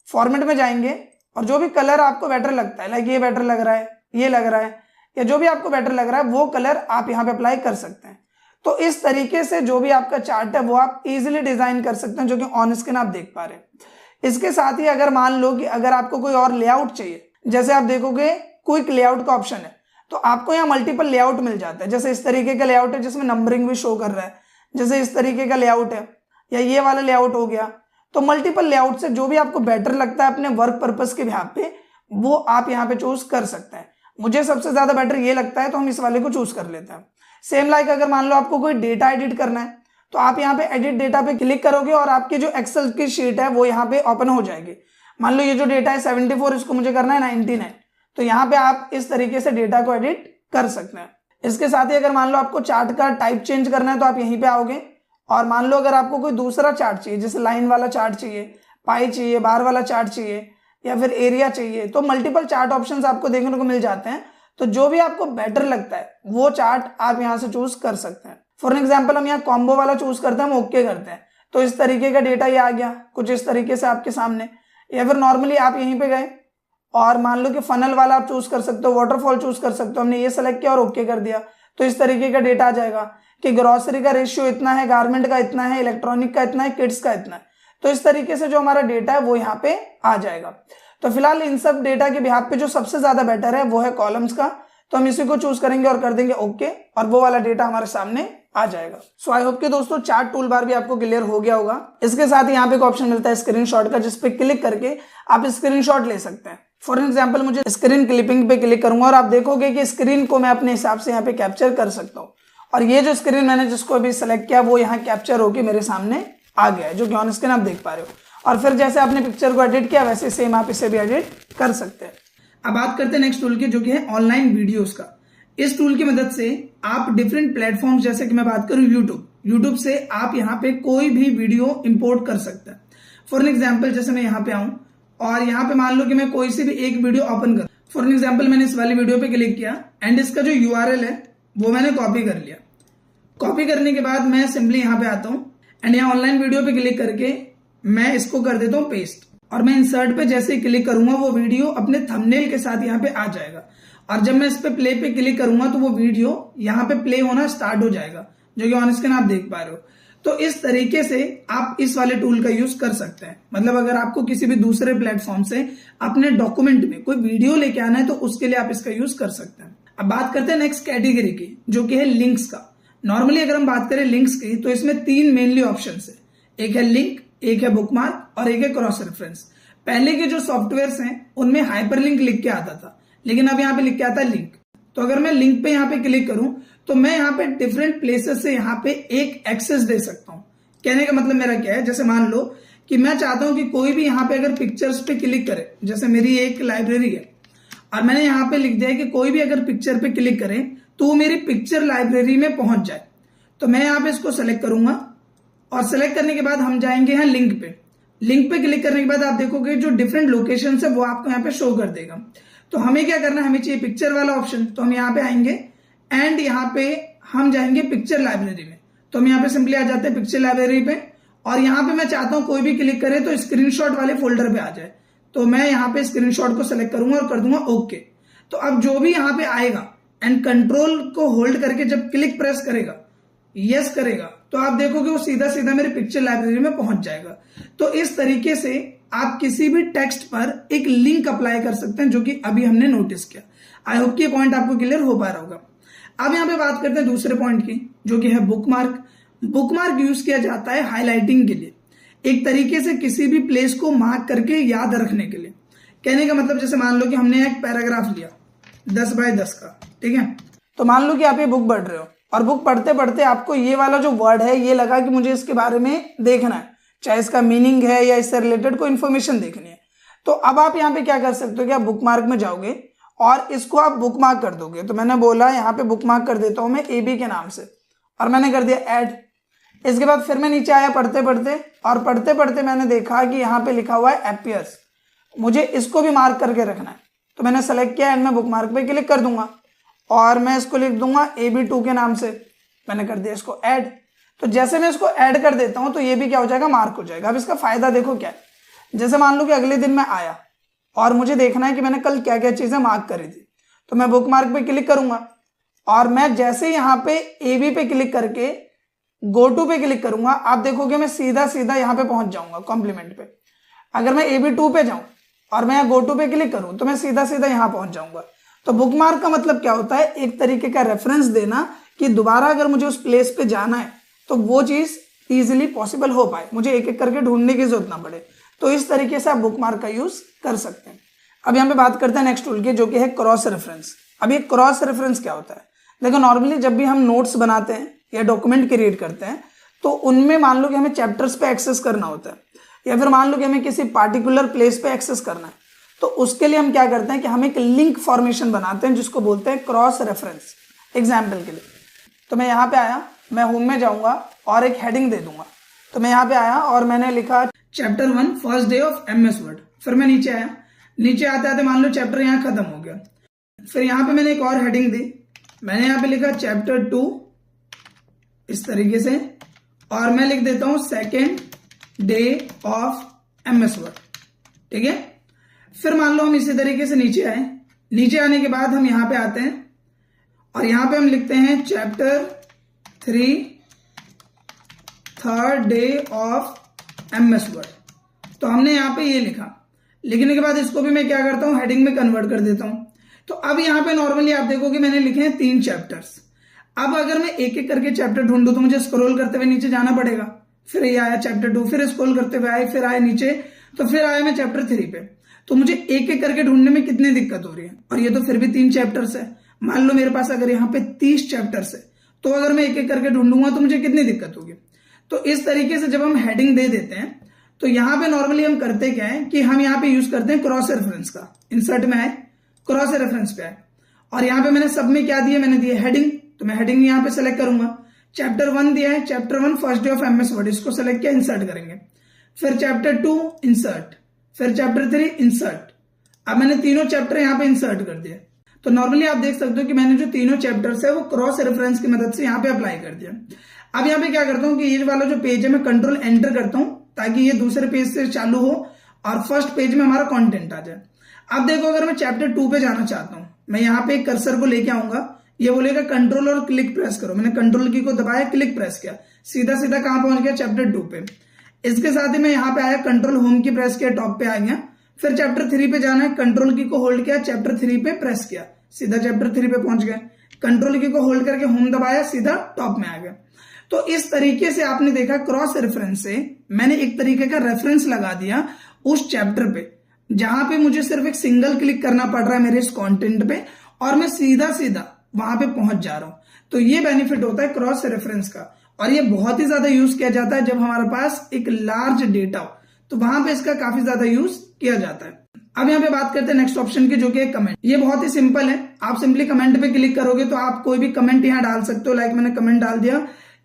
फॉर्मेट में जाएंगे और जो भी कलर आपको बेटर लगता है, लाइक ये बेटर लग रहा है, ये लग रहा है, या जो भी आपको बेटर लग रहा है वो कलर आप यहाँ पे अप्लाई कर सकते हैं। तो इस तरीके से जो भी आपका चार्ट है वो आप इजीली डिजाइन कर सकते हैं, जो कि ऑन स्क्रीन आप देख पा रहे हैं। इसके साथ ही अगर मान लो कि अगर आपको कोई और लेआउट चाहिए, जैसे आप देखोगे क्विक लेआउट का ऑप्शन है, तो आपको यहाँ मल्टीपल लेआउट मिल जाता है। जैसे इस तरीके का लेआउट है जिसमें नंबरिंग भी शो कर रहा है, जैसे इस तरीके का लेआउट है, या ये वाला लेआउट हो गया। तो मल्टीपल लेआउट से जो भी आपको बेटर लगता है अपने वर्क पर्पस के बिहाफ पे, वो आप यहाँ पे चूज कर सकते हैं। मुझे सबसे ज्यादा बेटर ये लगता है तो हम इस वाले को चूज कर लेते हैं। सेम लाइक अगर मान लो आपको कोई डेटा एडिट करना है तो आप यहाँ पे एडिट डेटा पे क्लिक करोगे और आपकी जो एक्सेल की शीट है वो यहाँ पे ओपन हो जाएगी। मान लो ये जो डेटा है 74, इसको मुझे करना है 99, तो यहाँ पे आप इस तरीके से डेटा को एडिट कर सकते हैं। इसके साथ ही अगर मान लो आपको चार्ट का टाइप चेंज करना है तो आप यहीं पे आओगे और मान लो अगर आपको कोई दूसरा चार्ट चाहिए, जैसे लाइन वाला चार्ट चाहिए, पाई चाहिए, बार वाला चार्ट चाहिए या फिर एरिया चाहिए, तो मल्टीपल चार्ट ऑप्शंस आपको देखने को मिल जाते हैं। तो जो भी आपको बेटर लगता है वो चार्ट आप यहाँ से चूज कर सकते हैं। फॉर एग्जाम्पल हम यहाँ कॉम्बो वाला चूज करते हैं, हम ओके करते हैं, तो इस तरीके का डेटा ये आ गया कुछ इस तरीके से आपके सामने। या फिर नॉर्मली आप यहीं पे गए और मान लो कि फनल वाला आप चूज कर सकते हो, वाटरफॉल चूज कर सकते हो, हमने ये सेलेक्ट किया और ओके कर दिया, तो इस तरीके का डेटा आ जाएगा कि ग्रोसरी का रेशियो इतना है, गारमेंट का इतना है, इलेक्ट्रॉनिक का इतना है, किड्स का इतना है। तो इस तरीके से जो हमारा डेटा है वो यहाँ पे आ जाएगा। तो फिलहाल इन सब डेटा के बिहाफ पे जो सबसे ज्यादा बेटर है वो है कॉलम्स का, तो हम इसी को चूज करेंगे और कर देंगे ओके, और वो वाला डेटा हमारे सामने आ जाएगा। सो आई होप कि दोस्तों चार्ट टूल बार भी आपको क्लियर हो गया होगा। इसके साथ ही यहाँ पे एक ऑप्शन मिलता है स्क्रीनशॉट का, जिसपे क्लिक करके आप स्क्रीनशॉट ले सकते हैं। फॉर एग्जाम्पल मुझे स्क्रीन क्लिपिंग पे क्लिक करूंगा और आप देखोगे कि स्क्रीन को मैं अपने हिसाब से यहाँ पे कैप्चर कर सकता हूँ, और ये जो स्क्रीन मैंने जिसको अभी सेलेक्ट किया वो यहाँ कैप्चर होके मेरे सामने आ गया है, जो कि ऑन स्क्रीन आप देख पा रहे हो। और फिर जैसे आपने पिक्चर को एडिट किया वैसे सेम आप इसे भी एडिट कर सकते हैं। अब बात करते हैं नेक्स्ट टूल की, जो कि है ऑनलाइन वीडियोस का। इस टूल की मदद से आप डिफरेंट प्लेटफॉर्म, जैसे कि मैं बात करूं यूट्यूब से आप यहाँ पे कोई भी वीडियो इंपोर्ट कर सकते हैं। फॉर एग्जाम्पल जैसे मैं यहाँ पे आऊं और यहाँ पे मान लो कि मैं कोई सी भी एक वीडियो ओपन कर, फॉर एग्जाम्पल मैंने इस वाली वीडियो पे क्लिक किया एंड इसका जो URL है वो मैंने कॉपी कर लिया। कॉपी करने के बाद मैं सिंपली यहाँ पे आता हूँ एंड यहाँ ऑनलाइन वीडियो पे क्लिक करके मैं इसको कर देता हूँ पेस्ट, और मैं इंसर्ट पे जैसे ही क्लिक करूंगा वो वीडियो अपने थंबनेल के साथ यहाँ पे आ जाएगा। और जब मैं इस पे प्ले पे क्लिक करूंगा तो वो वीडियो यहाँ पे प्ले होना स्टार्ट हो जाएगा, जो कि ऑन स्क्रीन आप देख पा रहे हो। तो इस तरीके से आप इस वाले टूल का यूज कर सकते हैं। मतलब अगर आपको किसी भी दूसरे प्लेटफॉर्म से अपने डॉक्यूमेंट में कोई वीडियो लेके आना है तो उसके लिए आप इसका यूज कर सकते हैं। अब बात करते हैं नेक्स्ट कैटेगरी की, जो कि है लिंक्स का। नॉर्मली अगर हम बात करें लिंक्स की तो इसमें 3 मेनली ऑप्शन है, एक है लिंक, एक है बुकमार्क और एक है क्रॉस रेफरेंस। पहले के जो सॉफ्टवेयर हैं उनमें हाइपरलिंक लिख के आता था, लेकिन अब यहाँ पे लिख के आता है लिंक। तो अगर मैं लिंक पे यहाँ पे क्लिक करूं तो मैं यहाँ पे डिफरेंट प्लेसेस से यहाँ पे एक एक्सेस दे सकता हूं। कहने का मतलब मेरा क्या है, जैसे मान लो कि मैं चाहता हूं कि कोई भी यहाँ पे अगर पिक्चर्स पे क्लिक करे, जैसे मेरी एक लाइब्रेरी है और मैंने यहाँ पे लिख दिया है कि कोई भी अगर पिक्चर पे क्लिक करे तो वो मेरी पिक्चर लाइब्रेरी में पहुंच जाए। तो मैं यहाँ पे इसको सेलेक्ट करूंगा और सेलेक्ट करने के बाद हम जाएंगे यहाँ लिंक पे। लिंक पे क्लिक करने के बाद आप देखोगे जो डिफरेंट लोकेशन है वो आपको यहाँ पे शो कर देगा। तो हमें क्या करना है, हमें चाहिए पिक्चर वाला ऑप्शन। तो हम यहाँ पे आएंगे एंड यहाँ पे हम जाएंगे पिक्चर लाइब्रेरी में। तो हम यहाँ पे सिंपली आ जाते हैं पिक्चर लाइब्रेरी पे और यहाँ पे मैं चाहता हूँ कोई भी क्लिक करे तो स्क्रीनशॉट वाले फोल्डर पे आ जाए। तो मैं यहाँ पे स्क्रीनशॉट को सेलेक्ट करूंगा और कर दूंगा ओके। तो अब जो भी यहाँ पे आएगा एंड कंट्रोल को होल्ड करके जब क्लिक प्रेस करेगा, यस करेगा, तो आप देखोगे वो सीधा सीधा मेरे पिक्चर लाइब्रेरी में पहुंच जाएगा। तो इस तरीके से आप किसी भी टेक्स्ट पर एक लिंक अप्लाई कर सकते हैं, जो कि अभी हमने नोटिस किया। आई होप कि ये पॉइंट आपको क्लियर हो पा रहा होगा। अब यहाँ पे बात करते हैं दूसरे पॉइंट की, जो कि है बुकमार्क। बुकमार्क यूज किया जाता है हाईलाइटिंग के लिए, एक तरीके से किसी भी प्लेस को मार्क करके याद रखने के लिए। कहने का मतलब जैसे मान लो कि हमने एक पैराग्राफ लिया 10 बाय 10 का, ठीक है। तो मान लो कि आप ये बुक पढ़ रहे हो और बुक पढ़ते पढ़ते आपको ये वाला जो वर्ड है ये लगा कि मुझे इसके बारे में देखना है, चाहे इसका मीनिंग है या इससे रिलेटेड कोई इन्फॉर्मेशन देखनी है। तो अब आप यहाँ पे क्या कर सकते हो कि आप बुकमार्क में जाओगे और इसको आप बुकमार्क कर दोगे। तो मैंने बोला यहाँ पे बुकमार्क कर देता हूं मैं AB के नाम से और मैंने कर दिया ऐड। इसके बाद फिर मैं नीचे आया पढ़ते पढ़ते और पढ़ते पढ़ते मैंने देखा कि यहाँ पे लिखा हुआ है अपीयर्स, मुझे इसको भी मार्क करके रखना है। तो मैंने सेलेक्ट किया एंड मैं बुकमार्क पे क्लिक कर दूंगा और मैं इसको लिख दूंगा AB2 के नाम से। मैंने कर दिया इसको ऐड। तो जैसे मैं इसको ऐड कर देता हूं तो ये भी क्या हो जाएगा, मार्क हो जाएगा। अब इसका फायदा देखो क्या है, जैसे मान लो कि अगले दिन मैं आया और मुझे देखना है कि मैंने कल क्या क्या चीजें मार्क करी थी, तो मैं बुकमार्क पे क्लिक करूंगा और मैं जैसे यहाँ पे AB पे क्लिक करके गो टू पे क्लिक करूंगा, आप देखोगे मैं सीधा सीधा यहाँ पे पहुंच जाऊंगा कॉम्प्लीमेंट पे। अगर मैं AB2 पे जाऊं और मैं गो टू पे क्लिक करूं तो मैं सीधा सीधा यहाँ पहुंच जाऊंगा। तो बुकमार्क का मतलब क्या होता है, एक तरीके का रेफरेंस देना कि दोबारा अगर मुझे उस प्लेस पे जाना है तो वो चीज इजीली पॉसिबल हो पाए, मुझे एक एक करके ढूंढने की जरूरत ना पड़े। तो इस तरीके से आप बुकमार्क का यूज कर सकते हैं। अब यहाँ पे बात करते हैं नेक्स्ट टूल की, जो कि है क्रॉस रेफरेंस। अब ये क्रॉस रेफरेंस क्या होता है, देखो नॉर्मली जब भी हम नोट्स बनाते हैं या डॉक्यूमेंट क्रिएट करते हैं तो उनमें मान लो कि हमें चैप्टर्स पे एक्सेस करना होता है या फिर मान लो कि हमें किसी पार्टिकुलर प्लेस पे एक्सेस करना है, तो उसके लिए हम क्या करते हैं कि हम एक लिंक फॉर्मेशन बनाते हैं जिसको बोलते हैं क्रॉस रेफरेंस। एग्जाम्पल के लिए तो मैं यहाँ पे आया, मैं होम में जाऊंगा और एक हेडिंग दे दूंगा। तो मैं यहाँ पे आया और मैंने लिखा chapter 1 first day of MS word. फिर मैं नीचे आया, नीचे आते आते मान लो चैप्टर यहाँ खत्म हो गया। फिर यहाँ पे मैंने एक और हेडिंग दी, मैंने यहाँ पे लिखा चैप्टर 2 इस तरीके से और मैं लिख देता हूं second day of MS word, ठीक है। फिर मान लो हम इसी तरीके से नीचे आए, नीचे आने के बाद हम यहाँ पे आते हैं और यहाँ पे हम लिखते हैं chapter 3 third day of MS word. तो हमने यहाँ पे ये लिखा, लिखने के बाद इसको भी मैं क्या करता हूँ, हेडिंग में कन्वर्ट कर देता हूँ। तो अब यहाँ पे नॉर्मली आप देखोगे मैंने लिखे हैं 3 चैप्टर्स। अब अगर मैं एक एक करके चैप्टर ढूंढूं तो मुझे स्क्रॉल करते हुए नीचे जाना पड़ेगा। फिर ये आया चैप्टर 2, फिर स्क्रॉल करते हुए आए, फिर आए नीचे, तो फिर आया मैं चैप्टर 3 पे। तो मुझे एक एक करके ढूंढने में कितनी दिक्कत हो रही है, और ये तो फिर भी 3 चैप्टर्स है। मान लो मेरे पास अगर यहाँ पे 30 चैप्टर्स है तो अगर मैं एक एक करके ढूंढूंगा तो मुझे कितनी दिक्कत होगी। तो इस तरीके से जब हम हेडिंग दे देते हैं तो यहाँ पे नॉर्मली हम करते क्या है कि हम यहाँ पे यूज करते हैं क्रॉस रेफरेंस का। इंसर्ट में आए, क्रॉस रेफरेंस पे आए और यहाँ पे मैंने सब में क्या दिया, मैंने दिया हेडिंग। तो मैं हेडिंग यहाँ पे सेलेक्ट करूंगा, चैप्टर 1 दिया है, chapter 1 first day of MS word, इसको सेलेक्ट किया, इंसर्ट करेंगे। फिर चैप्टर 2 इंसर्ट, फिर चैप्टर 3 इंसर्ट। अब मैंने तीनों चैप्टर यहाँ पे इंसर्ट कर दिया। तो नॉर्मली आप देख सकते हो कि मैंने जो तीनों चैप्टर्स है वो क्रॉस रेफरेंस की मदद से यहाँ पे अप्लाई कर दिया। अब यहाँ पे क्या करता हूँ कि ये वाला जो पेज है मैं कंट्रोल एंटर करता हूँ ताकि ये दूसरे पेज से चालू हो और फर्स्ट पेज में हमारा कंटेंट आ जाए। अब देखो अगर मैं चैप्टर 2 पे जाना चाहता हूँ, मैं यहाँ पे एक कर्सर को लेके आऊंगा, ये बोलेगा कंट्रोल और क्लिक प्रेस करो। मैंने कंट्रोल की को दबाया, क्लिक प्रेस किया, सीधा सीधा कहां पहुंच गया, चैप्टर 2 पे। इसके साथ ही मैं यहाँ पे आया, कंट्रोल होम की प्रेस किया, टॉप पे आ गया। फिर चैप्टर 3 पे जाना है, कंट्रोल की को होल्ड किया, चैप्टर 3 पे प्रेस किया, सीधा चैप्टर 3 पे पहुंच गए। कंट्रोल की को होल्ड करके होम दबाया, सीधा टॉप में आ गया। तो इस तरीके से आपने देखा क्रॉस रेफरेंस से मैंने एक तरीके का रेफरेंस लगा दिया उस चैप्टर पे, जहां पे मुझे सिर्फ एक सिंगल क्लिक करना पड़ रहा है मेरे इस कंटेंट पे और मैं सीधा सीधा वहां पे पहुंच जा रहा हूं। तो ये बेनिफिट होता है क्रॉस रेफरेंस का, और ये बहुत ही ज्यादा यूज किया जाता है जब हमारे पास एक लार्ज डेटा हो, तो वहां पे इसका काफी ज्यादा यूज किया जाता है। अब यहाँ पे बात करते हैं नेक्स्ट ऑप्शन की, जो कि कमेंट। ये बहुत ही सिंपल है, आप सिंपली कमेंट पे क्लिक करोगे तो आप कोई भी कमेंट यहाँ डाल सकते हो। लाइक मैंने कमेंट डाल दिया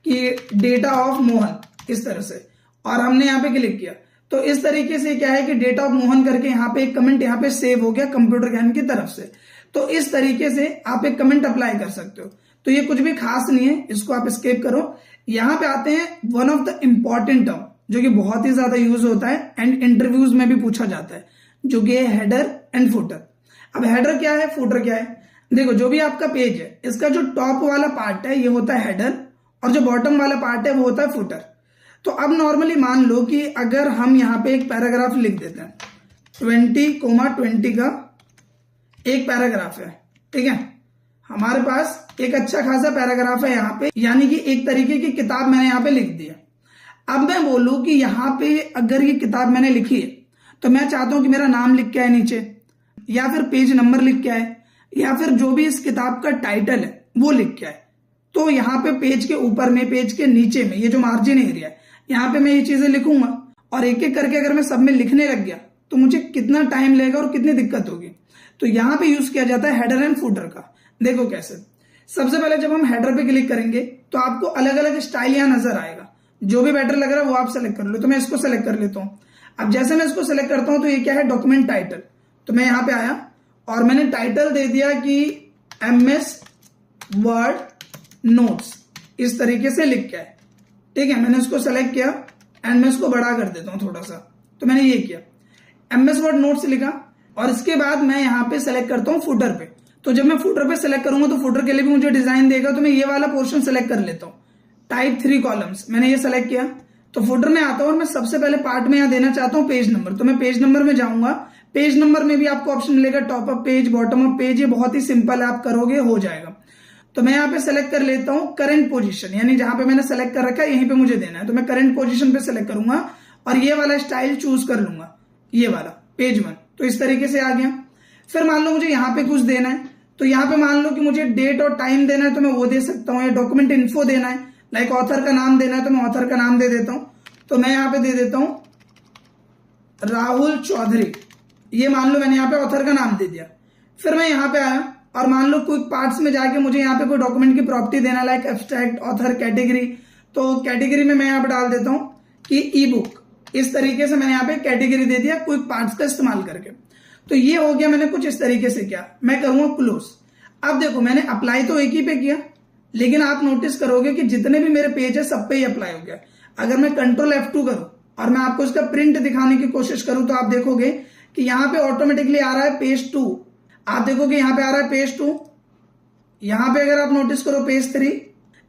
कि डेटा ऑफ मोहन, इस तरह से, और हमने यहाँ पे क्लिक किया तो इस तरीके से क्या है कि डेटा ऑफ मोहन करके यहाँ पे एक कमेंट यहाँ पे सेव हो गया कंप्यूटर ज्ञान की तरफ से। तो इस तरीके से आप एक कमेंट अप्लाई कर सकते हो। तो ये कुछ भी खास नहीं है, इसको आप स्किप करो। यहाँ पे आते हैं one of the important term जो कि बहुत ही ज्यादा यूज होता है एंड इंटरव्यूज में भी पूछा जाता है, जो कि है हेडर एंड फुटर। अब हेडर क्या है, फुटर क्या है? देखो, जो भी आपका पेज है, इसका जो टॉप वाला पार्ट है ये होता है हेडर, और जो बॉटम वाला पार्ट है वो होता है फुटर। तो अब नॉर्मली मान लो कि अगर हम यहाँ पे एक पैराग्राफ लिख देते हैं, 20,20 का एक पैराग्राफ है, ठीक है, हमारे पास एक अच्छा खासा पैराग्राफ है यहाँ पे, यानी कि एक तरीके की किताब मैंने यहाँ पे लिख दिया। अब मैं बोलूं कि यहाँ पे अगर ये किताब मैंने लिखी है तो मैं चाहता हूं कि मेरा नाम लिख के आए नीचे, या फिर पेज नंबर लिख के आए, या फिर जो भी इस किताब का टाइटल है वो लिख के आए। तो यहाँ पे पेज के ऊपर में, पेज के नीचे में, ये जो मार्जिन एरिया है, यहाँ पे मैं ये चीजें लिखूंगा, और एक एक करके अगर मैं सब में लिखने लग गया तो मुझे कितना टाइम लगेगा और कितनी दिक्कत होगी। तो यहाँ पे यूज किया जाता है हेडर एंड फुटर का। देखो कैसे, सबसे पहले जब हम हेडर पे क्लिक करेंगे तो आपको अलग अलग स्टाइल यहाँ नजर आएगा, जो भी बेटर लग रहा है वो आप सेलेक्ट कर लो। तो मैं इसको सेलेक्ट कर लेता हूँ। अब जैसे मैं इसको सेलेक्ट करता हूं तो ये क्या है, डॉक्यूमेंट टाइटल। तो मैं यहां पे आया और मैंने टाइटल दे दिया कि MS वर्ड नोट्स, इस तरीके से लिख के आए, ठीक है। मैंने इसको सेलेक्ट किया एंड मैं इसको बड़ा कर देता हूं थोड़ा सा। तो मैंने ये किया, MS वर्ड नोट्स लिखा, और इसके बाद मैं यहां पे सेलेक्ट करता हूं फुटर पे। तो जब मैं फुटर पे सेलेक्ट करूंगा तो फुटर के लिए भी मुझे डिजाइन देगा, तो मैं ये वाला पोर्शन सेलेक्ट कर लेता हूं, टाइप 3 कॉलम्स। मैंने ये सेलेक्ट किया तो फुटर में आता हूं और मैं सबसे पहले पार्ट में यहां देना चाहता हूं पेज नंबर। तो मैं पेज नंबर में जाऊंगा। पेज नंबर में भी आपको ऑप्शन मिलेगा top up page, bottom up page. ये बहुत ही सिंपल है, आप करोगे हो जाएगा। तो मैं यहाँ पे सेलेक्ट कर लेता हूं करंट पोजीशन, यानी जहां पे मैंने सेलेक्ट कर रखा है यहीं पे मुझे देना है। तो मैं करंट पोजीशन पे सेलेक्ट करूंगा और ये वाला स्टाइल चूज कर लूंगा, ये वाला पेज 1। तो इस तरीके से आ गया। फिर मान लो मुझे यहाँ पे कुछ देना है, तो यहाँ पे मान लो कि मुझे डेट और टाइम देना है तो मैं वो दे सकता हूँ, या डॉक्यूमेंट इन्फो देना है, लाइक ऑथर का नाम देना है तो मैं ऑथर का नाम दे देता हूं। तो मैं यहां पे दे देता हूं राहुल चौधरी, ये मान लो मैंने यहां पे ऑथर का नाम दे दिया। फिर मैं यहां पे आया और मान लो क्विक पार्ट्स में जाके मुझे यहां पे कोई डॉक्यूमेंट की प्रॉपर्टी देना, लाइक एब्स्ट्रैक्ट, ऑथर, कैटेगरी। तो कैटेगरी में मैं यहां पे डाल देता हूं कि ई बुक। इस तरीके से मैंने यहां पे कैटेगरी दे दिया क्विक पार्ट्स का इस्तेमाल करके। तो ये हो गया, मैंने कुछ इस तरीके से किया। मैं करूंगा क्लोज। अब देखो, मैंने अप्लाई तो एक ही पे किया, लेकिन आप नोटिस करोगे कि जितने भी मेरे पेज है सब पे ही अप्लाई हो गया। अगर मैं कंट्रोल F2 करूं और मैं आपको इसका प्रिंट दिखाने की कोशिश करूं तो आप देखोगे कि यहां पे ऑटोमेटिकली आ रहा है पेज 2। आप देखोगे यहां पे आ रहा है पेज 2, यहां पे अगर आप नोटिस करो पेज 3,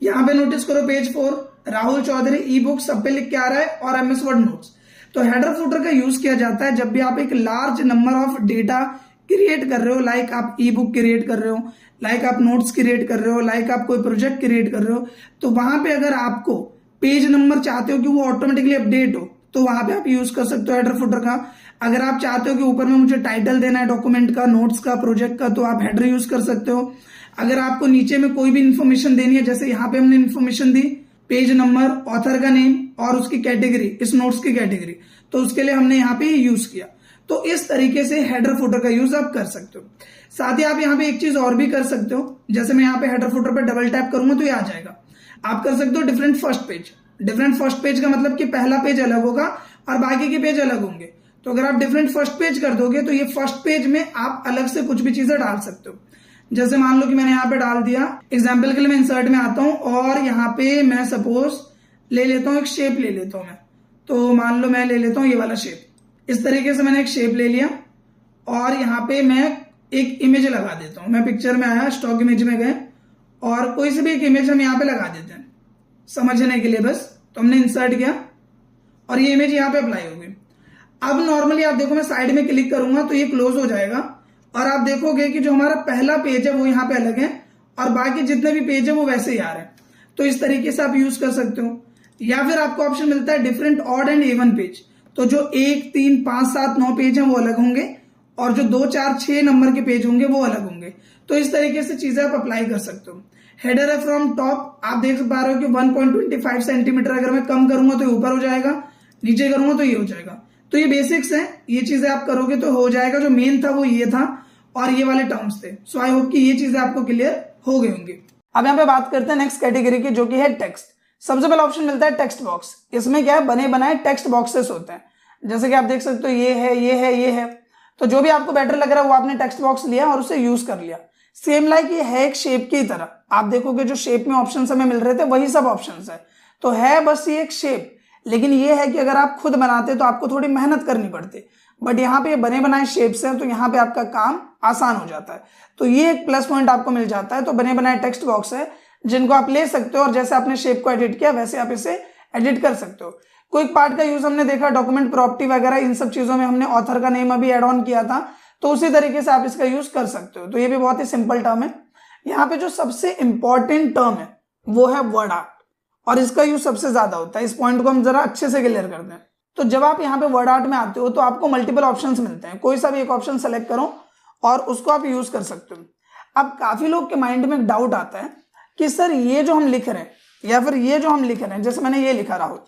यहां पे नोटिस करो page 4, Rahul Chaudhary ebook सब पे लिख के आ रहा है, और MS वर्ड नोट्स। तो हेडर फुटर का यूज किया जाता है जब भी आप एक large number of data create कर रहे हो, लाइक आप ई बुक क्रिएट कर रहे हो, लाइक आप नोट्स क्रिएट कर रहे हो, लाइक आप कोई प्रोजेक्ट क्रिएट कर रहे हो। तो वहां पे अगर आपको पेज नंबर चाहते हो कि वो ऑटोमेटिकली अपडेट हो, तो वहां पे आप यूज कर सकते हो हेडर फुटर का। अगर आप चाहते हो कि ऊपर में मुझे टाइटल देना है डॉक्यूमेंट का, नोट्स का, प्रोजेक्ट का, तो आप हेडर यूज कर सकते हो। अगर आपको नीचे में कोई भी इंफॉर्मेशन देनी है, जैसे यहाँ पे हमने इंफॉर्मेशन दी, पेज नंबर, ऑथर का नेम और उसकी कैटेगरी, इस नोट्स की कैटेगरी, तो उसके लिए हमने यहाँ पे यूज किया। तो इस तरीके से हेडर फुटर का यूज आप कर सकते हो। साथ ही आप यहाँ पे एक चीज और भी कर सकते हो, जैसे मैं यहाँ पे हेडर फुटर पे डबल टैप करूंगा तो ये आ जाएगा। आप कर सकते हो different first page. Different first page का मतलब कि पहला पेज अलग होगा और बाकी के पेज अलग होंगे। तो अगर आप डिफरेंट फर्स्ट पेज कर दोगे तो ये फर्स्ट पेज में आप अलग से कुछ भी चीजें डाल सकते हो। जैसे मान लो कि मैंने यहाँ पे डाल दिया, एग्जाम्पल के लिए मैं इंसर्ट में आता हूं और यहाँ पे मैं सपोज ले लेता हूं, एक शेप ले लेता हूं मैं। तो मान लो मैं ले लेता हूं ये वाला शेप। इस तरीके से मैंने एक शेप ले लिया और यहाँ पे मैं एक इमेज लगा देता हूं। मैं पिक्चर में आया, स्टॉक इमेज में गए और कोई से भी एक इमेज हम यहाँ पे लगा देते हैं। समझने के लिए बस। तो हमने इंसर्ट किया और ये इमेज यहाँ पे अप्लाई हो गई। अब नॉर्मली आप देखो मैं साइड में क्लिक करूंगा तो ये क्लोज हो जाएगा और आप देखोगे कि जो हमारा पहला पेज है वो यहाँ पे अलग है और बाकी जितने भी पेज है वो वैसे ही आ रहे हैं। तो इस तरीके से आप यूज कर सकते हो। या फिर आपको ऑप्शन मिलता है different odd and even page. तो जो 1, 3, 5, 7, 9 पेज हैं वो अलग होंगे और जो 2, 4, 6 नंबर के पेज होंगे वो अलग होंगे। तो इस तरीके से चीजें आप अप्लाई कर सकते हो। हेडर है फ्रॉम टॉप, आप देख पा रहे हो कि 1.25 सेंटीमीटर अगर मैं कम करूंगा तो ये ऊपर हो जाएगा, नीचे करूंगा तो ये हो जाएगा। तो ये बेसिक्स है, ये चीजें आप करोगे तो हो जाएगा। जो मेन था वो ये था और ये वाले टर्म्स थे। सो आई होप कि ये चीजें आपको क्लियर हो गई होंगी। अब यहाँ पे बात करते हैं नेक्स्ट कैटेगरी की, जो कि है टेक्स्ट। सबसे पहला ऑप्शन मिलता है टेक्स्ट बॉक्स। इसमें क्या है, बने बनाए टेक्स्ट बॉक्सेस होते हैं। जैसे कि आप देख सकते हो ये है, ये है, ये है। तो जो भी आपको बेटर लग रहा है वो आपने टेक्स्ट बॉक्स लिया और उसे यूज कर लिया। सेम लाइक ये है एक शेप की तरह। आप देखोगे जो शेप में ऑप्शन हमें मिल रहे थे वही सब ऑप्शन है। तो है बस ये एक शेप, लेकिन ये है कि अगर आप खुद बनाते तो आपको थोड़ी मेहनत करनी पड़ती। बट यहाँ पे बने बनाए शेप्स हैं तो यहाँ पे आपका काम आसान हो जाता है। तो ये एक प्लस पॉइंट आपको मिल जाता है। तो बने बनाए टेक्स्ट बॉक्स है जिनको आप ले सकते हो और जैसे आपने शेप को एडिट किया वैसे आप इसे एडिट कर सकते हो। कोई पार्ट का यूज हमने देखा, डॉक्यूमेंट प्रॉपर्टी वगैरह, इन सब चीजों में हमने ऑथर का नेम अभी एड ऑन किया था। तो उसी तरीके से आप इसका यूज कर सकते हो। तो ये भी बहुत ही सिंपल टर्म है। यहाँ पे जो सबसे इंपॉर्टेंट टर्म है वो है वर्ड आर्ट और इसका यूज सबसे ज्यादा होता है। इस पॉइंट को हम जरा अच्छे से क्लियर करते हैं। तो जब आप यहाँ पे वर्ड आर्ट में आते हो तो आपको मल्टीपल ऑप्शंस मिलते हैं। कोई सा भी एक ऑप्शन सेलेक्ट करो और उसको आप यूज कर सकते हो। अब काफी लोग के माइंड में एक डाउट आता है कि सर ये जो हम लिख रहे हैं या फिर ये जो हम लिख रहे हैं, जैसे मैंने ये लिखा राहुल,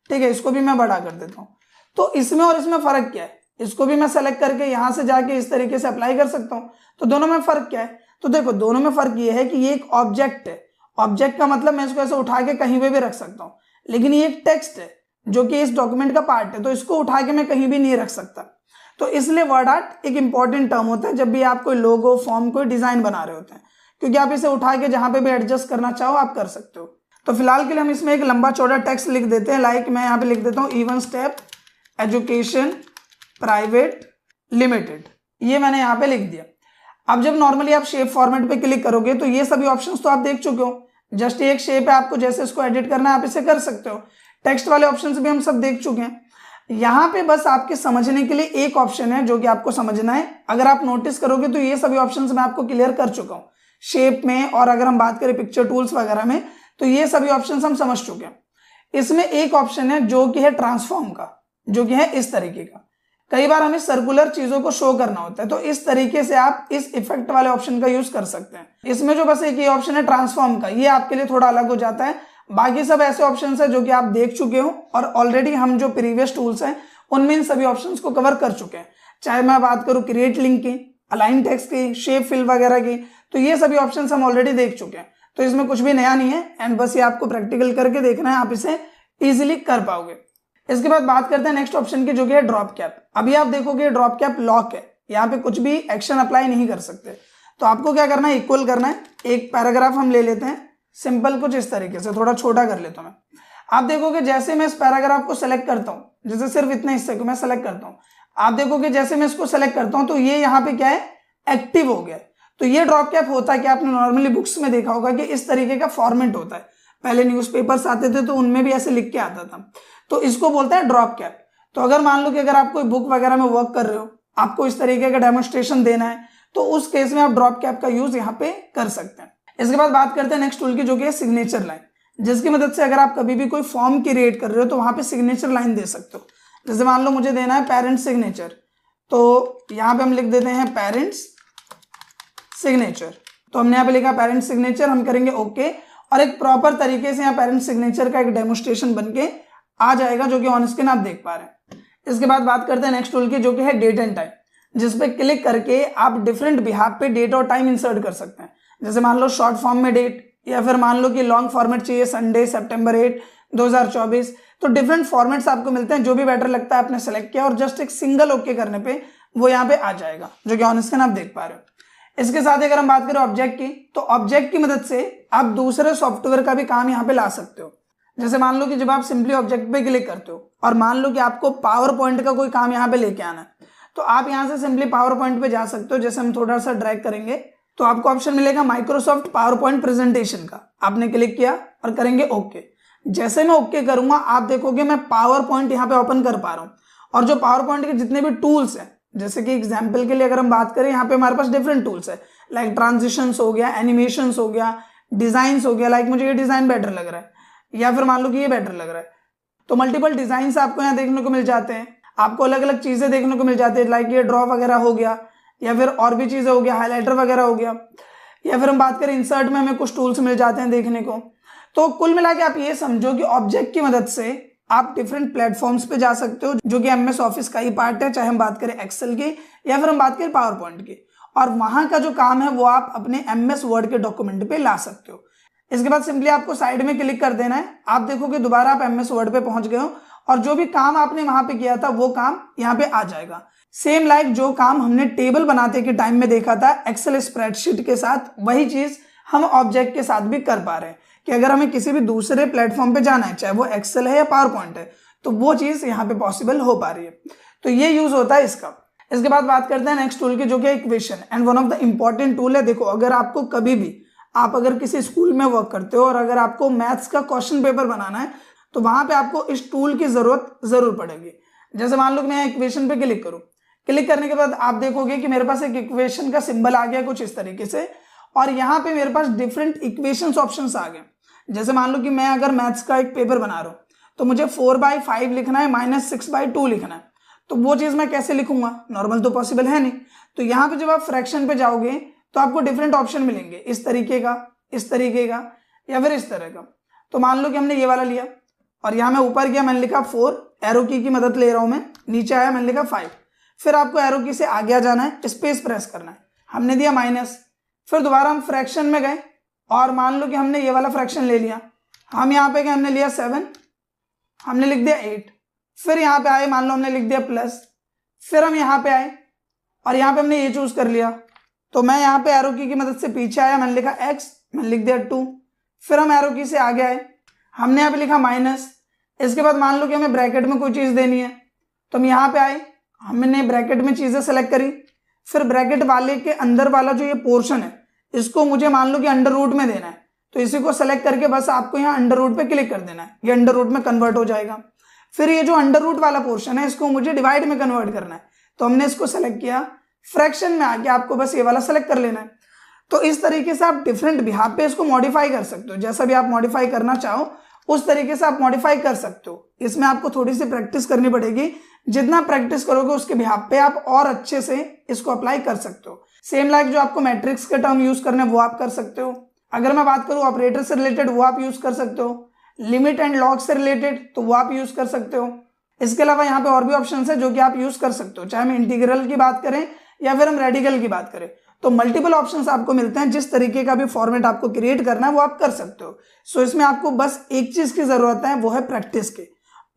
ठीक है, इसको भी मैं बड़ा कर देता हूं, तो इसमें और इसमें फर्क क्या है? इसको भी मैं सेलेक्ट करके यहां से जाके इस तरीके से अप्लाई कर सकता हूं। तो दोनों में फर्क क्या है? तो देखो दोनों में फर्क ये है कि ये एक ऑब्जेक्ट है। ऑब्जेक्ट का मतलब मैं इसको ऐसे उठा के कहीं पे भी रख सकता हूं, लेकिन ये एक टेक्स्ट है जो कि इस डॉक्यूमेंट का पार्ट है, तो इसको उठा के मैं कहीं भी नहीं रख सकता। तो इसलिए वर्ड आर्ट एक इंपॉर्टेंट टर्म होता है जब भी आप कोई लोगो, फॉर्म, कोई डिजाइन बना रहे होते हैं, क्योंकि आप इसे उठा के जहां पे भी एडजस्ट करना चाहो आप कर सकते हो। तो फिलहाल के लिए हम इसमें एक लंबा चौड़ा टेक्स्ट लिख देते हैं। लाइक मैं यहाँ पे लिख देता हूँ even step education private limited, ये मैंने यहाँ पे लिख दिया। अब जब नॉर्मली आप शेप फॉर्मेट पे क्लिक करोगे तो ये सभी ऑप्शंस तो आप देख चुके हो। जस्ट एक शेप है, आपको जैसे इसको एडिट करना है आप इसे कर सकते हो। टेक्स्ट वाले ऑप्शंस भी हम सब देख चुके हैं। यहाँ पे बस आपके समझने के लिए एक ऑप्शन है जो कि आपको समझना है। अगर आप नोटिस करोगे तो ये सभी ऑप्शंस मैं आपको क्लियर कर चुका हूँ शेप में, और अगर हम बात करें पिक्चर टूल्स वगैरह में तो ये सभी ऑप्शंस हम समझ चुके हैं। इसमें एक ऑप्शन है जो कि है ट्रांसफॉर्म का, जो कि है इस तरीके का। कई बार हमें सर्कुलर चीजों को शो करना होता है, तो इस तरीके से आप इस इफेक्ट वाले ऑप्शन का यूज कर सकते हैं। इसमें जो बस एक ये ऑप्शन है ट्रांसफॉर्म का, ये आपके लिए थोड़ा अलग हो जाता है। बाकी सब ऐसे ऑप्शंस हैं जो कि आप देख चुके हो और ऑलरेडी हम जो प्रीवियस टूल्स हैं उनमें इन सभी ऑप्शंस को कवर कर चुके हैं। चाहे मैं बात करूं क्रिएट लिंक की, अलाइन टेक्स्ट की, शेप फिल वगैरह की, तो ये सभी ऑप्शंस हम ऑलरेडी देख चुके हैं। तो इसमें कुछ भी नया नहीं है एंड बस ये आपको प्रैक्टिकल करके देखना है, आप इसे इजीली कर पाओगे। इसके बाद बात करते हैं नेक्स्ट ऑप्शन की, जो कि है ड्रॉप कैप। अभी आप देखोगे ड्रॉप कैप लॉक है, यहाँ पे कुछ भी एक्शन अप्लाई नहीं कर सकते। तो आपको क्या करना है, इक्वल करना है। एक पैराग्राफ हम ले लेते हैं सिंपल, कुछ इस तरीके से, थोड़ा छोटा कर लेता हूं मैं। आप देखोगे जैसे मैं इस पैराग्राफ को सेलेक्ट करता हूं, जैसे सिर्फ इतने हिस्से को मैं सेलेक्ट करता हूं, आप देखोगे जैसे मैं इसको सेलेक्ट करता हूं तो ये यहाँ पे क्या है, एक्टिव हो गया। तो ये ड्रॉप कैप होता है कि आपने नॉर्मली बुक्स में देखा होगा कि इस तरीके का फॉर्मेट होता है। पहले न्यूज़पेपर्स आते थे तो उनमें भी ऐसे लिख के आता था, तो इसको बोलते हैं ड्रॉप कैप। तो अगर मान लो कि अगर आप कोई बुक वगैरह में वर्क कर रहे हो, आपको इस तरीके का डेमोन्स्ट्रेशन देना है, तो उस केस में आप ड्रॉप कैप का यूज यहाँ पे कर सकते हैं। इसके बाद बात करते हैं नेक्स्ट टूल की, जो कि है सिग्नेचर लाइन, जिसकी मदद से अगर आप कभी भी कोई फॉर्म क्रिएट कर रहे हो तो वहां पे सिग्नेचर लाइन दे सकते हो। जैसे मान लो मुझे देना है पेरेंट्स सिग्नेचर, तो यहाँ पे हम लिख देते हैं पेरेंट्स सिग्नेचर। तो हमने यहाँ पे लिखा पेरेंट्स सिग्नेचर, हम करेंगे ओके, और एक प्रॉपर तरीके से यहाँ पेरेंट्स सिग्नेचर का एक डेमोन्स्ट्रेशन बन के आ जाएगा, जो कि ऑन स्क्रीन आप देख पा रहे हैं। इसके बाद बात करते हैं नेक्स्ट टूल की, जो कि है डेट एंड टाइम, जिसपे क्लिक करके आप डिफरेंट बिहाफ पे डेट और टाइम इंसर्ट कर सकते हैं। जैसे मान लो शॉर्ट फॉर्म में डेट, या फिर मान लो कि लॉन्ग फॉर्मेट चाहिए, संडे सितंबर 8, 2024। तो डिफरेंट फॉर्मेट्स आपको मिलते हैं, जो भी बेटर लगता है आपने सेलेक्ट किया और जस्ट एक सिंगल ओके करने पे वो यहाँ पे आ जाएगा, जो कि ऑन स्क्रीन आप देख पा रहे हो। इसके साथ अगर हम बात करें ऑब्जेक्ट की, तो ऑब्जेक्ट की मदद से आप दूसरे सॉफ्टवेयर का भी काम यहाँ पे ला सकते हो। जैसे मान लो कि जब आप सिंपली ऑब्जेक्ट पे क्लिक करते हो और मान लो कि आपको पावर पॉइंट का कोई काम यहाँ पे लेके आना है, तो आप यहाँ से सिंपली पावर पॉइंट पे जा सकते हो। जैसे हम थोड़ा सा ड्रैग करेंगे तो आपको ऑप्शन मिलेगा माइक्रोसॉफ्ट पावर पॉइंट प्रेजेंटेशन का, आपने क्लिक किया और करेंगे ओके। जैसे मैं ओके करूंगा आप देखोगे मैं पावर पॉइंट यहाँ पे ओपन कर पा रहा हूँ। और जो पावर पॉइंट के जितने भी टूल्स हैं, जैसे कि एग्जाम्पल के लिए अगर हम बात करें, यहाँ पे हमारे पास डिफरेंट टूल्स है, लाइक ट्रांजिशंस हो गया, एनिमेशंस हो गया, डिजाइन्स हो गया, लाइक मुझे ये डिजाइन बेटर लग रहा है या फिर मान लो कि ये बेटर लग रहा है, तो मल्टीपल डिजाइन आपको यहाँ देखने को मिल जाते हैं। आपको अलग अलग चीजें देखने को मिल जाती है, लाइक ये ड्रॉ वगैरह हो गया या फिर और भी चीजें हो गया, हाईलाइटर वगैरह हो गया, या फिर हम बात करें इंसर्ट में हमें कुछ टूल्स मिल जाते हैं देखने को। तो कुल मिला के आप ये समझो कि ऑब्जेक्ट की मदद से आप डिफरेंट प्लेटफॉर्म्स पे जा सकते हो, जो कि एमएस ऑफिस का ही पार्ट है, चाहे हम बात करें एक्सेल की या फिर हम बात करें पावर पॉइंट की, और वहां का जो काम है वो आप अपने एमएस वर्ड के डॉक्यूमेंट पे ला सकते हो। इसके बाद सिंपली आपको साइड में क्लिक कर देना है, आप देखोगे दोबारा आप एमएस वर्ड पे पहुंच गए हो और जो भी काम आपने वहां पे किया था वो काम यहाँ पे आ जाएगा। सेम लाइक जो काम हमने टेबल बनाते के टाइम में देखा था एक्सेल स्प्रेडशीट के साथ, वही चीज हम ऑब्जेक्ट के साथ भी कर पा रहे हैं कि अगर हमें किसी भी दूसरे प्लेटफॉर्म पे जाना है, चाहे वो एक्सेल है या पावर पॉइंट है, तो वो चीज यहाँ पे पॉसिबल हो पा रही है। तो ये यूज होता है इसका। इसके बाद बात करते हैं नेक्स्ट टूल की, जो कि equation and one of the important tool है। देखो, अगर आपको कभी भी आप अगर किसी स्कूल में वर्क करते हो और अगर आपको मैथ्स का क्वेश्चन पेपर बनाना है तो वहां पे आपको इस टूल की जरूरत जरूर पड़ेगी। जैसे मान लो कि मैं इक्वेशन पे क्लिक करूं, क्लिक करने के बाद आप देखोगे कि मेरे पास एक इक्वेशन का सिंबल आ गया कुछ इस तरीके से, और यहाँ पे मेरे पास डिफरेंट इक्वेशंस ऑप्शंस आ गए। जैसे मान लो कि मैं अगर मैथ्स का एक पेपर बना रहा हूं तो मुझे 4/5 लिखना है, -6/2 लिखना है, तो वो चीज मैं कैसे लिखूंगा? नॉर्मल तो पॉसिबल है नहीं। तो यहाँ पे जब आप फ्रैक्शन पे जाओगे तो आपको डिफरेंट ऑप्शन मिलेंगे, इस तरीके का, इस तरीके का, या फिर इस तरह का। तो मान लो कि हमने ये वाला लिया और यहाँ मैं ऊपर गया, मैंने लिखा 4, एरो की मदद ले रहा हूं मैं, नीचे आया मैंने लिखा 5, फिर आपको एरो की से आगे आ जाना है, स्पेस प्रेस करना है, हमने दिया माइनस, फिर दोबारा हम फ्रैक्शन में गए और मान लो कि हमने ये वाला फ्रैक्शन ले लिया, हम यहाँ पे गए, हमने लिया 7, हमने लिख दिया 8, फिर यहाँ पे आए, मान लो हमने लिख दिया प्लस, फिर हम यहाँ पे आए और यहाँ पे हमने ये चूज कर लिया, तो मैं यहाँ पे एरो की मदद से पीछे आया, मैंने लिखा x, मैंने लिख दिया 2, फिर हम एरो की से आगे आए, हमने यहाँ पे लिखा माइनस। इसके बाद मान लो कि हमें ब्रैकेट में कोई चीज देनी है तो हम यहाँ पे आए, हमने ब्रैकेट में चीजें सेलेक्ट करी, फिर ब्रैकेट वाले के अंदर वाला जो ये पोर्शन है इसको मुझे मान लो कि अंडर रूट में देना है, तो इसी को सेलेक्ट करके बस आपको यहाँ अंडर रूट पे क्लिक कर देना है, ये अंडर रूट में कन्वर्ट हो जाएगा। फिर ये जो अंडर रूट वाला पोर्शन है इसको मुझे डिवाइड में कन्वर्ट करना है, तो हमने इसको सेलेक्ट किया, फ्रैक्शन में आके आपको बस ये वाला सेलेक्ट कर लेना है। तो इस तरीके से आप डिफरेंट बिहाफ पे इसको मॉडिफाई कर सकते हो, जैसा भी आप मॉडिफाई करना चाहो उस तरीके से आप मॉडिफाई कर सकते हो। इसमें आपको थोड़ी सी प्रैक्टिस करनी पड़ेगी, जितना प्रैक्टिस करोगे उसके बिहाफ पे आप और अच्छे से इसको अप्लाई कर सकते हो। सेम लाइक जो आपको मैट्रिक्स के टर्म यूज करने वो आप कर सकते हो। अगर मैं बात करूं ऑपरेटर से रिलेटेड वो आप यूज कर सकते हो, लिमिट एंड लॉग से रिलेटेड तो वो आप यूज कर सकते हो। इसके अलावा यहाँ पे और भी ऑप्शन है जो कि आप यूज कर सकते हो, चाहे हम इंटीग्रल की बात करें या फिर हम रेडिकल की बात करें, तो मल्टीपल ऑप्शंस आपको मिलते हैं। जिस तरीके का भी फॉर्मेट आपको क्रिएट करना है वो आप कर सकते हो। सो इसमें आपको बस एक चीज की जरूरत है, वो है प्रैक्टिस की।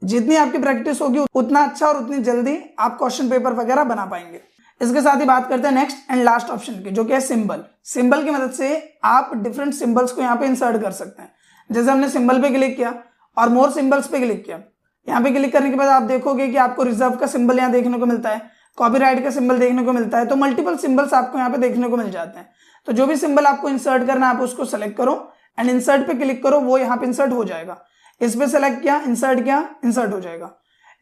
जितनी आपकी प्रैक्टिस होगी उतना अच्छा और उतनी जल्दी आप क्वेश्चन पेपर वगैरह बना पाएंगे। इसके साथ ही बात करते हैं नेक्स्ट एंड लास्ट ऑप्शन की, जो कि है सिंबल। सिंबल की मदद से आप डिफरेंट सिंबल्स को यहाँ पे इंसर्ट कर सकते हैं। जैसे हमने सिंबल पे क्लिक किया और मोर सिंबल्स पे क्लिक किया, यहाँ पे क्लिक करने के बाद आप देखोगे कि आपको रिजर्व का सिंबल यहाँ देखने को मिलता है, कॉपीराइट का सिंबल देखने को मिलता है, तो मल्टीपल सिंबल्स आपको यहाँ पे देखने को मिल जाते हैं। तो जो भी सिंबल आपको इंसर्ट करना है आप उसको सेलेक्ट करो एंड इंसर्ट पे क्लिक करो, वो यहाँ पे इंसर्ट हो जाएगा। इस पे सेलेक्ट किया, इंसर्ट हो जाएगा।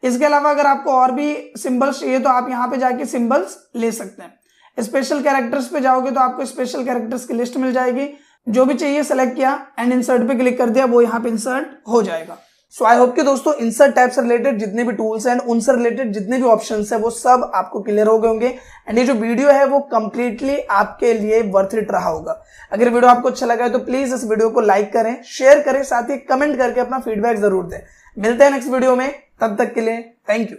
इसके अलावा अगर आपको और भी सिंबल्स चाहिए तो आप यहाँ पे जाके सिंबल्स ले सकते हैं। स्पेशल कैरेक्टर्स पे जाओगे तो आपको स्पेशल कैरेक्टर्स की लिस्ट मिल जाएगी, जो भी चाहिए सेलेक्ट किया एंड इंसर्ट पे क्लिक कर दिया, वो यहाँ पे इंसर्ट हो जाएगा। सो आई होप कि दोस्तों इंसर्ट टैब से रिलेटेड जितने भी टूल्स हैं उनसे रिलेटेड जितने भी ऑप्शंस हैं वो सब आपको क्लियर हो गए होंगे एंड ये जो वीडियो है वो कंप्लीटली आपके लिए वर्थ इट रहा होगा। अगर वीडियो आपको अच्छा लगा है तो प्लीज इस वीडियो को लाइक करें, शेयर करें, साथ ही कमेंट करके अपना फीडबैक जरूर दें। मिलते हैं नेक्स्ट वीडियो में, तब तक के लिए थैंक यू।